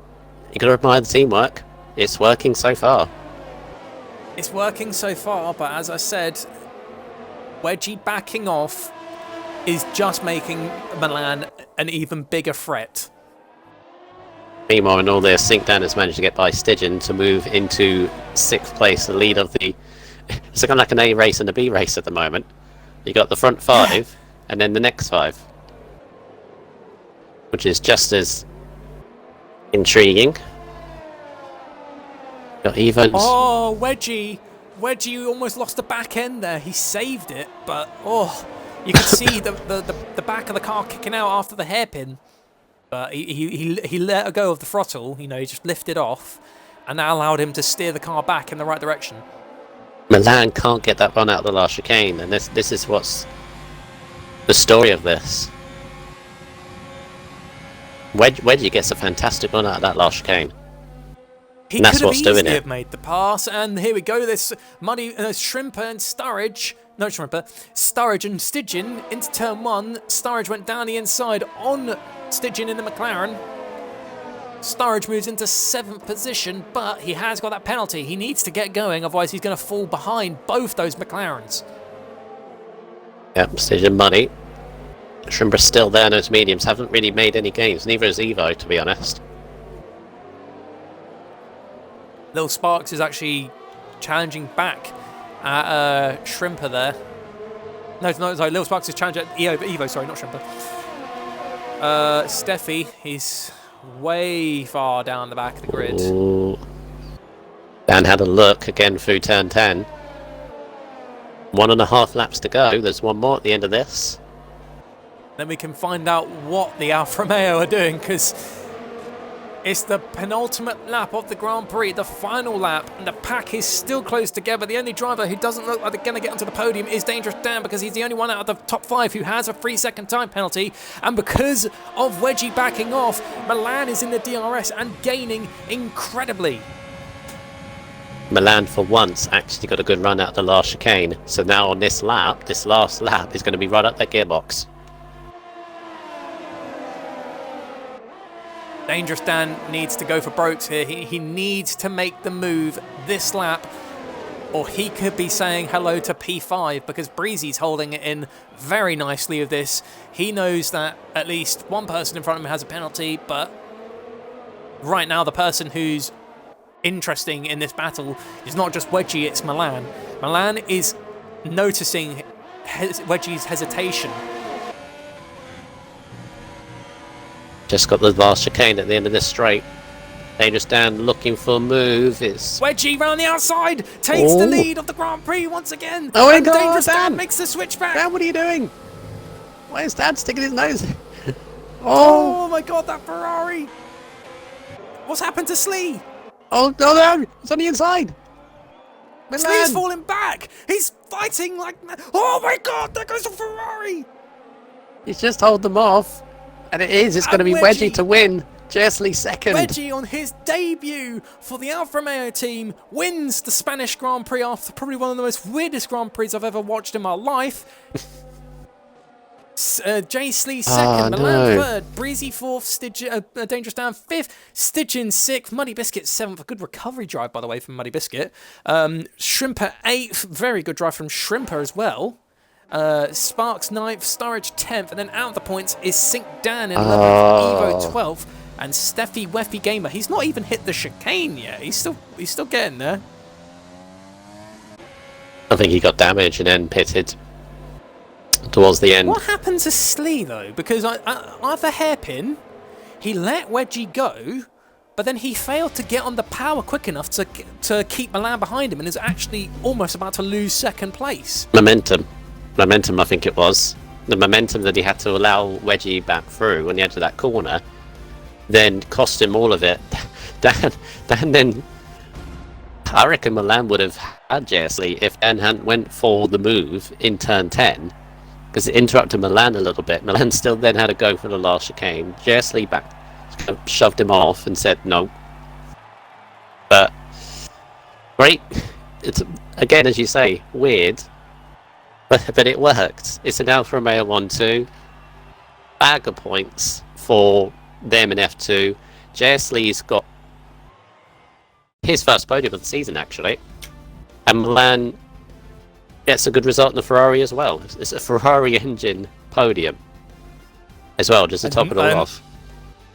you got to admire the teamwork. It's working so far. It's working so far, but as I said, Wedgie backing off is just making Milan an even bigger threat. Meanwhile, in all this, Sinkdan has managed to get by Stygian to move into 6th place, the lead of the... It's kind of like an A race and a B race at the moment. You got the front 5, and then the next 5. Which is just as intriguing. Got Evans. Oh, Wedgie! Wedgie almost lost the back end there. He saved it, but you could see the back of the car kicking out after the hairpin. But he let go of the throttle. You know, he just lifted off, and that allowed him to steer the car back in the right direction. Milan can't get that run out of the last chicane, and this is what's the story of this. Wedgie gets a fantastic run out of that last chicane. He could have easily have made the pass, and here we go. This muddy Shrimper and Sturridge. No, Sturridge and Stygian into turn 1. Sturridge went down the inside on Stygian in the McLaren. Sturridge moves into 7th position, but he has got that penalty. He needs to get going, otherwise he's going to fall behind both those McLarens. Yep, Stygian muddy. Shrimper's still there, and those mediums haven't really made any gains. Neither has Evo, to be honest. Lil Sparks is actually challenging back at Shrimper there. No, sorry, Lil Sparks is challenging at Evo, sorry, not Shrimper. Steffi, he's way far down the back of the grid. Ooh. Dan had a look again through turn 10. 1.5 laps to go. There's one more at the end of this. Then we can find out what the Alfa Romeo are doing, because it's the penultimate lap of the Grand Prix, the final lap, and the pack is still close together. The only driver who doesn't look like they're going to get onto the podium is Dangerous Dan, because he's the only one out of the top 5 who has a 3-second time penalty. And because of Wedgie backing off, Milan is in the DRS and gaining incredibly. Milan, for once, actually got a good run out of the last chicane. So now on this lap, this last lap, is going to be right up their gearbox. Dangerous Dan needs to go for Brokes here. He needs to make the move this lap, or he could be saying hello to P5, because Breezy's holding it in very nicely with this. He knows that at least one person in front of him has a penalty, but right now the person who's interesting in this battle is not just Wedgie, it's Milan. Milan is noticing Wedgie's hesitation. Just got the last chicane at the end of this straight. Dangerous Dan looking for a move. It's Wedgie round the outside takes the lead of the Grand Prix once again. Oh my God, Dangerous Dan Dan makes the switch back. Dan, what are you doing? Why is Dan sticking his nose? Oh my God, that Ferrari! What's happened to Slee? Oh no, it's on the inside. Slee's falling back. He's fighting like... Oh my God, there goes the Ferrari! He's just hold them off. And it's going to be Wedgie to win. Jersley second. Wedgie on his debut for the Alfa Romeo team wins the Spanish Grand Prix after probably one of the most weirdest Grand Prix I've ever watched in my life. Jay Slee second, Milan third, Breezy fourth, Dangerous Dan fifth, Stygian sixth, Muddy Biscuit seventh. A good recovery drive, by the way, from Muddy Biscuit. Shrimper eighth, very good drive from Shrimper as well. Sparks 9th, Sturridge 10th, and then out of the points is Sink Dan in 11th, Evo 12th, and Steffi Weffy Gamer. He's not even hit the chicane yet. He's still getting there. I think he got damaged and then pitted towards the end. What happened to Slee though? Because after hairpin, he let Wedgie go, but then he failed to get on the power quick enough to keep Milan behind him, and is actually almost about to lose second place. Momentum, I think it was. The momentum that he had to allow Wedgie back through on the edge of that corner then cost him all of it. Then I reckon Milan would have had Gasly if Dan hadn't went for the move in turn 10, because it interrupted Milan a little bit. Milan still then had to go for the last chicane. Gasly back shoved him off and said no. But great, it's again, as you say, weird, but it worked. It's an Alfa Romeo 1-2, bag of points for them in F2. Gasly's got his first podium of the season, actually, and Milan gets a good result in the Ferrari as well. It's a Ferrari engine podium as well, just to top it all off.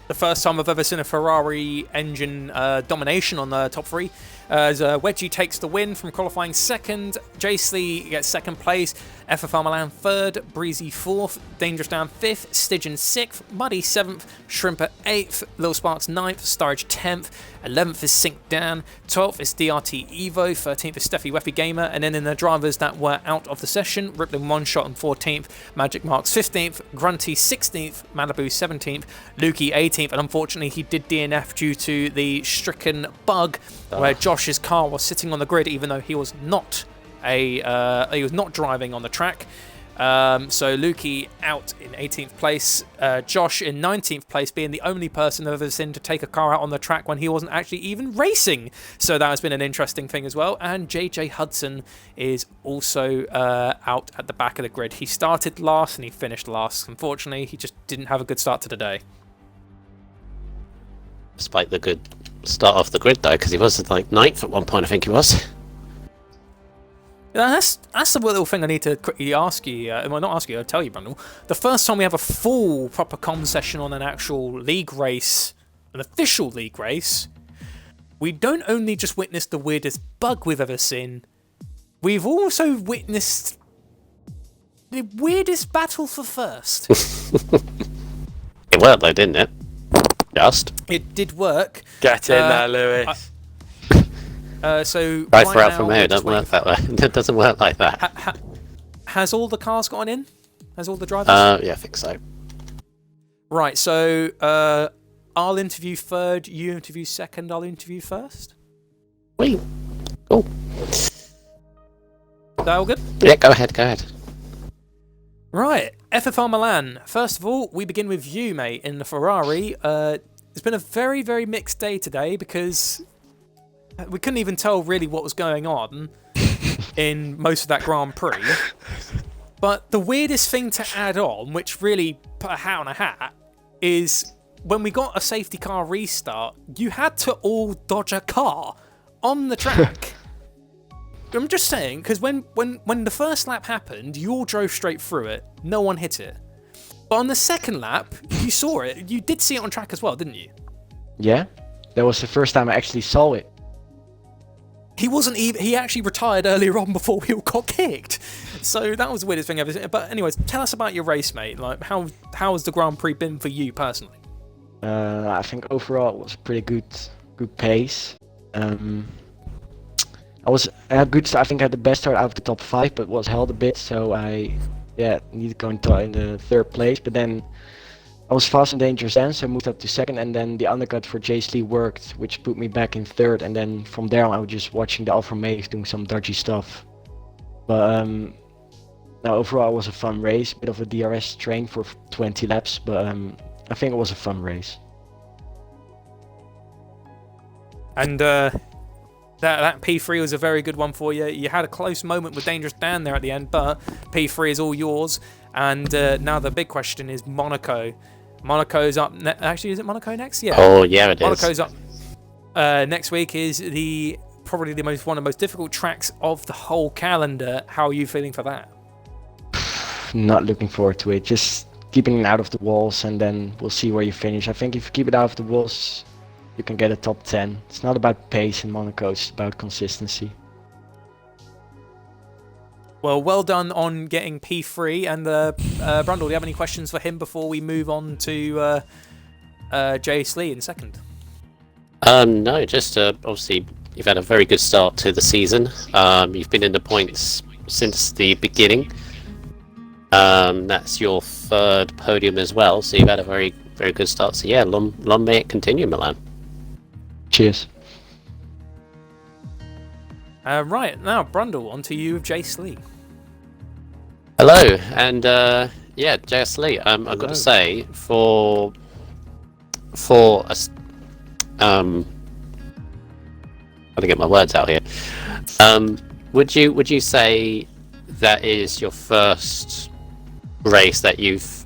The first time I've ever seen a Ferrari engine domination on the top three, as Wedgie takes the win from qualifying second. Gasly gets second place, FFR Milan third, Breezy fourth, Dangerous Dan fifth, Stygian sixth, Muddy seventh, Shrimper eighth, Lil Sparks ninth, Starridge 10th, 11th is Sync Dan, 12th is DRT Evo, 13th is Steffi Weffy Gamer, and then in the drivers that were out of the session, Rippling One Shot on 14th, Magic Marks 15th, Grunty 16th, Malibu 17th, Lukey 18th, and unfortunately he did DNF due to the stricken bug where Josh's car was sitting on the grid even though he was not driving on the track. So Lukey out in 18th place, Josh in 19th place, being the only person I've ever seen to take a car out on the track when he wasn't actually even racing. So that has been an interesting thing as well. And JJ Hudson is also out at the back of the grid. He started last and he finished last. Unfortunately, he just didn't have a good start to the day. Despite the good start off the grid, though, because he was like 9th at one point, I think he was. That's the little thing I need to quickly ask you. Well, not ask you, I'll tell you, Brundle. The first time we have a full proper comm session on an actual league race, an official league race, we don't only just witness the weirdest bug we've ever seen, we've also witnessed the weirdest battle for first. It worked though, didn't it? Just. It did work. Get in there, Lewis. So Right right for Alfa now, Romeo, it doesn't work that way. It doesn't work like that. Has all the cars gotten in? Has all the drivers? Yeah, I think so. Right, so I'll interview third, you interview second, I'll interview first. Wait. Cool. Is that all good? Yeah, go ahead. Right, FFR Milan. First of all, we begin with you, mate, in the Ferrari. It's been a very, very mixed day today because we couldn't even tell really what was going on in most of that Grand Prix. But the weirdest thing to add on, which really put a hat on a hat, is when we got a safety car restart, you had to all dodge a car on the track. I'm just saying, because when the first lap happened, you all drove straight through it. No one hit it. But on the second lap, you saw it. You did see it on track as well, didn't you? Yeah, that was the first time I actually saw it. He wasn't even. He actually retired earlier on before we all got kicked. So that was the weirdest thing I've ever seen. But anyways, tell us about your race, mate. Like, how has the Grand Prix been for you personally? I think overall it was a pretty good pace. I had good start. I think I had the best start out of the top 5, but was held a bit, so I needed to go in the third place. But then I was fast and dangerous then, so I moved up to second, and then the undercut for Lee worked, which put me back in third. And then from there on, I was just watching the Alfa Romeos doing some dodgy stuff. But now overall, it was a fun race. Bit of a DRS train for 20 laps, but I think it was a fun race. And that P3 was a very good one for you. You had a close moment with Dangerous Dan there at the end, but P3 is all yours. And now the big question is Monaco. Monaco's up. Actually, is it Monaco next? Yeah. Oh yeah, it Monaco's up. Next week is probably one of the most difficult tracks of the whole calendar. How are you feeling for that? Not looking forward to it. Just keeping it out of the walls, and then we'll see where you finish. I think if you keep it out of the walls, you can get a top 10. It's not about pace in Monaco, it's about consistency. Well done on getting P3. And Brundle, do you have any questions for him before we move on to J.S. Lee in second? No, just obviously you've had a very good start to the season. You've been in the points since the beginning. That's your third podium as well, so you've had a very, very good start. So yeah, long may it continue, Milan. Cheers. Right, now, Brundle, on to you with Jace Lee. Hello, and yeah, JS Lee. I've got to say, for us, I'll get my words out here. Would you say that is your first race that you've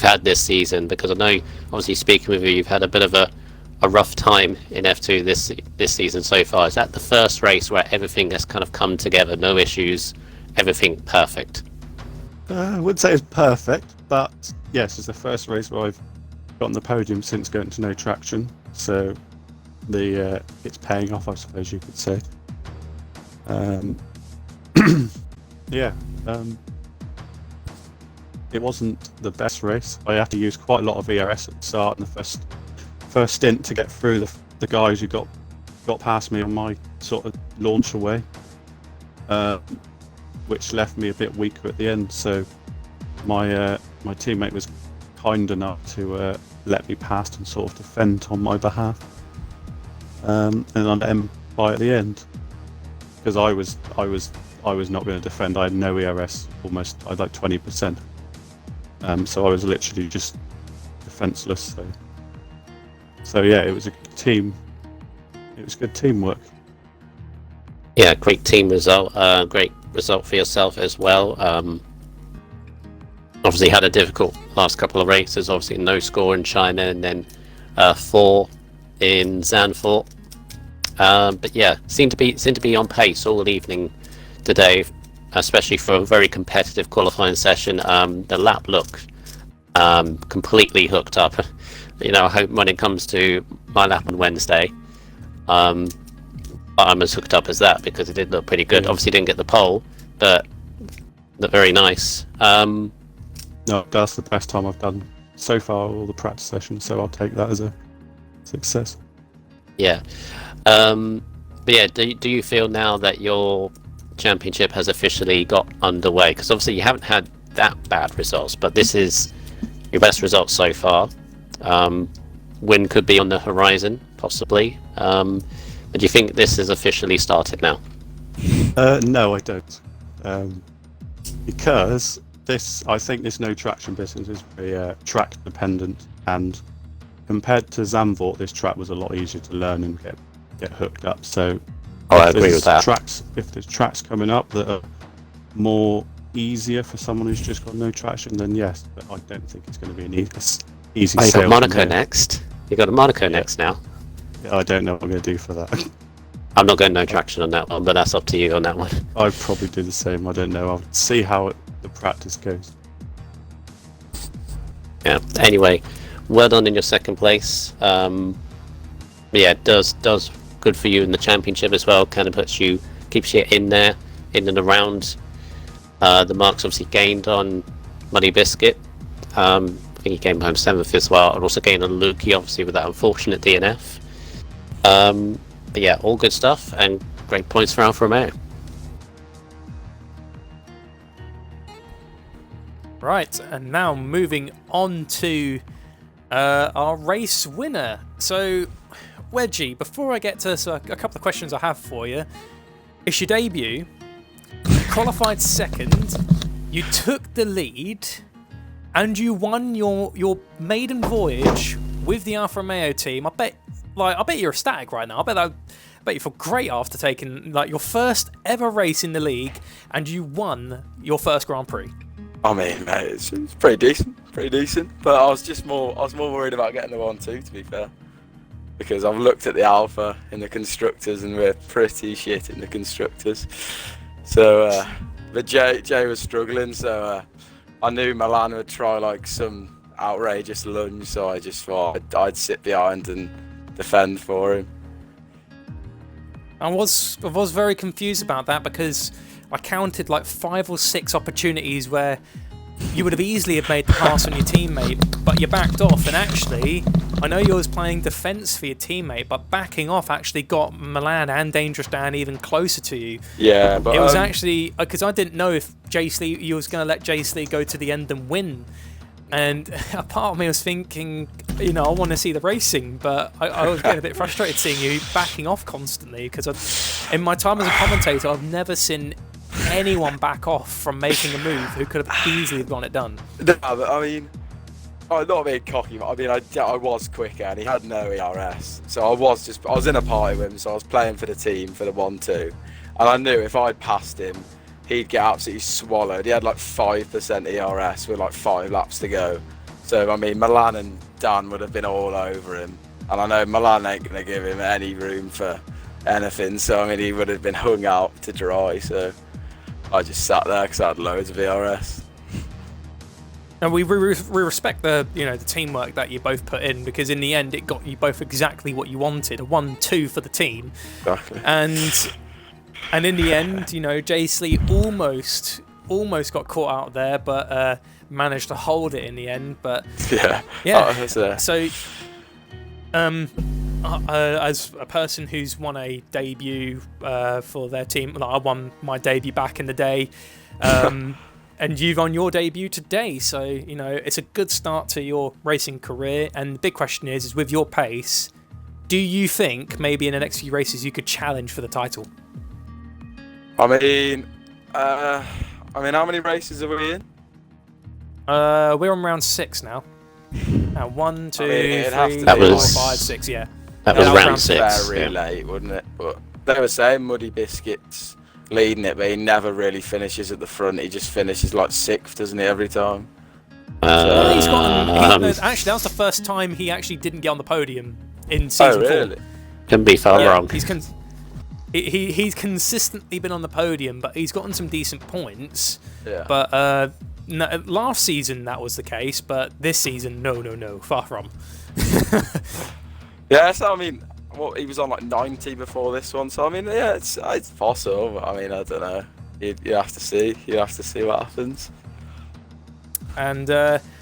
had this season? Because I know, obviously, speaking with you, you've had a bit of a rough time in F2 this season so far. Is that the first race where everything has kind of come together, no issues, everything perfect? I wouldn't say it's perfect, but yes, it's the first race where I've gotten the podium since going to no traction. So it's paying off, I suppose you could say. Yeah. It wasn't the best race. I had to use quite a lot of ERS at the start in the first stint to get through the guys who got past me on my sort of launch away, which left me a bit weaker at the end. So my teammate was kind enough to let me pass and sort of defend on my behalf, and I let him by at the end because I was not going to defend. I had no ERS, almost. I had like 20%. So I was literally just defenseless. So yeah, it was a team. It was good teamwork. Yeah, great team result. Great result for yourself as well. Obviously had a difficult last couple of races. Obviously no score in China, and then 4 in Zandvoort. But yeah, seemed to be on pace all evening today, especially for a very competitive qualifying session. The lap looked completely hooked up. You know, I hope when it comes to my lap on Wednesday, I'm as hooked up as that, because it did look pretty good. Obviously didn't get the pole, but looked very nice. No, that's the best time I've done so far, all the practice sessions, so I'll take that as a success. Yeah. But yeah, do you feel now that your championship has officially got underway? Because obviously you haven't had that bad results, but this is your best results so far. Win could be on the horizon, possibly. But do you think this has officially started now? No, I don't. Because I think this no traction business is very track dependent, and compared to Zandvoort, this track was a lot easier to learn and get hooked up. So I agree with that. If there's tracks coming up that are more easier for someone who's just got no traction, then yes. But I don't think it's going to be an easy. Oh, you got Monaco next. You got a Monaco next now. Yeah, I don't know what I'm going to do for that. I'm not going no traction on that one, but that's up to you on that one. I'd probably do the same. I don't know. I'll see how the practice goes. Yeah. Anyway, well done in your second place. Yeah, it does good for you in the championship as well. Kind of keeps you in there, in and around the marks obviously gained on Muddy Biscuit. I think he came home 7th as well, and also gained on Lukey, obviously with that unfortunate DNF. But yeah, all good stuff, and great points for Alfa Romeo. Right, and now moving on to our race winner. So, Wedgie, before I get to a couple of questions I have for you, it's your debut. You qualified second, you took the lead, and you won your maiden voyage with the Alfa Romeo team. I bet you're ecstatic right now. I bet you feel great after taking your first ever race in the league, and you won your first Grand Prix. I mean, mate, it's pretty decent. But I was more worried about getting the 1-2, to be fair, because I've looked at the Alpha in the constructors, and we're pretty shit in the constructors. So, but Jay was struggling, so I knew Milan would try some outrageous lunge, so I just thought I'd sit behind and defend for him. I was very confused about that, because I counted 5 or 6 opportunities where you would have easily have made the pass on your teammate, but you backed off, and actually, I know you was playing defence for your teammate, but backing off actually got Milan and Dangerous Dan even closer to you. Yeah, but It was actually, because I didn't know if you was going to let Lee go to the end and win. And a part of me was thinking, I want to see the racing, but I was getting a bit frustrated seeing you backing off constantly, because in my time as a commentator, I've never seen anyone back off from making a move who could have easily got it done. No, but I mean, I'm not being cocky, but I mean, I was quicker and he had no ERS. So I was in a party with him, so I was playing for the team for the 1-2. And I knew if I'd passed him, he'd get absolutely swallowed. He had like 5% ERS with like 5 laps to go. So, I mean, Milan and Dan would have been all over him. And I know Milan ain't going to give him any room for anything. So, I mean, he would have been hung out to dry. So, I just sat there because I had loads of ERS. And we respect the the teamwork that you both put in, because in the end it got you both exactly what you wanted, a 1-2 for the team. Exactly. And in the end, Lee almost got caught out there, but managed to hold it in the end. But yeah. So, as a person who's won a debut for their team, I won my debut back in the day, and you've won your debut today. So it's a good start to your racing career. And the big question is with your pace, do you think maybe in the next few races you could challenge for the title? I mean, how many races are we in? We're on round 6 now. 1, 2, 3, 4, 5, 6. Yeah. That was round 6. Very late, wouldn't it? But they were saying Muddy Biscuits leading it, but he never really finishes at the front. He just finishes like 6th, doesn't he, every time? Actually, that was the first time he actually didn't get on the podium in season 4. Really? Can be far wrong. He's consistently been on the podium, but he's gotten some decent points. Yeah. But last season that was the case, but this season, no, far from. Yeah, so I mean, he was on like 90 before this one, so I mean, yeah, it's possible. But, I mean, I don't know. You have to see. You have to see what happens. And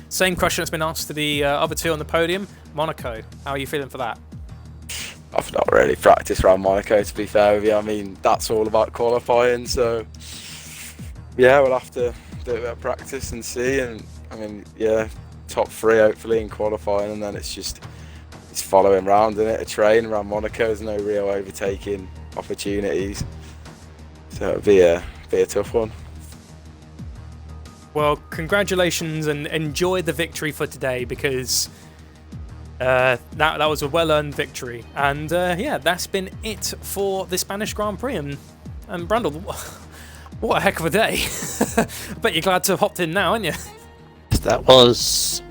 same question that's been asked to the other two on the podium. Monaco, how are you feeling for that? I've not really practiced around Monaco, to be fair with you. I mean, that's all about qualifying, so yeah, we'll have to do a bit of practice and see. And I mean, yeah, top 3 hopefully in qualifying, and then it's following round, isn't it? A train around Monaco. There's no real overtaking opportunities, so it'll be a tough one. Well, congratulations and enjoy the victory for today, because that was a well-earned victory. And that's been it for the Spanish Grand Prix. And Brandel, what a heck of a day. I bet you're glad to have hopped in now, aren't you? That was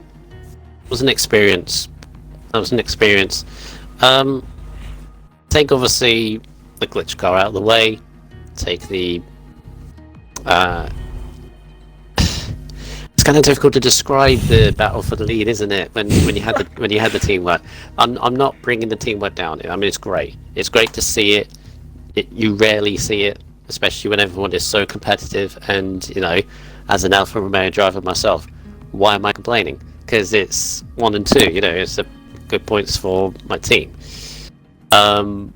an experience. Take obviously the glitch car out of the way. Take the it's kind of difficult to describe the battle for the lead, isn't it? When you had the teamwork. I'm not bringing the teamwork down. I mean, it's great. It's great to see it. You rarely see it, especially when everyone is so competitive. And as an Alfa Romeo driver myself, why am I complaining? Because it's 1 and 2. It's a good points for my team. But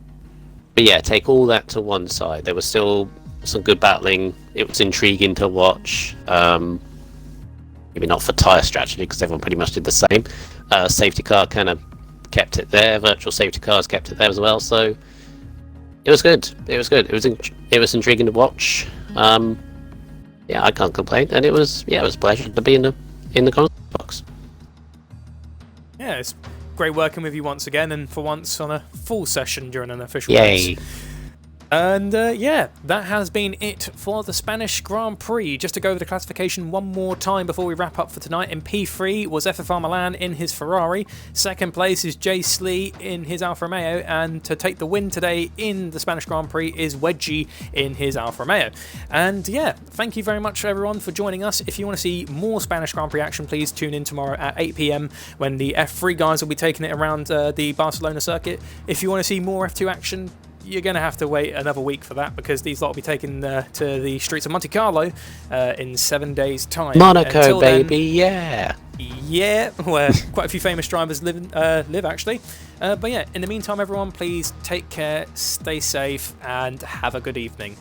yeah, take all that to one side. There was still some good battling. It was intriguing to watch. Maybe not for tyre strategy, because everyone pretty much did the same. Safety car kind of kept it there. Virtual safety cars kept it there as well. So it was good. It was intriguing to watch. Yeah, I can't complain. And it was a pleasure to be in the console box. Yeah, it's great working with you once again, and for once on a full session during an official Yay. race. And that has been it for the Spanish Grand Prix. Just to go over the classification one more time before we wrap up for tonight. In P3 was FFR Milan in his Ferrari. Second place is Lee in his Alfa Romeo. And to take the win today in the Spanish Grand Prix is Wedgie in his Alfa Romeo. And thank you very much everyone for joining us. If you want to see more Spanish Grand Prix action, please tune in tomorrow at 8 PM when the F3 guys will be taking it around the Barcelona circuit. If you want to see more F2 action, you're going to have to wait another week for that, because these lot will be taken to the streets of Monte Carlo in 7 days' time. Monaco, Until then, baby, yeah. yeah, where quite a few famous drivers live actually. But yeah, in the meantime, everyone, please take care, stay safe, and have a good evening.